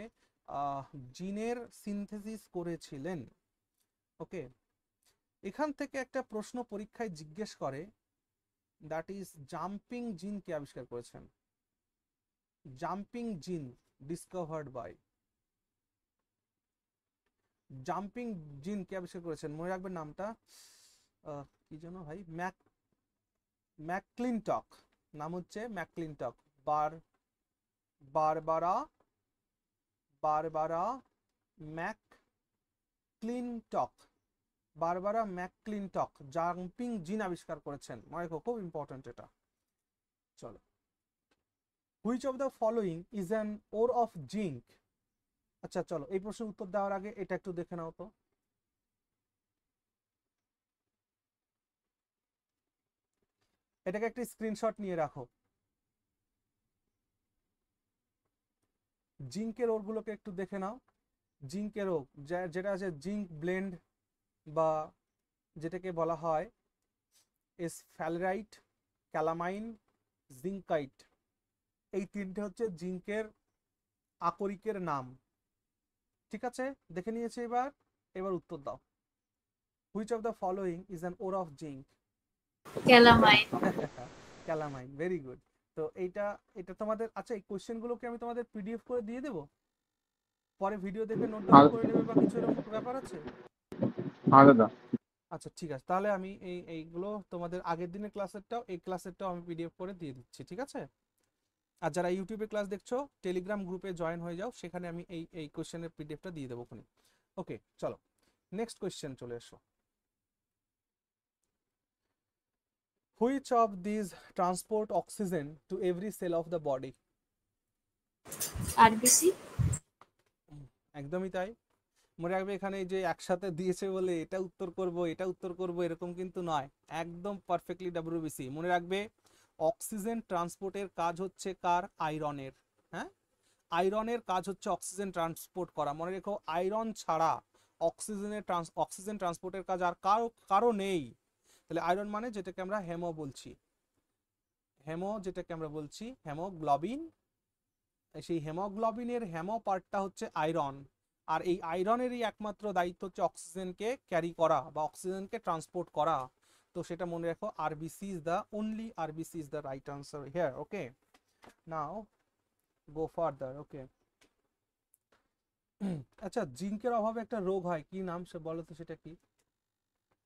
জিনের সিনথেসিস করেছিলেন। ওকে, এখান থেকে একটা প্রশ্ন পরীক্ষায় জিজ্ঞেস করে, দ্যাট ইজ জাম্পিং জিন কে আবিষ্কার করেছেন? জাম্পিং জিন ডিসকভার্ড বাই, জাম্পিং জিন কে আবিষ্কার করেছেন? মনে রাখবেন নামটা, কি যেন ভাই, ম্যাকক্লিনটক, নাম হচ্ছে ম্যাকক্লিনটক, বারবারা বারবারা ম্যাকক্লিনটক। বারবারা ম্যাকক্লিনটক জাম্পিং জিন আবিষ্কার করেছেন, মনে রাখো খুব ইম্পর্টেন্ট এটা। চলো, which of the following is an or of zinc. আচ্ছা চলো, এই প্রশ্নের উত্তর দেওয়ার আগে এটা একটু দেখে নাও তো। এটাকে একটা স্ক্রিনশট নিয়ে রাখো। জিঙ্কের ওরগুলোকে একটু দেখে নাও। জিঙ্কের ও যেটা আছে জিঙ্ক ব্লেন্ড, বা যেটাকে বলা হয় স্ফ্যালরাইট, ক্যালামাইন, জিঙ্কাইট, এই তিনটে হচ্ছে জিঙ্কের আকরিকের নাম। ঠিক আছে, দেখে নিয়েছে। এবার এবার উত্তর দাও। Which of the following is an or of zinc? Calamine. Calamine, very good. তো এইটা এটা তোমাদের, আচ্ছা এই কোশ্চেনগুলোকে আমি তোমাদের পিডিএফ করে দিয়ে দেবো, পরে ভিডিও দেখে নোট ডাউন করে নেবে বা কিছু এরকম ব্যাপার আছে? হ্যাঁ দাদা। আচ্ছা ঠিক আছে, তাহলে আমি এইগুলো তোমাদের আগের দিনের ক্লাসেরটাও এই ক্লাসেরটাও আমি পিডিএফ করে দিয়ে দিচ্ছি, ঠিক আছে? আর যারা ইউটিউবে ক্লাস দেখছো টেলিগ্রাম গ্রুপে জয়েন হয়ে যাও, সেখানে আমি এই কোশ্চেনের পিডিএফটা দিয়ে দেবো ওখানে। ওকে চলো, নেক্সট কোশ্চেন চলে এসো। Which of this transport oxygen to every cell of the body? RBC. একদমই তাই। মনে রাখবে এখানে যে একসাথে দিয়েছে বলে এটা উত্তর করব এটা উত্তর করব এরকম কিন্তু নয়, একদম পারফেক্টলি ডাব্লিউবিসি। মনে রাখবে অক্সিজেন ট্রান্সপোর্টের কাজ হচ্ছে কার? আয়রনের। হ্যাঁ, আয়রনের কাজ হচ্ছে অক্সিজেন ট্রান্সপোর্ট করা। মনে রেখো আয়রন ছাড়া অক্সিজেন ট্রান্সপোর্টের কাজ আর কারো নেই। তাহলে আয়রন মানে যেটাকে আমরা হেমো বলছি, যেটাকে আমরা বলছি হেমোগ্লোবিন, সেই হেমোগ্লোবিনের হেমো পার্টটা হচ্ছে আয়রন। আর এই আয়রনেরই একমাত্র দায়িত্ব হচ্ছে অক্সিজেনকে ক্যারি করা বা অক্সিজেনকে ট্রান্সপোর্ট করা। তো সেটা মনে রাখো, RBC is the only, RBC is the right answer here. Okay, now go further. Okay, আচ্ছা জিঙ্কের অভাবে একটা রোগ হয়, কি নাম সে বলো তো, সেটা কি?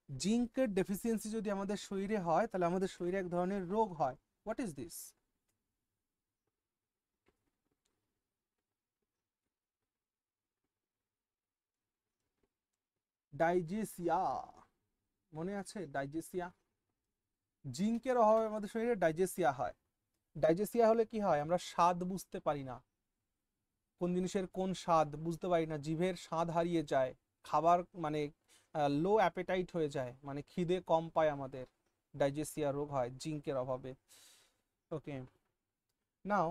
জিঙ্কের ডেফিসিয়েন্সি যদি আমাদের শরীরে হয় তাহলে আমাদের শরীরে এক ধরনের রোগ হয়। What is this? ডাইজেসিয়া, মনে আছে ডাইজেসিয়া? জিঙ্কের অভাবে আমাদের শরীরে ডাইজেসিয়া হয়। ডাইজেসিয়া হলে কি হয়? আমরা স্বাদ বুঝতে পারি না, কোন জিনিসের কোন স্বাদ বুঝতে পারি না, জিভের স্বাদ হারিয়ে যায়, খাবার মানে লো অ্যাপেটাইট হয়ে যায়, মানে খিদে কম পায় আমাদের। ডাইজেসিয়া রোগ হয় জিঙ্কের অভাবে। ওকে, নাও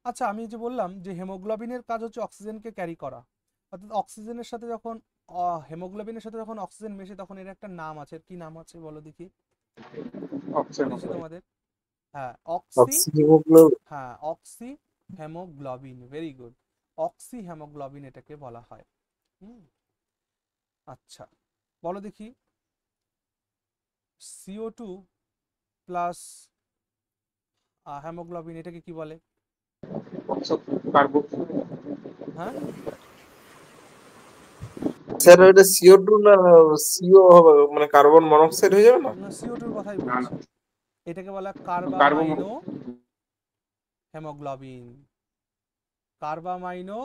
আচ্ছা আমি যে বললাম যে হেমোগ্লোবিনের কাজ হচ্ছে অক্সিজেনকে ক্যারি করা, অর্থাৎ অক্সিজেনের সাথে যখন হেমোগ্লোবিনের সাথে যখন অক্সিজেন মেশে তখন এর একটা নাম আছে। কি নাম আছে বলো দেখি? বলেছি তোমাদের, হ্যাঁ অক্সি, হ্যাঁ oxy haemoglobin, very good, oxy haemoglobin এটাকে বলা হয়। আচ্ছা বলো দেখি, CO2 প্লাস হেমোগ্লোবিন এটাকে কি বলে? হ্যাঁ স্যার ওইটা CO2 না CO হবে, মানে কার্বন মনোক্সাইড হয়ে যাবে না? CO2 এর কথাই বলছি, এটাকে বলা কার্বামাইনো হেমোগ্লোবিন, কার্বামাইনো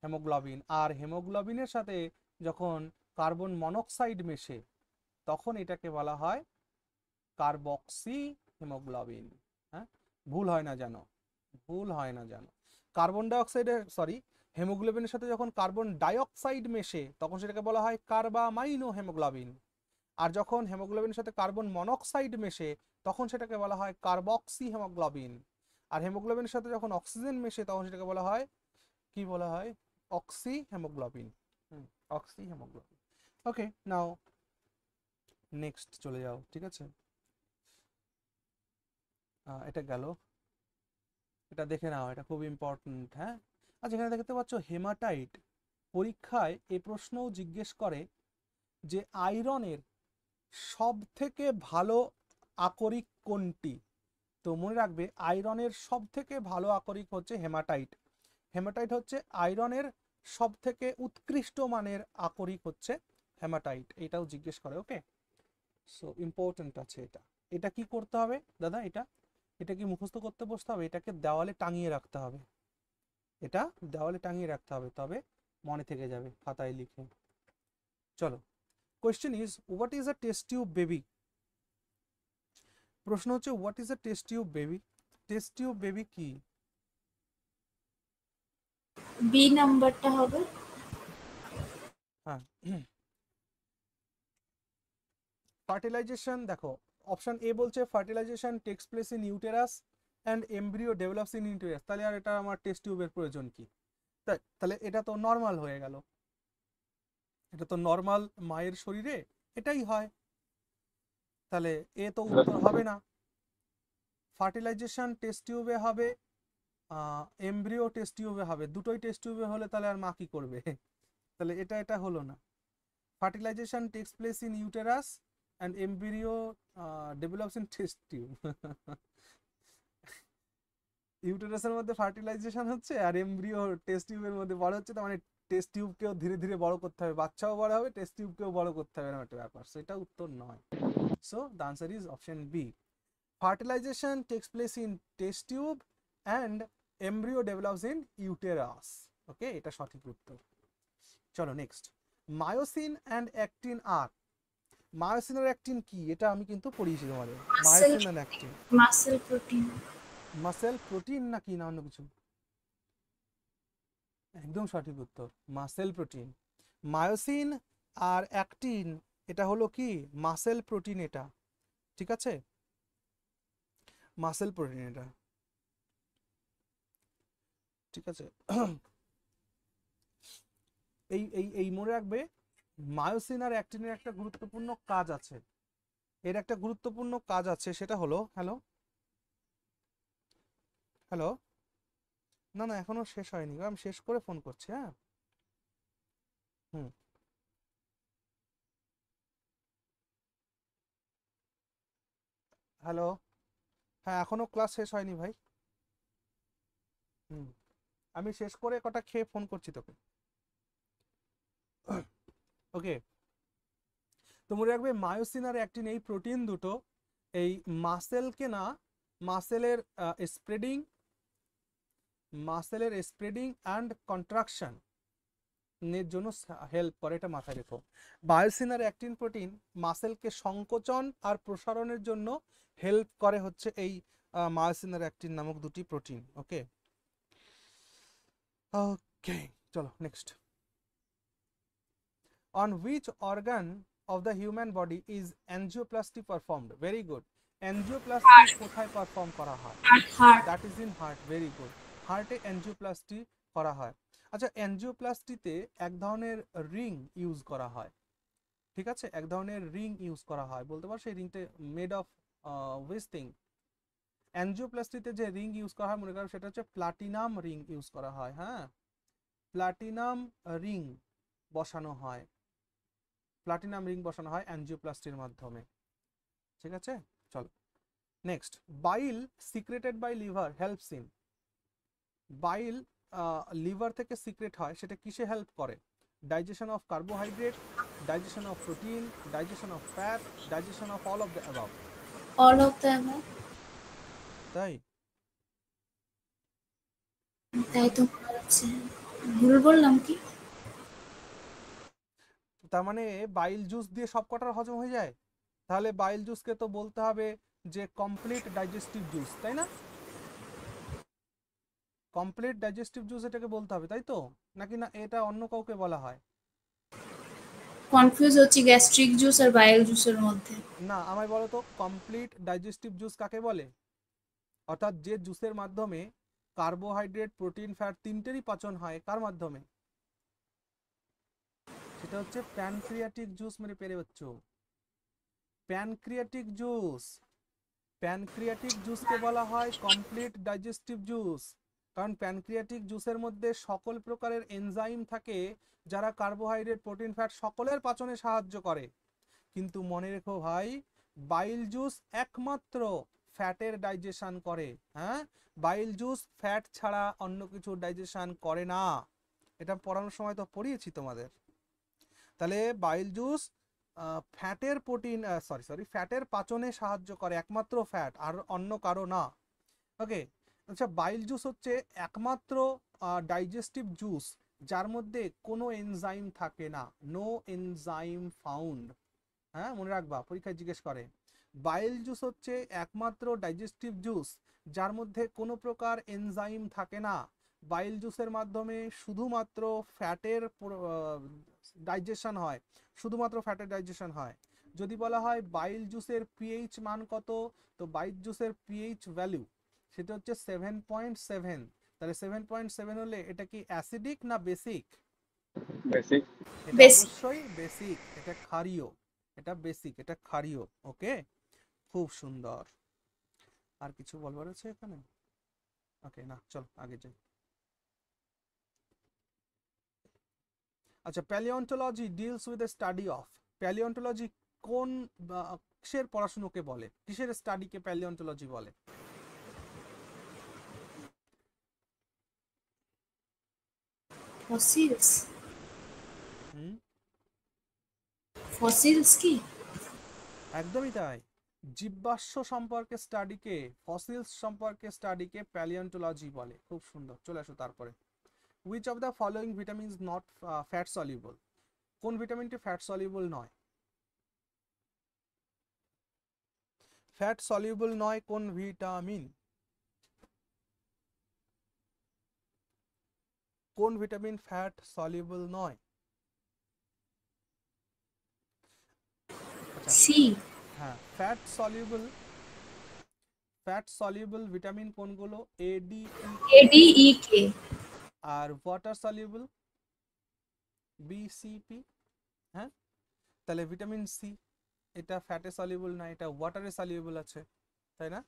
হেমোগ্লোবিন। আর হেমোগ্লোবিনের সাথে যখন কার্বন মনোক্সাইড মেশে তখন এটাকে বলা হয় কার্বক্সি হেমোগ্লোবিন। হ্যাঁ, ভুল হয় না জানো, ভুল হয় না জানো। কার্বন ডাইঅক্সাইডের সরি হেমোগ্লোবিনের সাথে যখন কার্বন ডাইঅক্সাইড মেশে তখন সেটাকে বলা হয় কার্বামাইনো হেমোগ্লোবিন। আর যখন হেমোগ্লোবিনের সাথে কার্বন মনোক্সাইড মেশে তখন সেটাকে বলা হয় কার্বক্সি হেমোগ্লোবিন। আর হেমোগ্লোবিনের সাথে যখন অক্সিজেন মেশে তখন সেটাকে বলা হয় কি বলা হয়? Oxy haemoglobin. Oxy haemoglobin. Okay, now next চলে যাও, ঠিক আছে? এটা গেল, এটা দেখে নাও, এটা খুব ইম্পর্টেন্ট। হ্যাঁ, আচ্ছা এখানে দেখতে পাচ্ছ হেমাটাইট। পরীক্ষায় এ প্রশ্নও জিজ্ঞেস করে যে আয়রনের সব থেকে ভালো আকরিক কোনটি? তো মনে রাখবে আয়রনের সব থেকে ভালো আকরিক হচ্ছে হেমাটাইট। হেমাটাইট হচ্ছে আয়রনের সব থেকে উৎকৃষ্ট মানের আকরিক হচ্ছে হেমাটাইট, এটাও জিজ্ঞেস করে। ওকে, সো ইম্পর্টেন্ট আছে এটা। এটা কি করতে হবে দাদা? এটা কি মুখস্থ করতে বসতে হবে? এটাকে দেওয়ালে টাঙিয়ে রাখতে হবে, এটা দেওয়ালে টাঙিয়ে রাখতে হবে, তবে মনে থেকে যাবে খাতায় লিখে। চলো, question is what is a test tube baby? প্রশ্ন হচ্ছে what is a test tube baby? Test tube baby কি? বি নাম্বারটা হবে। হ্যাঁ, ফার্টিলাইজেশন দেখো, অপশন এ বলছে fertilisation takes place in uterus and embryo develops in uterus. তাহলে আর এটা আমার টেস্ট টিউবের প্রয়োজন কি? তাহলে এটা তো নর্মাল হয়ে গেল, এটা তো নর্মাল মায়ের শরীরে এটাই হয়, তাহলে এ তো উত্তর হবে না। ফার্টিলাইজেশন টেস্ট টিউবে হবে, এমব্রিও টেস্ট টিউবে হবে, দুটোই টেস্ট টিউবে হলে তাহলে আর মা কি করবে? তাহলে এটা হলো না। Fertilisation takes place in uterus and embryo develops in test tube. ইউটেরাসের মধ্যে ফার্টিলাইজেশন হচ্ছে আর এমব্রিও টেস্ট টিউবের মধ্যে বড় হচ্ছে, তার মানে টেস্ট টিউবকেও ধীরে ধীরে বড় করতে হবে, বাচ্চাও বড় হবে, টেস্ট টিউবকেও বড় করতে হবে, এরকম একটা ব্যাপার। সেটা উত্তর নয়। So the answer is option B, fertilisation takes place in test tube and embryo develops in uterus. Okay, এটা সঠিক উত্তর। চলো নেক্সট, মায়োসিন অ্যান্ড অ্যাক্টিন আর। মায়োসিন আর অ্যাক্টিন কি? এটা আমি কিন্তু পড়িয়েছি তোমাদের। Myosin and actin muscle protein. Muscle protein নাকি না অন্য কিছু? একদম সঠিক উত্তর, মাসেল প্রোটিন। মায়োসিন আর অ্যাক্টিন এটা হলো কি? মাসেল প্রোটিন এটা, ঠিক আছে, মাসেল প্রোটিন এটা, ঠিক আছে। এই মনে রাখবে, মায়োসিন আর অ্যাক্টিনের একটা গুরুত্বপূর্ণ কাজ আছে, এর একটা গুরুত্বপূর্ণ কাজ আছে, সেটা হলো, হ্যালো হ্যালো, না না এখনো শেষ হয়নি, আমি শেষ করে ফোন করছি। হ্যাঁ, হুম, হ্যালো, হ্যাঁ এখনো ক্লাস শেষ হয়নি ভাই। হুম, আমি শেষ করে কটা খেয়ে ফোন করছি তোকে। ওকে, তো মনে রাখবে মায়োসিন আর অ্যাক্টিন এই প্রোটিন দুটো এই মাসেলকে না, মাসেলের স্প্রেডিং অ্যান্ড কন্ট্রাকশন এর জন্য হেল্প করে, এটা মাথায় রেখো। মায়োসিন আর অ্যাক্টিন প্রোটিন মাসেলকে সংকোচন আর প্রসারণের জন্য হেল্প করে হচ্ছে এই মায়োসিন আর অ্যাক্টিন নামক দুটি প্রোটিন। ওকে ওকে, চলো next. On which organ of the human body is angioplasty performed? Very good. Angioplasty কোথায় পারফর্ম করা হয়? Heart. That is in heart. Very good. হার্টে অ্যাঞ্জিওপ্লাস্টি করা হয়। আচ্ছা, অ্যাঞ্জিওপ্লাস্টিতে এক ধরনের রিং ইউজ করা হয়, ঠিক আছে, এক ধরনের রিং ইউজ করা হয়, বলতে পারো সেই রিংটা মেড অফ which thing? অ্যাঞ্জিওপ্লাস্টিতে যে রিং ইউজ করা হয় মনে করো সেটা হচ্ছে প্লাটিনাম রিং ইউজ করা হয়। হ্যাঁ, প্লাটিনাম রিং বসানো হয়, প্লাটিনাম রিং বসানো হয় অ্যাঞ্জিওপ্লাস্টির মাধ্যমে, ঠিক আছে। চলো next, bile secreted by liver helps in. Bile liver থেকে সিক্রেট হয়, সেটা কিসে হেল্প করে? Digestion of carbohydrate, digestion of protein, digestion of fat, digestion of all of the above. All of the above. তাই তাই তো মনে হচ্ছে, ভুল বললাম কি? তার মানে বাইল জুস দিয়ে সব কটার হজম হয়ে যায়? তাহলে বাইল জুসকে তো বলতে হবে যে কমপ্লিট ডাইজেস্টিভ জুস, তাই না? কমপ্লিট ডাইজেস্টিভ জুস এটাকে বলতে হবে, তাই তো? নাকি না এটা অন্য কাউকে বলা হয়? কনফিউজ হচ্ছে গ্যাস্ট্রিক জুস আর বাইল জুসের মধ্যে। না, আমায় বলো তো কমপ্লিট ডাইজেস্টিভ জুস কাকে বলে? অর্থাৎ যে জুসের মাধ্যমে কার্বোহাইড্রেট, প্রোটিন, ফ্যাট তিনটেরই পাচন হয়, কার মাধ্যমে? সেটা হচ্ছে প্যানক্রিয়াটিক জুস। মেরে পেরে বাচ্চো, প্যানক্রিয়াটিক জুস, প্যানক্রিয়াটিক জুসকে বলা হয় কমপ্লিট ডাইজেস্টিভ জুস, কারণ প্যানক্রিয়াটিক জুসের মধ্যে সকল প্রকারের এনজাইম থাকে যারা কার্বোহাইড্রেট, প্রোটিন, ফ্যাট সকলের পাচনে সাহায্য করে। কিন্তু মনে রেখো ভাই, বাইল জুস একমাত্র ফ্যাটের ডাইজেশন করে। হ্যাঁ, বাইল জুস ফ্যাট ছাড়া অন্য কিছু ডাইজেশন করে না, এটা পড়ানোর সময় তো পড়িয়েছি তোমাদের। তাহলে বাইল জুস ফ্যাটের প্রোটিন ফ্যাটের পাচনে সাহায্য করে, একমাত্র ফ্যাট, আর অন্য কারো না। ওকে। আচ্ছা, বাইল জুস হচ্ছে একমাত্র ডাইজেস্টিভ জুস যার মধ্যে কোনো এনজাইম থাকে না, নো এনজাইম ফাউন্ড। হ্যাঁ, মনে রাখবা, পরীক্ষায় জিজ্ঞেস করে। বাইল জুস হচ্ছে একমাত্র ডাইজেস্টিভ জুস যার মধ্যে কোনো প্রকার এনজাইম থাকে না। বাইল জুসের মাধ্যমে শুধুমাত্র ফ্যাটের ডাইজেশন হয়, শুধুমাত্র ফ্যাটের ডাইজেশন হয়। যদি বলা হয় বাইল জুসের পিএইচ মান কত, তো বাইল জুসের পিএইচ ভ্যালু সেটা হচ্ছে 7.7। তাহলে 7.7 হলে এটা কি অ্যাসিডিক না বেসিক? বেসিক। এটা Basic. অবশ্যই বেসিক, এটা ক্ষারীয়, এটা বেসিক, এটা ক্ষারীয়। ওকে, খুব সুন্দর। আর কিছু বলবার আছে এখানে? ওকে, না চল আগে যাই। আচ্ছা, palaeontology deals with the study of. Palaeontology কোন কিসের পড়াশোনাকে বলে, কিসের স্টাডিকে প্যালিওন্টোলজি বলে? Fossils. হুম, Fossils কি? একদমই তাই। জীবাশ্ম সম্পর্কে স্টাডিকে, ফসিলস সম্পর্কে স্টাডিকে প্যালিওন্টোলজি বলে। খুব সুন্দর, চলে আসো তারপরে। Which of the following vitamins not fat soluble? কোন ভিটামিনটি ফ্যাট সলিউবল নয়? ফ্যাট সলিউবল নয় কোন ভিটামিন? কোন ভিটামিন ফ্যাট সলিউবল নয়? আচ্ছা, C. হ্যাঁ, ফ্যাট সলিউবল ভিটামিন কোনগুলো? A, D, A, D, E, K. আর water soluble B, C, P. হ্যাঁ, তাহলে ভিটামিন সি এটা ফ্যাটে সলিউবল না, এটা ওয়াটারে সলিউবল আছে, তাই না?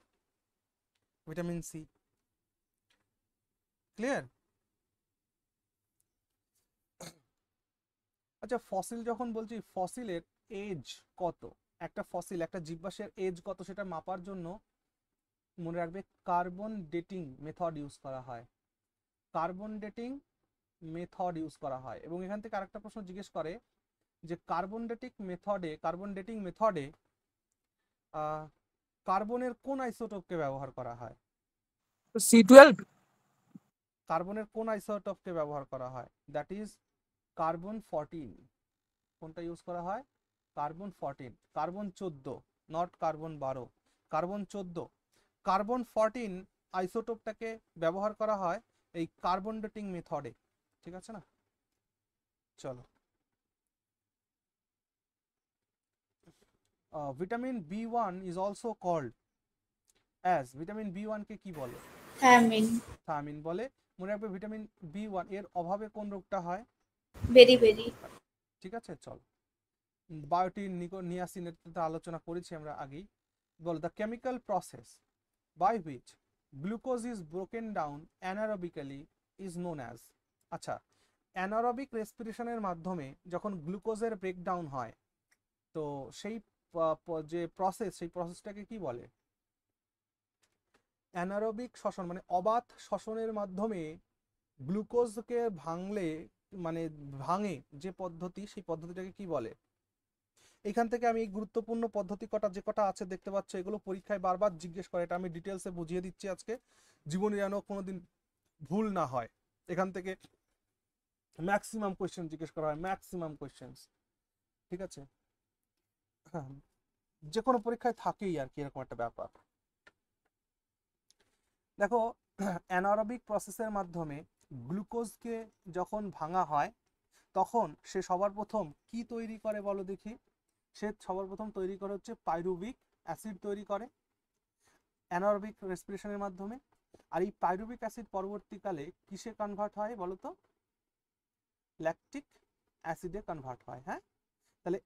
Vitamin C. ক্লিয়ার? আচ্ছা, ফসিল যখন বলছি, ফসিলের এজ কত? একটা ফসিল, একটা জীবাশ্মের এজ কত সেটা মাপার জন্য মনে রাখবে কার্বন ডেটিং মেথড ইউজ করা হয়। কার্বন ডেটিং মেথড ইউজ করা হয়। এবং এখান থেকে আরেকটা প্রশ্ন জিজ্ঞেস করে যে কার্বন ডেটিং মেথডে কার্বনের কোন আইসোটোপকে ব্যবহার করা হয়? C12। কার্বনের কোন আইসোটোপকে ব্যবহার করা হয়? That is carbon 14। কোনটা ইউজ করা হয়? Carbon 14, carbon 14, not carbon 12, carbon 14। Carbon 14 আইসোটোপটাকে ব্যবহার করা হয় এই কার্বন ডেটিং মেথডে। ঠিক আছে না? চলো, vitamin B1 is also called as. Vitamin B1 কে কি বলে? Thiamine. থায়ামিন বলে। মনে রাখবে ভিটামিন B1 এর অভাবে কোন রোগটা হয়? Beriberi. ঠিক আছে, চল। বায়োটিন, নিয়াসিনের তো আলোচনা করেছি আমরা আগেই। বল the chemical process by which glucose is broken down anaerobically is known as. আচ্ছা, অ্যানারোবিক রেসপিরেশনের মাধ্যমে যখন গ্লুকোজের ব্রেকডাউন হয়, তো সেই যে প্রসেস, সেই প্রসেসটাকে কি বলে? অ্যানারোবিক শ্বসন, মানে অবাত শ্বসনের মাধ্যমে গ্লুকোজকে ভাঙে যে পদ্ধতি, সেই পদ্ধতিটাকে কি বলে? এখান থেকে আমি গুরুত্বপূর্ণ পদ্ধতি যে কটা আছে দেখতে পাচ্ছ, এগুলো পরীক্ষায় বারবার জিজ্ঞেস করে। এটা আমি ডিটেলসে বুঝিয়ে দিচ্ছি আজকে, জীবনে যেন কোনোদিন ভুল না হয়। এখান থেকে ম্যাক্সিমাম কোয়েশ্চেন জিজ্ঞেস করা হয়, ম্যাক্সিমাম কোয়েশ্চেন্স। ঠিক আছে, হ্যাঁ, যে কোনো পরীক্ষায় থাকেই আর কি এরকম একটা ব্যাপার। দেখো, অ্যানারোবিক প্রসেসের মাধ্যমে গ্লুকোজকে যখন ভাঙা হয়, তখন সে সবার প্রথম কি তৈরি করে বলো দেখি? সে সবার প্রথম তৈরি করে হচ্ছে পাইরুভিক অ্যাসিড তৈরি করে অ্যানারোবিক রেসপিরেশনের মাধ্যমে। আর এই পাইরুভিক অ্যাসিড পরবর্তীকালে কিসে কনভার্ট হয় বলো তো? ল্যাকটিক অ্যাসিডে কনভার্ট হয়। হ্যাঁ, তাহলে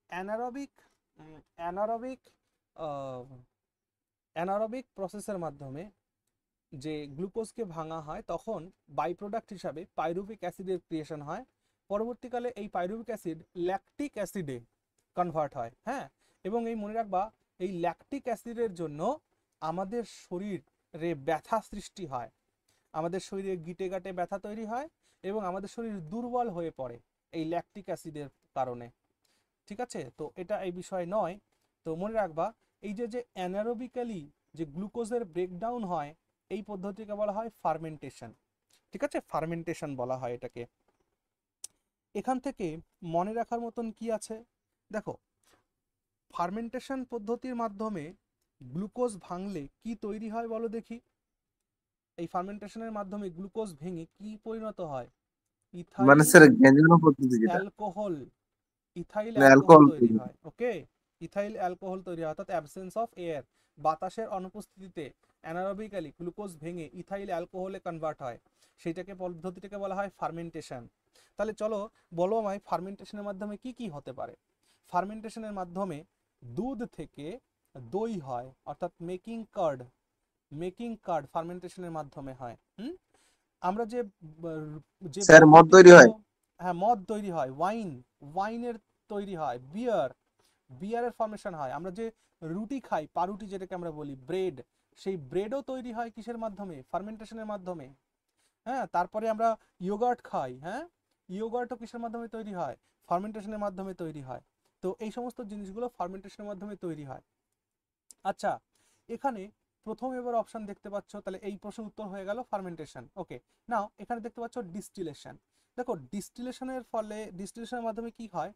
অ্যানারোবিক প্রসেসের মাধ্যমে যে গ্লুকোজকে ভাঙা হয়, তখন বাই প্রোডাক্ট হিসাবে পাইরুভিক অ্যাসিডের ক্রিয়েশন হয়। পরবর্তীকালে এই পাইরুভিক অ্যাসিড ল্যাকটিক অ্যাসিডে কনভার্ট হয়। হ্যাঁ, এবং এই মনে রাখবা, এই ল্যাকটিক অ্যাসিডের জন্য আমাদের শরীরে ব্যথা সৃষ্টি হয়, আমাদের শরীরে গিটে গাটে ব্যথা তৈরি হয়, এবং আমাদের শরীর দুর্বল হয়ে পড়ে এই ল্যাকটিক অ্যাসিডের কারণে। ঠিক আছে, তো এটা এই বিষয় নয়। তো মনে রাখবা, এই যে অ্যানারোবিক্যালি যে গ্লুকোজের ব্রেকডাউন হয়, এই পদ্ধতিকে বলা হয় ফার্মেন্টেশন। ঠিক আছে, ফার্মেন্টেশন বলা হয় এটাকে। এখান থেকে মনে রাখার মতন কি আছে দেখো, ফার্মেন্টেশন পদ্ধতির মাধ্যমে গ্লুকোজ ভাঙলে কি তৈরি হয় বলো দেখি। এই ফার্মেন্টেশনের মাধ্যমে গ্লুকোজ ভেঙে কি পরিণত হয়? মানে ইথাইল স্যার গ্যাঞ্জানো পদ্ধতি যেটা, অ্যালকোহল, ইথাইল মানে অ্যালকোহল অ্যালকোহল তৈরি হয়। ওকে, ইথাইল অ্যালকোহল তৈরি হয়, অর্থাৎ অ্যাবসেন্স অফ এয়ার, বাতাসের অনুপস্থিতিতে অ্যানারোবিক্যালি গ্লুকোজ ভেঙে ইথাইল অ্যালকোহলে কনভার্ট হয়, সেইটাকে পদ্ধতিটাকে বলা হয় ফার্মেন্টেশন। তাহলে চলো বলো আমায় ফার্মেন্টেশনের মাধ্যমে কি কি হতে পারে। ফার্মেন্টেশনের মাধ্যমে দুধ থেকে দই হয়, অর্থাৎ মেকিং কার্ড ফার্মেন্টেশনের মাধ্যমে হয়। আমরা যে যে স্যার মদ তৈরি হয়। হ্যাঁ, মদ তৈরি হয়, ওয়াইনের তৈরি হয়, বিয়ারের ফর্মেশন হয়। আমরা যে রুটি খাই, পাউরুটি যেটাকে আমরা বলি, ব্রেড, সেই ব্রেডও তৈরি হয় কিসের মাধ্যমে? ফার্মেন্টেশনের মাধ্যমে। হ্যাঁ, তারপরে আমরা ইয়োগার্ট খাই, হ্যাঁ, ইয়োগার্টও কিসের মাধ্যমে তৈরি হয়? ফার্মেন্টেশনের মাধ্যমে তৈরি হয়। তো এই সমস্ত জিনিসগুলো ফার্মেন্টেশনের মাধ্যমে তৈরি হয়। আচ্ছা, এখানে প্রথম এবার অপশন দেখতে পাচ্ছ, তাহলে এই প্রশ্নের উত্তর হয়ে গেল ফার্মেন্টেশন। ওকে, নাও এখানে দেখতে পাচ্ছ ডিস্টিলেশন। দেখো ডিস্টিলেশনের মাধ্যমে কি হয়,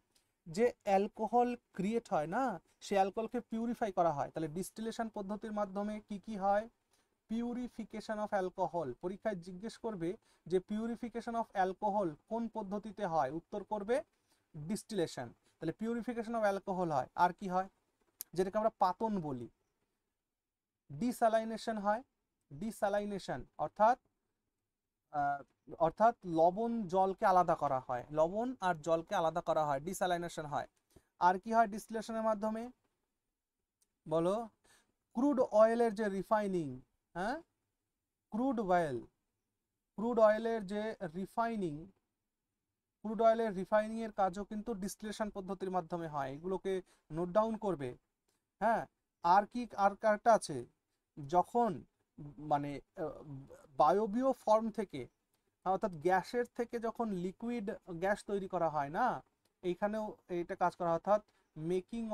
যে অ্যালকোহল ক্রিয়েট হয় না, সেই অ্যালকোহলকে পিউরিফাই করা হয়। তাহলে ডিস্টিলেশন পদ্ধতির মাধ্যমে কি কি হয়? Purification of alcohol. পরীক্ষায় জিজ্ঞেস করবে যে পিউরিফিকেশন অফ অ্যালকোহল কোন পদ্ধতিতে হয়, উত্তর করবে ডিস্টিলেশন। তাহলে পিউরিফিকেশন অফ অ্যালকোহল হয়। আর কি হয়? যেটাকে আমরা পাতন বলি। ডিস্যালাইনেশন হয়, ডিস্যালাইনেশন অর্থাৎ লবণ জলকে আলাদা করা হয়, লবণ আর জলকে আলাদা করা হয়, ডিস্যালাইনেশন হয়। আর কি হয় ডিস্টিলেশনের মাধ্যমে বলো? ক্রুড অয়েলের যে রিফাইনিং, হ্যাঁ, ক্রুড অয়েলের যে রিফাইনিং এর কাজও কিন্তু ডিস্টিলেশন পদ্ধতির মাধ্যমে হয়। এগুলোকে নোট ডাউন করবে। হ্যাঁ, আর কি আর একটা আছে, যখন মানে বায়বীয় ফর্ম থেকে, অর্থাৎ গ্যাসের থেকে যখন লিকুইড গ্যাস তৈরি করা হয় না, এইখানেও এটা কাজ করা হয়, অর্থাৎ making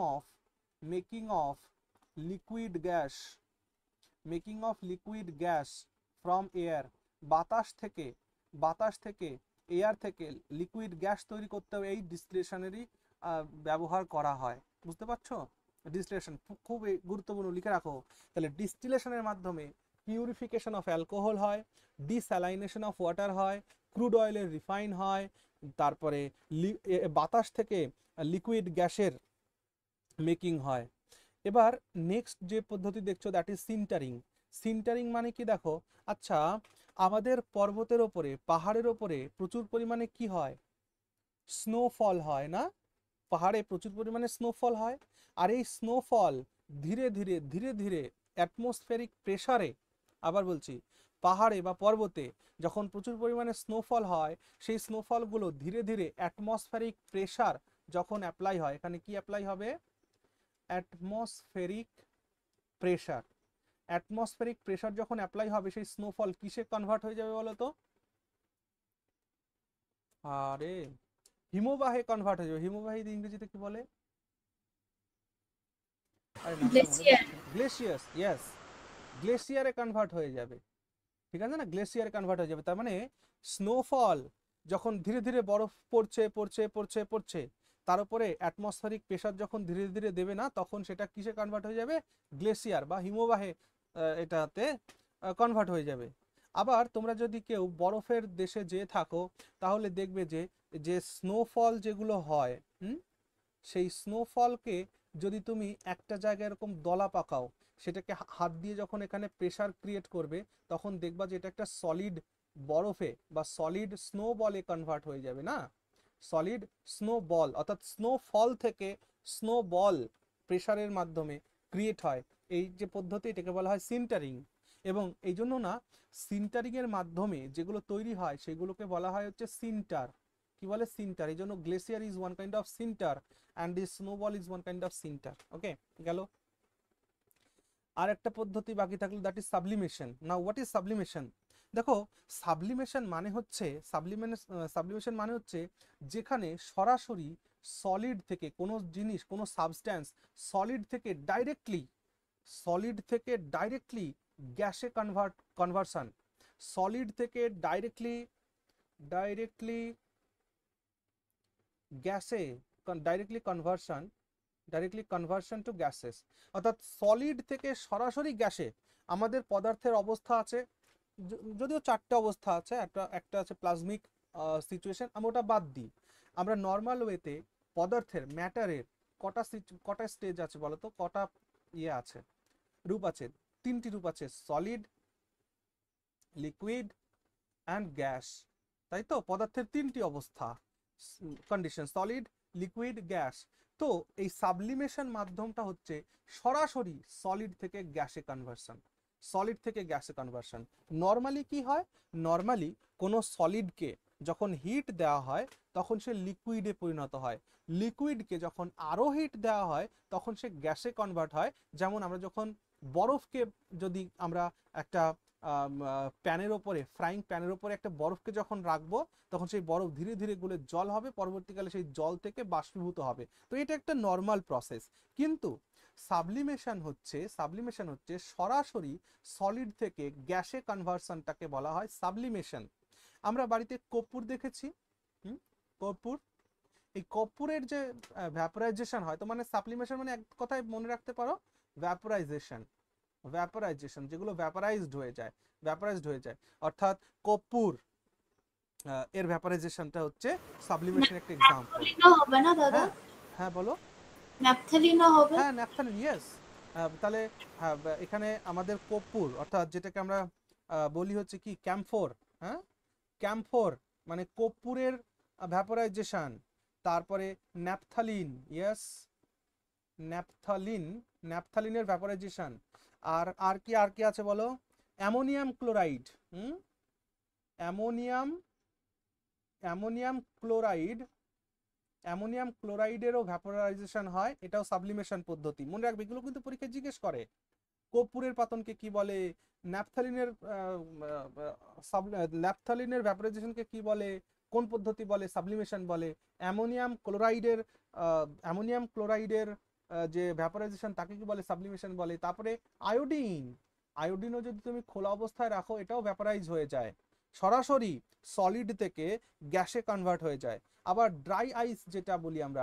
of liquid gas from air. বাতাস থেকে এয়ার থেকে লিকুইড গ্যাস তৈরি করতেও এই ডিস্টিলেশনেরই ব্যবহার করা হয়। বুঝতে পারছো? ডিস্টিলেশন খুব গুরুত্বপূর্ণ, লিখে রাখো। তাহলে ডিস্টিলেশনের মাধ্যমে পিউরিফিকেশন অফ অ্যালকোহল হয়, ডিস্যালাইনেশন অফ ওয়াটার হয়, ক্রুড অয়েলের রিফাইন হয়, তারপরে বাতাস থেকে লিকুইড গ্যাসের মেকিং হয়। এবার নেক্সট যে পদ্ধতি দেখছো, দ্যাট ইজ সিন্টারিং মানে কি দেখো, আচ্ছা, আমাদের পর্বতের ওপরে, পাহাড়ের ওপরে প্রচুর পরিমাণে কি হয়? স্নোফল হয় না? পাহাড়ে প্রচুর পরিমাণে স্নোফল হয়। আর এই স্নোফল ধীরে ধীরে অ্যাটমসফেরিক প্রেসারে, আবার বলছি, পাহাড়ে বা পর্বতে যখন প্রচুর পরিমাণে স্নোফল হয়, সেই স্নোফলগুলো ধীরে ধীরে অ্যাটমসফেরিক প্রেসার যখন অ্যাপ্লাই হয়, এখানে কি অ্যাপ্লাই হবে? অ্যাটমসফেরিক প্রেসার যখন অ্যাপ্লাই হবে, সেই স্নোফল কিসে কনভার্ট হয়ে যাবে বলো তো? আরে হিমবাহে কনভার্ট হয়ে যাবে। হিমবাহে ইংরেজিতে কি বলে? আরে নামটা মনে পড়ছে না। গ্লেশিয়াস, ইয়েস, গ্লেশিয়ারে কনভার্ট হয়ে যাবে। ঠিক আছে না, গ্লেশিয়ারে কনভার্ট হয়ে যাবে। তার মানে স্নোফল যখন ধীরে ধীরে বরফ পড়ছে, তার উপরে অ্যাটমসফেরিক প্রেসার যখন ধীরে ধীরে দেবে না, তখন সেটা কিসে কনভার্ট হয়ে যাবে? গ্লেশিয়ার বা হিমবাহে এটাতে কনভার্ট হয়ে যাবে। আবার তোমরা যদি কেউ বরফের দেশে যেয়ে থাকো, তাহলে দেখবে যে স্নোফল যেগুলো হয়, সেই স্নোফলকে যদি তুমি একটা জায়গায় এরকম দলা পাকাও, সেটাকে হাত দিয়ে যখন এখানে প্রেসার ক্রিয়েট করবে, তখন দেখবা যে এটা একটা সলিড বরফে বা সলিড স্নো বলে কনভার্ট হয়ে যাবে না? সলিড স্নো বল, অর্থাৎ স্নোফল থেকে স্নো বল প্রেসারের মাধ্যমে ক্রিয়েট হয়। এই যে পদ্ধতি, এটাকে বলা হয় সিন্টারিং। এবং এই জন্য না, সিন্টারিং এর মাধ্যমে যেগুলো তৈরি হয় সেগুলোকে বলা হয় হচ্ছে সিন্টার। কি বলে? সিন্টার। এই জন্য glacier is one kind of Sinter and the snowball is one kind of sinter. ওকে, গেল। আর একটা পদ্ধতি বাকি থাকলো, that is sublimation. Now what is sublimation? দেখো, সাবলিমেশন মানে হচ্ছে যেখানে সরাসরি সলিড থেকে কোনো জিনিস, কোনো সাবস্ট্যান্স সলিড থেকে ডাইরেক্টলি গ্যাসে কনভার্সন, সলিড থেকে ডাইরেক্টলি গ্যাসে, ডাইরেক্টলি কনভার্সন টু গ্যাসেস, অর্থাৎ সলিড থেকে সরাসরি গ্যাসে। আমাদের পদার্থের অবস্থা আছে, যদিও 4টে অবস্থা আছে, একটা আছে প্লাজমিক সিচুয়েশন, আমরা ওটা বাদ দিই। আমরা নর্মাল ওয়েতে পদার্থের ম্যাটারের কটা স্টেজ আছে বলতো, কটা ইয়ে আছে, রূপ আছে? 3টি রূপ আছে, সলিড, লিকুইড অ্যান্ড গ্যাস, তাই তো? পদার্থের 3টি অবস্থা কন্ডিশন, সলিড, লিকুইড, গ্যাস। তো এই সাবলিমেশন মাধ্যমটা হচ্ছে সরাসরি সলিড থেকে গ্যাসে কনভার্সন। নর্মালি কি হয়? নর্মালি কোনো সলিডকে যখন হিট দেওয়া হয় তখন সে লিকুইডে পরিণত হয়, লিকুইডকে যখন আরো হিট দেওয়া হয় তখন সে গ্যাসে কনভার্ট হয়। যেমন আমরা যখন বরফকে যদি আমরা একটা প্যানের ওপরে, ফ্রাইং প্যানের ওপরে একটা বরফকে যখন রাখবো তখন সেই বরফ ধীরে ধীরে গলে জল হবে, পরবর্তীকালে সেই জল থেকে বাষ্পীভূত হবে। তো এটা একটা নর্মাল প্রসেস। কিন্তু সাবলিমেশন হচ্ছে সরাসরি সলিড থেকে গ্যাসে কনভার্সনটাকে বলা হয় সাবলিমেশন। আমরা বাড়িতে কর্পূর দেখেছি, কর্পূর, এই কর্পূরের যে ভ্যাপরাইজেশন হয়, তো মানে সাবলিমেশন মানে এক কথায় মনে রাখতে পারো ভ্যাপরাইজেশন, যেগুলো ভ্যাপারাইজড হয়ে যায়, অর্থাৎ কর্পূর এর ভ্যাপারাইজেশনটা হচ্ছে সাবলিমেশন একটা এক্সাম্পল। ন্যাপথলিনও হবে না দাদা? হ্যাঁ বলো। ন্যাপথলিনও হবে? হ্যাঁ, ন্যাপথলিন, ইয়েস। তাহলে হ্যাঁ, এখানে আমাদের কর্পূর, অর্থাৎ যেটাকে আমরা বলি হচ্ছে কি ক্যাম্ফোর, হ্যাঁ, ক্যাম্ফোর মানে কর্পূরের ভ্যাপরাইজেশন। তারপরে ন্যাপথলিন, ইয়েস, ন্যাপথলিনের ভ্যাপরাইজেশন। আর কি আছে বলো? অ্যামোনিয়াম ক্লোরাইড, অ্যামোনিয়াম ক্লোরাইডেরও ভ্যাপরাইজেশন হয়, এটাও সাবলিমেশন পদ্ধতি। মনে রাখবে, এগুলো কিন্তু পরীক্ষায় জিজ্ঞেস করে। কর্পূরের পাতনকে কি বলে, ন্যাপথলিনের ভ্যাপরাইজেশনকে কি বলে, কোন পদ্ধতি বলে, সাবলিমেশন বলে। অ্যামোনিয়াম ক্লোরাইডের যে ভ্যাপরাইজেশন তাকে কি বলে, সাবলিমেশন বলে। তারপরে আয়োডিনও যদি তুমি খোলা অবস্থায় রাখো এটাও ভ্যাপরাইজ হয়ে যায়, সরাসরি সলিড থেকে গ্যাসে কনভার্ট হয়ে যায়। আবার ড্রাই আইস যেটা বলি আমরা,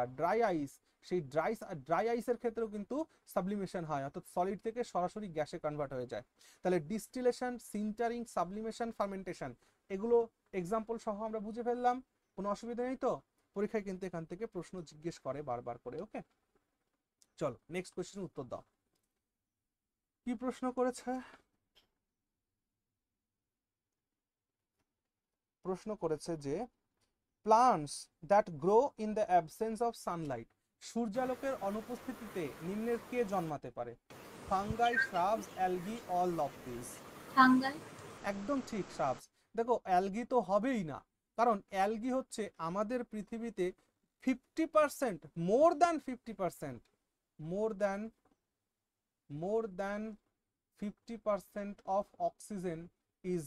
সেই ড্রাই আইসের ক্ষেত্রেও কিন্তু সাবলিমেশন হয়, অর্থাৎ সলিড থেকে সরাসরি গ্যাসে কনভার্ট হয়ে যায়। তাহলে ডিস্টিলেশন, সিন্টারিং, সাবলিমেশন, ফার্মেন্টেশন, এগুলো এক্সাম্পল সহ আমরা বুঝে ফেললাম, কোনো অসুবিধা নেই তো? পরীক্ষায় কিন্তু এখান থেকে প্রশ্ন জিজ্ঞেস করে বারবার করে। ওকে, চলো নেক্সট কোশ্চেনের উত্তর দাও। কি প্রশ্ন করেছে? প্রশ্ন করেছে যে plants that grow in the absence of sunlight, সূর্যালোকের অনুপস্থিতিতে নিম্নের কে জন্মাতে পারে? Fungi, shrubs, algae, all of this. Fungi. একদম ঠিক, শ্রাবস। দেখো অ্যালগি তো হবেই না, কারণ অ্যালগি হচ্ছে আমাদের পৃথিবীতে 50%, more than 50% of oxygen is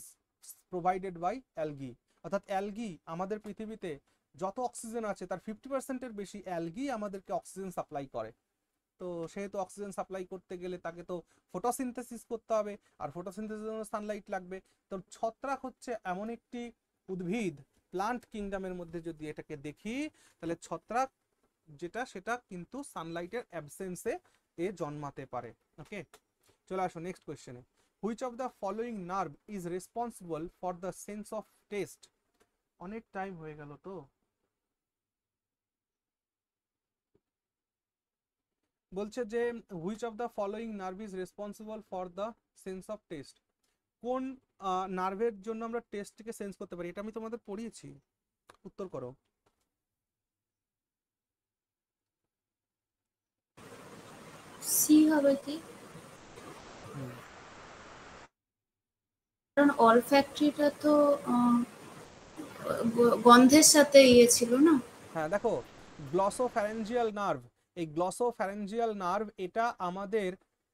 provided by algae. অর্থাৎ অ্যালগি আমাদের পৃথিবীতে যত অক্সিজেন আছে তার 50%-এর বেশি অ্যালগি আমাদেরকে অক্সিজেন সাপ্লাই করে। তো সেহেতু অক্সিজেন সাপ্লাই করতে গেলে তাকে তো ফটোসিনথেসিস করতে হবে, আর ফটোসিনথেসিসের জন্য সানলাইট লাগবে। তো ছত্রাক হচ্ছে এমন একটি উদ্ভিদ, প্লান্ট কিংডমের মধ্যে যদি এটাকে দেখি, তাহলে ছত্রাক যেটা, সেটা কিন্তু সানলাইটের অ্যাবসেন্সে এ জন্মাতে পারে। ওকে, চলে আসো নেক্সট কোয়েশ্চেনে। Which of the following nerve is responsible for the sense of taste? অনেক টাইম হয়ে গেল তো। বলছে যে which of the following nerve is responsible for the sense of taste, কোন নার্ভের জন্য আমরা টেস্টকে সেন্স করতে পারি? এটা আমি তোমাদের পড়িয়েছি, উত্তর করো। সি হবে কি? কারণ অলফ্যাক্টরিটা তো গন্ধের সাথে ইয়ে ছিল না। হ্যাঁ দেখো, গ্লসোফ্যারেঞ্জিয়াল নার্ভ, এই গ্লসোফ্যারেঞ্জিয়াল নার্ভ এটা আমাদের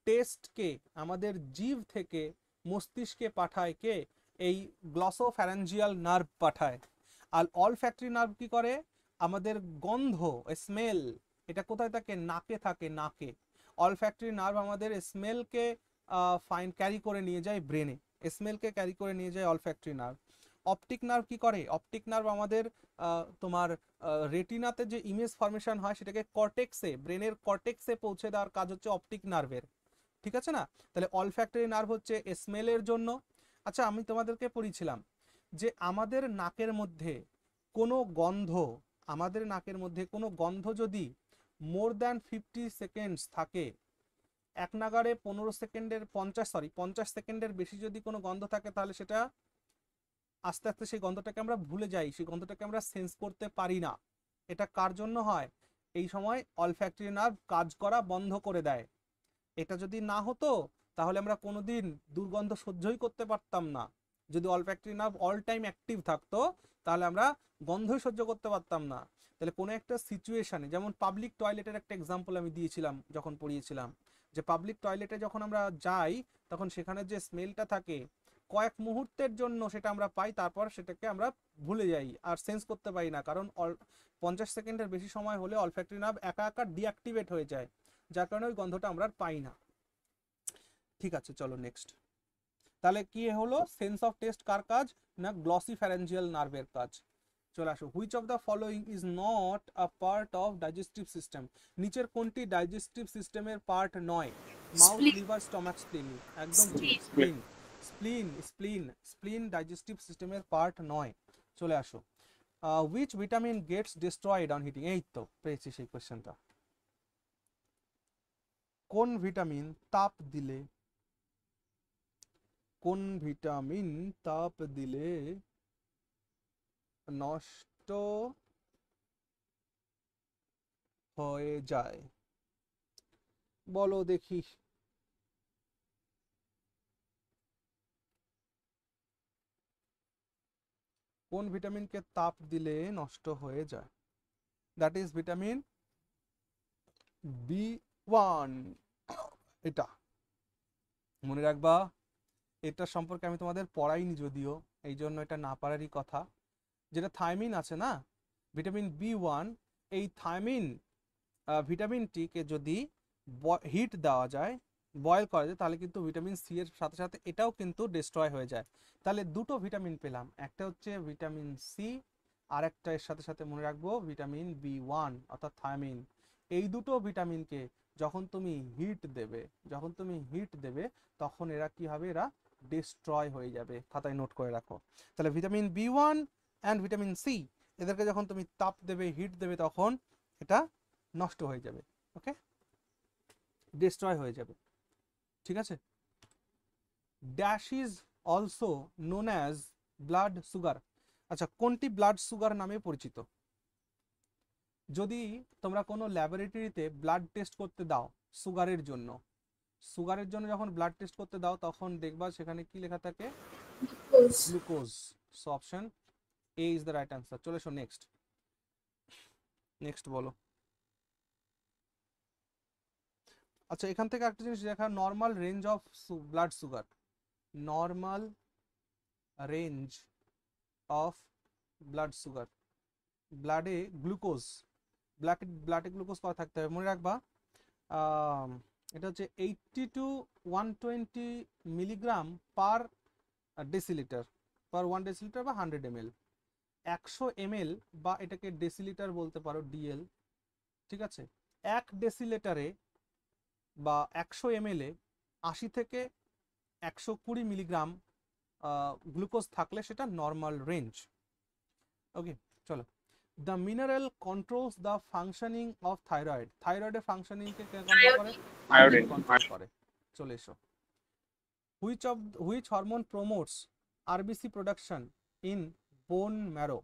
টেস্টকে, আমাদের জিভ থেকে মস্তিষ্কে পাঠায় কে? এই গ্লসোফ্যারেঞ্জিয়াল নার্ভ পাঠায়। আর অলফ্যাক্টরি নার্ভ কি করে? আমাদের গন্ধ, স্মেল, এটা কোথায় থাকে? নাকে থাকে, নাকে। অলফ্যাক্টরি নার্ভ আমাদের স্মেলকে ক্যারি করে নিয়ে যায় ব্রেনে, স্মেলকে ক্যারি করে নিয়ে যায় অলফ্যাক্টরি নার্ভ। অপটিক নার্ভ কি করে? অপটিক নার্ভ আমাদের তোমার রেটিনাতে যে ইমেজ ফর্মেশন হয় সেটাকে কর্টেক্সে, ব্রেনের কর্টেক্সে পৌঁছে দেওয়ার কাজ হচ্ছে অপটিক নার্ভের, ঠিক আছে না? তাহলে অলফ্যাক্টরি নার্ভ হচ্ছে স্মেলের জন্য। আচ্ছা, আমি তোমাদেরকে পড়িয়েছিলাম যে আমাদের নাকের মধ্যে কোনো গন্ধ, আমাদের নাকের মধ্যে কোনো গন্ধ যদি মোর দ্যান 50 সেকেন্ডস থাকে, এক নাগাড়ে 50 সেকেন্ডের বেশি যদি কোনো গন্ধ থাকে, তাহলে সেটা আস্তে আস্তে সেই গন্ধটাকে আমরা ভুলে যাই, সেই গন্ধটাকে আমরা সেন্স করতে পারি না। এটা কার জন্য হয়? এই সময় অলফ্যাক্টরি নার্ভ কাজ করা বন্ধ করে দেয়। এটা যদি না হতো তাহলে আমরা কোনোদিন দুর্গন্ধ সহ্যই করতে পারতাম না। যদি olfactory nerve all time active থাকতো তাহলে আমরা গন্ধই সহ্য করতে পারতাম না। তাহলে কোনো একটা সিচুয়েশনে, যেমন পাবলিক টয়লেটের একটা এক্সাম্পল আমি দিয়েছিলাম যখন পড়িয়েছিলাম, যে পাবলিক টয়লেটে যখন আমরা যাই তখন সেখানে যে স্মেলটা থাকে কয়েক মুহূর্তের জন্য সেটা আমরা পাই, তারপর সেটাকে আমরা ভুলে যাই আর সেন্স করতে পারি না, কারণ 50 সেকেন্ডের বেশি সময় হলে অলফ্যাক্টরি নার্ভ একা একা ডিঅ্যাক্টিভেট হয়ে যায়, যার কারণে ওই গন্ধটা আমরা আর পাই না। ঠিক আছে, চলো নেক্সট। তাহলে কি হলো? সেন্স অফ টেস্ট কার কাজ? না গ্লসি ফ্যারেঞ্জিয়াল নার্ভের কাজ। চলে আসো, which of the following is not a part of digestive system? নিচের কোনটি ডাইজেস্টিভ সিস্টেমের পার্ট নয়? Mouth, Spleen. Liver, stomach, spleen. একদম Spleen. Spleen, spleen, spleen, spleen digestive সিস্টেমের পার্ট নয়। চলে আসো, which vitamin gets destroyed on heating? এই তো পেয়েছি সেই কোশ্চেনটা। কোন ভিটামিন তাপ দিলে, কোন ভিটামিন তাপ দিলে নষ্ট হয়ে যায়? বলো দেখি। কোন ভিটামিনকে তাপ দিলে নষ্ট হয়ে যায়? That is vitamin B1। এটা মনে রাখবা, এটা সম্পর্কে আমি তোমাদের পড়াইনি যদিও, এই জন্য এটা না পারারই কথা। যেটা থাইমিন আছে না, ভিটামিন B1, এই থাইমিন ভিটামিনটিকে যদি হিট দেওয়া যায়, বয়েল করা যায়, তাহলে কিন্তু ভিটামিন সি এর সাথে সাথে এটাও কিন্তু ডিস্ট্রয় হয়ে যায়। তাহলে দুটো ভিটামিন পেলাম, একটা হচ্ছে ভিটামিন সি, আর একটা এর সাথে সাথে মনে রাখবো ভিটামিন B1 অর্থাৎ থায়ামিন। এই দুটো ভিটামিনকে যখন তুমি হিট দেবে, যখন তুমি হিট দেবে তখন এরা কি হবে? এরা ডিস্ট্রয় হয়ে যাবে। খাতায় নোট করে রাখো। তাহলে vitamin B1 and vitamin C, এদেরকে যখন তুমি তাপ দেবে, হিট দেবে, তখন এটা নষ্ট হয়ে যাবে। ওকে, ডিস্ট্রয় হয়ে যাবে। ঠিক আছে। Dash is also known as blood sugar. আচ্ছা, কোনটি ব্লাড সুগার নামে পরিচিত? যদি তোমরা কোনো ল্যাবরেটরিতে ব্লাড টেস্ট করতে দাও সুগারের জন্য, সুগারের জন্য যখন ব্লাড টেস্ট করতে দাও তখন দেখবা সেখানে কি লেখা থাকে? Glucose. Glucose. So option A is the right answer. চলে এসো নেক্সট। নেক্সট বলো। আচ্ছা, এখান থেকে একটা জিনিস দেখা, normal range of blood sugar. Normal range of blood sugar, ব্লাডে গ্লুকোজ, ব্লাডে গ্লুকোজ কত থাকতে হবে মনে রাখবা? এটা হচ্ছে 80 to 120 milligram per decilitre, per 1 decilitre বা 100 ml। 100 ml বা এটাকে ডেসিলিটার বলতে পারো, ডিএল। ঠিক আছে, 1 ডেসিলিটারে বা 100 ml এ 80 থেকে 120 মিলিগ্রাম গ্লুকোজ থাকলে সেটা নর্মাল রেঞ্জ। ওকে, চলো। The mineral controls the functioning of thyroid. থাইরয়েডের ফাংশনিংকে কন্ট্রোল করে? আয়োডিন কন্ট্রোল করে। চলে এসো। Which hormone promotes RBC production in bone marrow?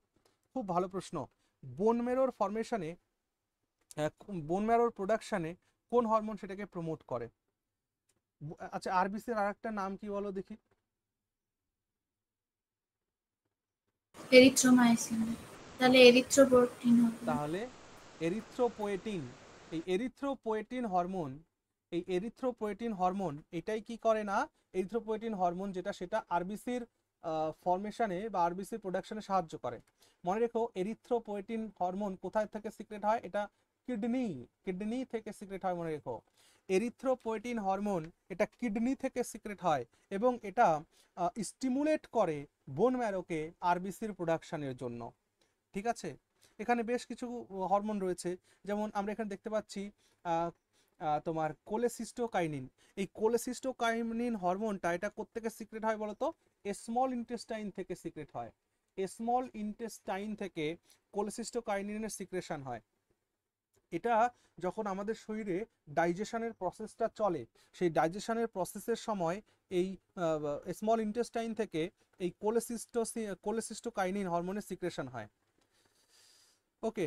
খুব ভালো প্রশ্ন। বোন ম্যারোর ফরমেশনে, বোন ম্যারোর প্রোডাকশনে কোন হরমোন সেটাকে প্রমোট করে? আচ্ছা, আরবিসির আরেকটা নাম কি বলো দেখি? এরিথ্রোমাইসিন। তাহলে এরিথ্রোপয়েটিন হবে। তাহলে এরিথ্রোপোয়েটিন। এই এরিথ্রোপোয়েটিন হরমোন, এই এরিথ্রোপোয়েটিন হরমোন এটাই কি করে না, এরিথ্রোপোয়েটিন হরমোন যেটা, সেটা আরবিসির ফরমেশনে বা আরবিসির প্রোডাকশনে সাহায্য করে। মনে রেখো, এরিথ্রোপোয়েটিন হরমোন কোথায় থেকে সিক্রেট হয়? এটা কিডনি, কিডনি থেকে সিক্রেট হয়, মনে রেখো। এরিথ্রোপয়েটিন হরমোন এটা কিডনি থেকে সিক্রেট হয় এবং এটা স্টিমুলেট করে বোন ম্যারোকে আরবিসির প্রোডাকশনের জন্য। ঠিক আছে, এখানে বেশ কিছু হরমোন রয়েছে, যেমন আমরা এখানে দেখতে পাচ্ছি তোমার কোলেসিস্টোকাইনিন। এই কোলেসিস্টোকাইনিন হরমোনটা এটা কোত্থেকে সিক্রেট হয় বলতো? স্মল ইন্টেস্টাইন থেকে সিক্রেট হয়। স্মল ইন্টেস্টাইন থেকে কোলেসিস্টোকাইনিনের সিক্রেশন হয়। এটা যখন আমাদের শরীরে ডাইজেশনের প্রসেসটা চলে, সেই ডাইজেশনের প্রসেসের সময় এই স্মল ইন্টেস্টাইন থেকে এই কোলেসিস্টোকাইনিন হরমোনের সিক্রেশন হয়। ওকে,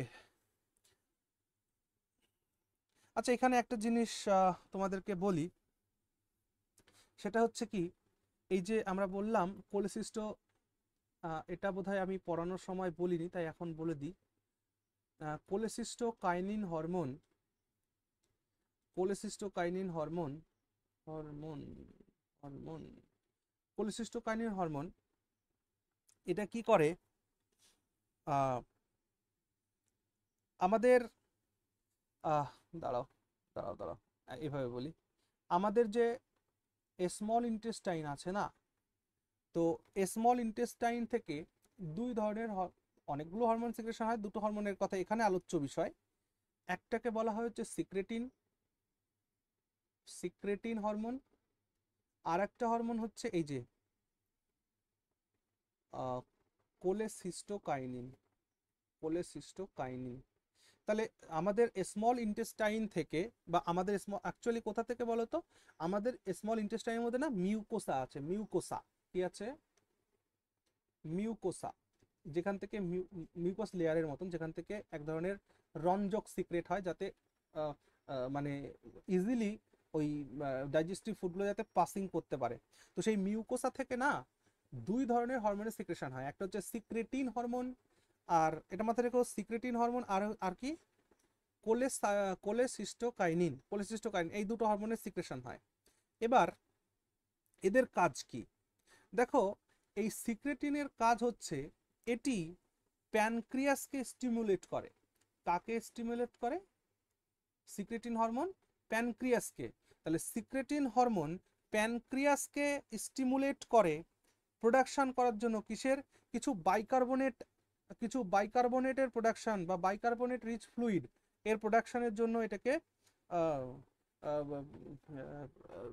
আচ্ছা এখানে একটা জিনিস তোমাদেরকে বলি, সেটা হচ্ছে কি, এই যে আমরা বললাম কোলেসিস্টো, এটা বোধহয় আমি পড়ানোর সময় বলিনি, তাই এখন বলে দিই। Cholecystokinin hormone, cholecystokinin hormone hormone hormone cholecystokinin hormone এটা কি করে, আমাদের দাঁড়াও দাঁড়াও দাঁড়াও এভাবে বলি, আমাদের যে স্মল ইন্টেস্টাইন আছে না, তো স্মল ইন্টেস্টাইন থেকে দুই ধরনের অনেকগুলো হরমোন সিক্রেশন হয়, দুটো হরমোনের কথা এখানে আলোচ্য বিষয়। একটাকে বলা হয় হচ্ছে সিক্রেটিন হরমোন, আর একটা হরমোন হচ্ছে এই যে কোলেসিস্টোকাইনিন। তাহলে আমাদের স্মল ইন্টেস্টাইন থেকে, বা আমাদের অ্যাকচুয়ালি কোথা থেকে বলতো, আমাদের স্মল ইন্টেস্টাইনের মধ্যে না মিউকোসা আছে, মিউকোসা কি আছে, মিউকোসা, যেখান থেকে মিউকোস লেয়ারের মতন, যেখান থেকে এক ধরনের রঞ্জক সিক্রেট হয়, যাতে মানে ইজিলি ওই ডাইজেস্টিভ ফুডগুলো যাতে পাসিং করতে পারে। তো সেই মিউকোসা থেকে না দুই ধরনের হরমোনের সিক্রেশন হয়, একটা হচ্ছে সিক্রেটিন হরমোন, আর এটা মাথায় রেখো, সিক্রেটিন হরমোন আর কি কোলেসিস্টোকাইনিন, এই দুটো হরমোনের সিক্রেশন হয়। এবার এদের কাজ কি দেখো, এই সিক্রেটিনের কাজ হচ্ছে এটি প্যানক্রিয়াসকে স্টিমুলেট করে। কাকে স্টিমুলেট করে? সিক্রেটিন হরমোন প্যানক্রিয়াসকে। তাহলে সিক্রেটিন হরমোন প্যানক্রিয়াসকে স্টিমুলেট করে প্রোডাকশন করার জন্য কিসের? কিছু বাইকার্বনেটের প্রোডাকশন বা বাইকার্বনেট রিচ ফ্লুইড এর প্রোডাকশনের জন্য এটাকে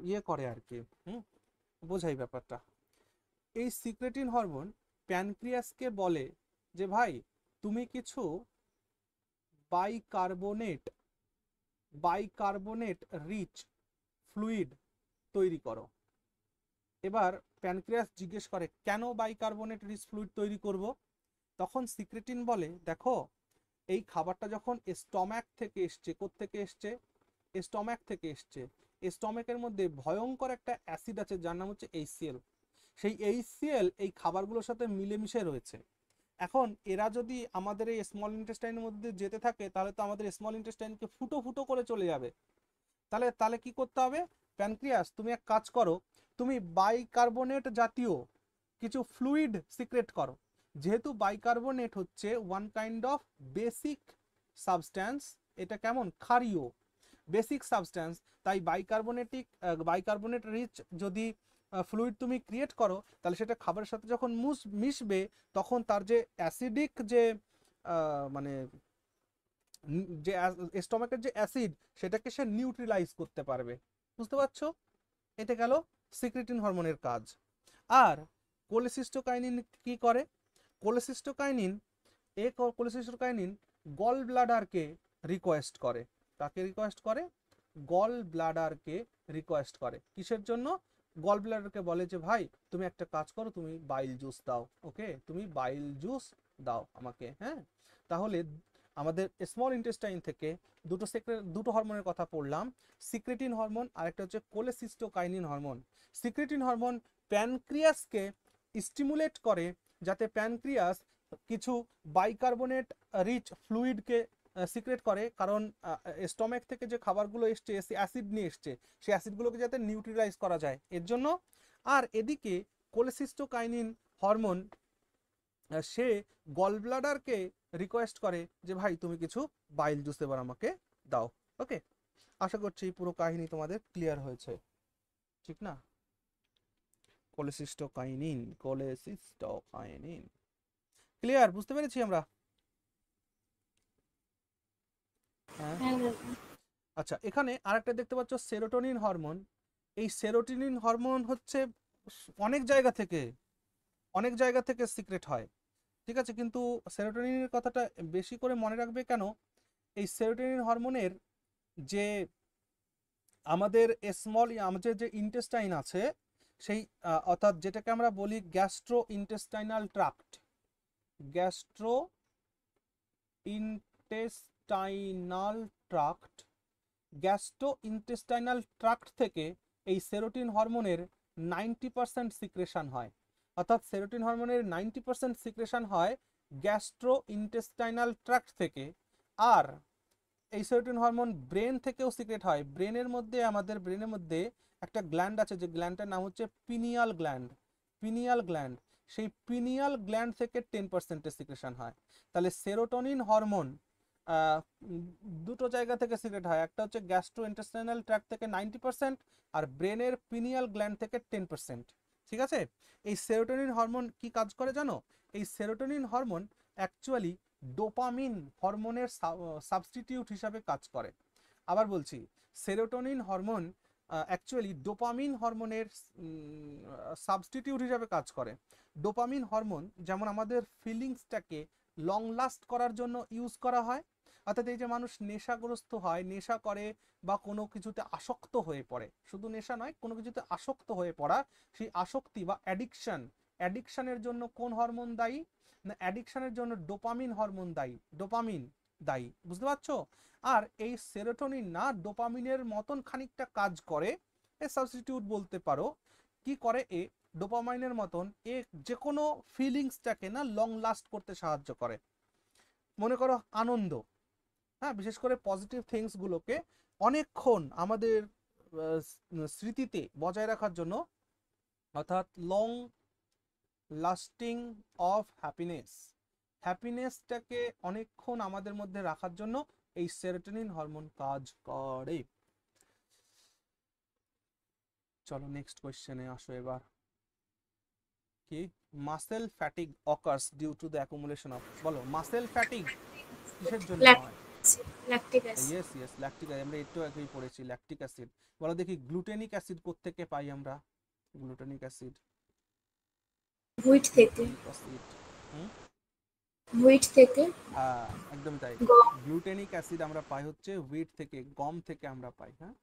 ইয়ে করে আর কি। বোঝাই ব্যাপারটা। এই সিক্রেটিন হরমোন প্যানক্রিয়াসকে বলে যে ভাই তুমি কিছু বাইকার্বনেট রিচ ফ্লুইড তৈরি করো। এবার প্যানক্রিয়াস জিজ্ঞেস করে কেন বাইকার্বনেট রিচ ফ্লুইড তৈরি করব? তখন সিক্রেটিন বলে দেখো, এই খাবারটা যখন স্টম্যাক থেকে এসছে, কোত্থেকে এসছে? স্টম্যাক থেকে এসছে। স্টম্যাকের মধ্যে ভয়ঙ্কর একটা অ্যাসিড আছে যার নাম হচ্ছে HCl। সেই HCl এই খাবারগুলোর সাথে মিলেমিশে রয়েছে। এখন এরা যদি আমাদের এই স্মল ইন্টেস্টাইনের মধ্যে যেতে থাকে, তাহলে তো আমাদের স্মল ইন্টেস্টাইনকে ফুটো ফুটো করে চলে যাবে। তাহলে কি করতে হবে? প্যানক্রিয়াস তুমি এক কাজ করো, তুমি বাইকার্বনেট জাতীয় কিছু ফ্লুইড সিক্রেট করো। যেহেতু বাইকার্বনেট হচ্ছে one kind of basic substance, এটা কেমন ক্ষারীয় বেসিক সাবস্ট্যান্স, তাই বাইকার্বনেট রিচ যদি ফ্লুইড তুমি ক্রিয়েট করো, তাহলে সেটা খাবারের সাথে যখন মিশবে, তখন তার যে অ্যাসিডিক যে মানে যে স্টমাকের যে অ্যাসিড, সেটাকে সে নিউট্রিলাইজ করতে পারবে। বুঝতে পারছো? এটা গেল সিক্রেটিন হরমোনের কাজ। আর কোলেসিস্টোকাইনিন কি করে? কোলেসিস্টোকাইনিন গল ব্লাডারকে রিকোয়েস্ট করে। কাকে রিকোয়েস্ট করে? গল ব্লাডারকে রিকোয়েস্ট করে। কিসের জন্য? গল ব্লাডারকে বলে যে ভাই তুমি একটা কাজ করো, তুমি বাইল জুস দাও। ওকে, তুমি বাইল জুস দাও আমাকে। হ্যাঁ, তাহলে আমাদের স্মল ইন্টেস্টাইন থেকে দুটো হরমোনের কথা পড়লাম, সিক্রেটিন হরমোন আর একটা হচ্ছে কোলেসিস্টোকাইনিন হরমোন। সিক্রেটিন হরমোন প্যানক্রিয়াসকে স্টিমুলেট করে যাতে প্যানক্রিয়াস কিছু বাইকার্বনেট রিচ ফ্লুইডকে সিক্রেট করে, কারণ স্টমাক থেকে যে খাবারগুলো এসছে অ্যাসিড নিয়ে এসছে, সেই অ্যাসিডগুলোকে যাতে নিউট্রিলাইজ করা যায় এর জন্য। আর এদিকে কোলেসিস্টোকাইনিন হরমোন সে গলব্লাডারকে রিকোয়েস্ট করে যে ভাই তুমি কিছু বাইল জুস এবার আমাকে দাও। ওকে, আশা করছি পুরো কাহিনী তোমাদের ক্লিয়ার হয়েছে, ঠিক না? কোলেসিস্টোকাইনিন, ক্লিয়ার, বুঝতে পেরেছি আমরা? হ্যাঁ। হ্যাঁ দাদা। আচ্ছা, এখানে আরেকটা দেখতে পাচ্ছ সেরোটোনিন হরমোন। এই সেরোটোনিন হরমোন হচ্ছে অনেক জায়গা থেকে সিক্রেট হয়, ঠিক আছে? কিন্তু সেরোটোনিনের কথাটা বেশি করে মনে রাখবে কেন, এই সেরোটোনিন হরমোনের যে আমাদের আমাদের যে ইন্টেস্টাইন আছে সেই অর্থাৎ যেটাকে আমরা বলি gastro intestinal tract, gastro intestinal tract, gastro intestinal tract থেকে এই সেরোটিন হরমোনের 90% সিক্রেশন হয়। অর্থাৎ সেরোটিন হরমোনের 90% সিক্রেশন হয় গ্যাস্ট্রো ইন্টেস্টাইনাল ট্রাক্ট থেকে। আর এই সেরোটিন হরমোন ব্রেন থেকেও সিক্রেট হয়। ব্রেনের মধ্যে একটা গ্ল্যান্ড আছে, যে গ্ল্যান্ডটার নাম হচ্ছে পিনিয়াল গ্ল্যান্ড। সেই পিনিয়াল গ্ল্যান্ড থেকে 10% সিক্রেশন হয়। তাহলে সেরোটোনিন হরমোন দুটো জায়গা থেকে সিক্রেট হয়, একটা হচ্ছে গ্যাস্ট্রো ইন্টেস্টাইনাল ট্র্যাক্ট থেকে 90% আর ব্রেনের পিনিয়াল গ্ল্যান্ড থেকে 10%, ঠিক আছে? এই সেরোটোনিন হরমোন কি কাজ করে জানো? এই সেরোটোনিন হরমোন অ্যাকচুয়ালি ডোপামিন হরমোনের সাবস্টিটিউট হিসাবে কাজ করে। আবার বলছি, সেরোটোনিন হরমোন অ্যাকচুয়ালি ডোপামিন হরমোনের সাবস্টিটিউট হিসাবে কাজ করে। ডোপামিন হরমোন যেমন আমাদের ফিলিংসটাকে লং লাস্ট করার জন্য ইউজ করা হয়, অর্থাৎ এই যে মানুষ নেশাগ্রস্ত হয়, নেশা করে বা কোনো কিছুতে আসক্ত হয়ে পড়ে, শুধু নেশা নয়, কোনো কিছুতে আসক্ত হয়ে পড়া, সেই আসক্তি বা অ্যাডিকশনের জন্য কোন হরমোন দায়ী না? অ্যাডিকশনের জন্য ডোপামিন হরমোন দায়ী, বুঝতে পারছো? আর এই সেরোটোনিন না ডোপামিনের মতন খানিকটা কাজ করে, এ সাবস্টিটিউট বলতে পারো। কি করে? এ ডোপামিনের মতন এ যে কোনো ফিলিংসটাকে না লং লাস্ট করতে সাহায্য করে। মনে করো আনন্দ, হ্যাঁ, বিশেষ করে পজিটিভ থিংস গুলোকে অনেকক্ষণ আমাদের স্মৃতিতে বজায় রাখার জন্য, অর্থাৎ লং লাস্টিং অফ হ্যাপিনেসটাকে অনেকক্ষণ আমাদের মধ্যে রাখার জন্য এই সেরোটোনিন হরমোন কাজ করে। চলো নেক্সট কোয়েশ্চেনে আসো এবার। কি? Muscle fatigue occurs due to the accumulation of, বলো মাসেল ফ্যাটিগ কিসের জন্য হয়? Lactic acid. Yes lactic acid, আমরা একটু আগেই পড়েছি ল্যাকটিক অ্যাসিড। বলো দেখি গ্লুটেনিক অ্যাসিড কোত্থেকে পাই আমরা? গ্লুটেনিক অ্যাসিড হুইট থেকে। হুইট থেকে। হ্যাঁ একদম তাই। গম। গ্লুটেনিক অ্যাসিড আমরা পাই হচ্ছে হুইট থেকে, গম থেকে আমরা পাই। হ্যাঁ,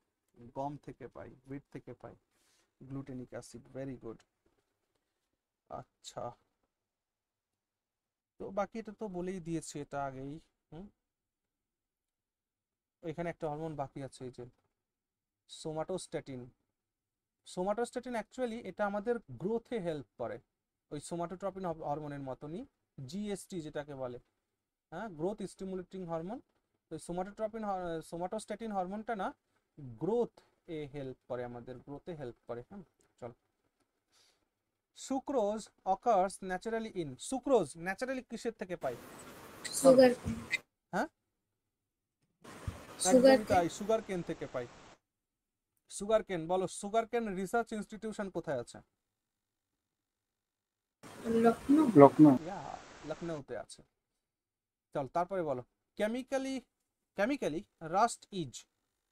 গম থেকে পাই, হুইট থেকে পাই গ্লুটেনিক অ্যাসিড। Very good. আচ্ছা, তো বাকি এটা তো বলেই দিয়েছি এটা আগেই। এখানে একটা হরমোন বাকি আছে, এই যে সোমাটোস্ট্যাটিন অ্যাকচুয়ালি এটা আমাদের গ্রোথে হেল্প করে, ওই সোমাটোট্রপিন হরমোনের মতনই, জিএসটি যেটাকে বলে, হ্যাঁ, গ্রোথ স্টিমুলেটিং হরমোন। তো সোমাটোস্ট্যাটিন হরমোনটা না গ্রোথ এ হেল্প করে, আমাদের গ্রোথে হেল্প করে। হ্যাঁ, চলো। Sucrose occurs naturally in, sucrose naturally কিসের থেকে পাই? সুগার। হ্যাঁ, সুগার একদম তাই, সুগার কেন থেকে পাই। সুগার কেন, বলো সুগার কেন রিসার্চ ইনস্টিটিউশন কোথায় আছে? লখনউ। লখনউতে আছে। চল তারপরে বলো, কেমিক্যালি রাস্ট ইজ,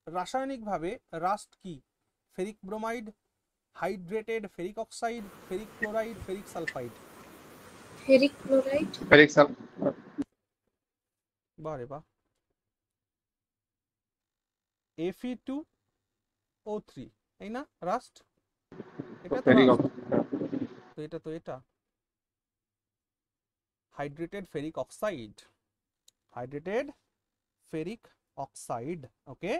রাসায়নিকভাবে রাস্ট কি? Ferric bromide, hydrated ferric oxide, ferric chloride, ferric sulphide. Ferric chloride. বারে বাহ। Fe2O3, এই না রাস্ট? এটা তো রাস্ট, তো এটা তো এটা হাইড্রেটেড ফেরিক অক্সাইড, ওকে।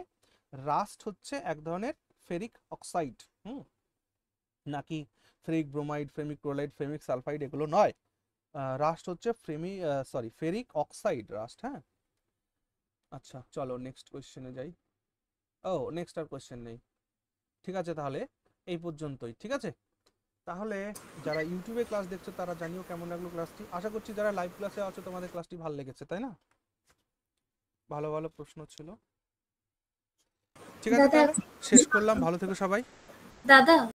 রাস্ট হচ্ছে এক ধরনের ফেরিক অক্সাইড, নাকি ferric bromide, ferric chloride, ferric sulphide এগুলো নয়। রাস্ট হচ্ছে ফেরিক অক্সাইড রাস্ট। হ্যাঁ, আচ্ছা চলো নেক্সট কোয়েশ্চেনে যাই। ও নেক্সট আর কোয়েশ্চেন নেই, ঠিক আছে, তাহলে এই পর্যন্তই। ঠিক আছে, তাহলে যারা ইউটিউবে ক্লাস দেখছো তারা জানিও কেমন লাগলো ক্লাসটি। আশা করছি যারা লাইভ ক্লাসে আছো তোমাদের ক্লাসটি ভালো লেগেছে, তাই না? ভালো ভালো প্রশ্ন ছিল। ঠিক আছে, দাদা তাহলে শেষ করলাম, ভালো থেকো সবাই। দাদা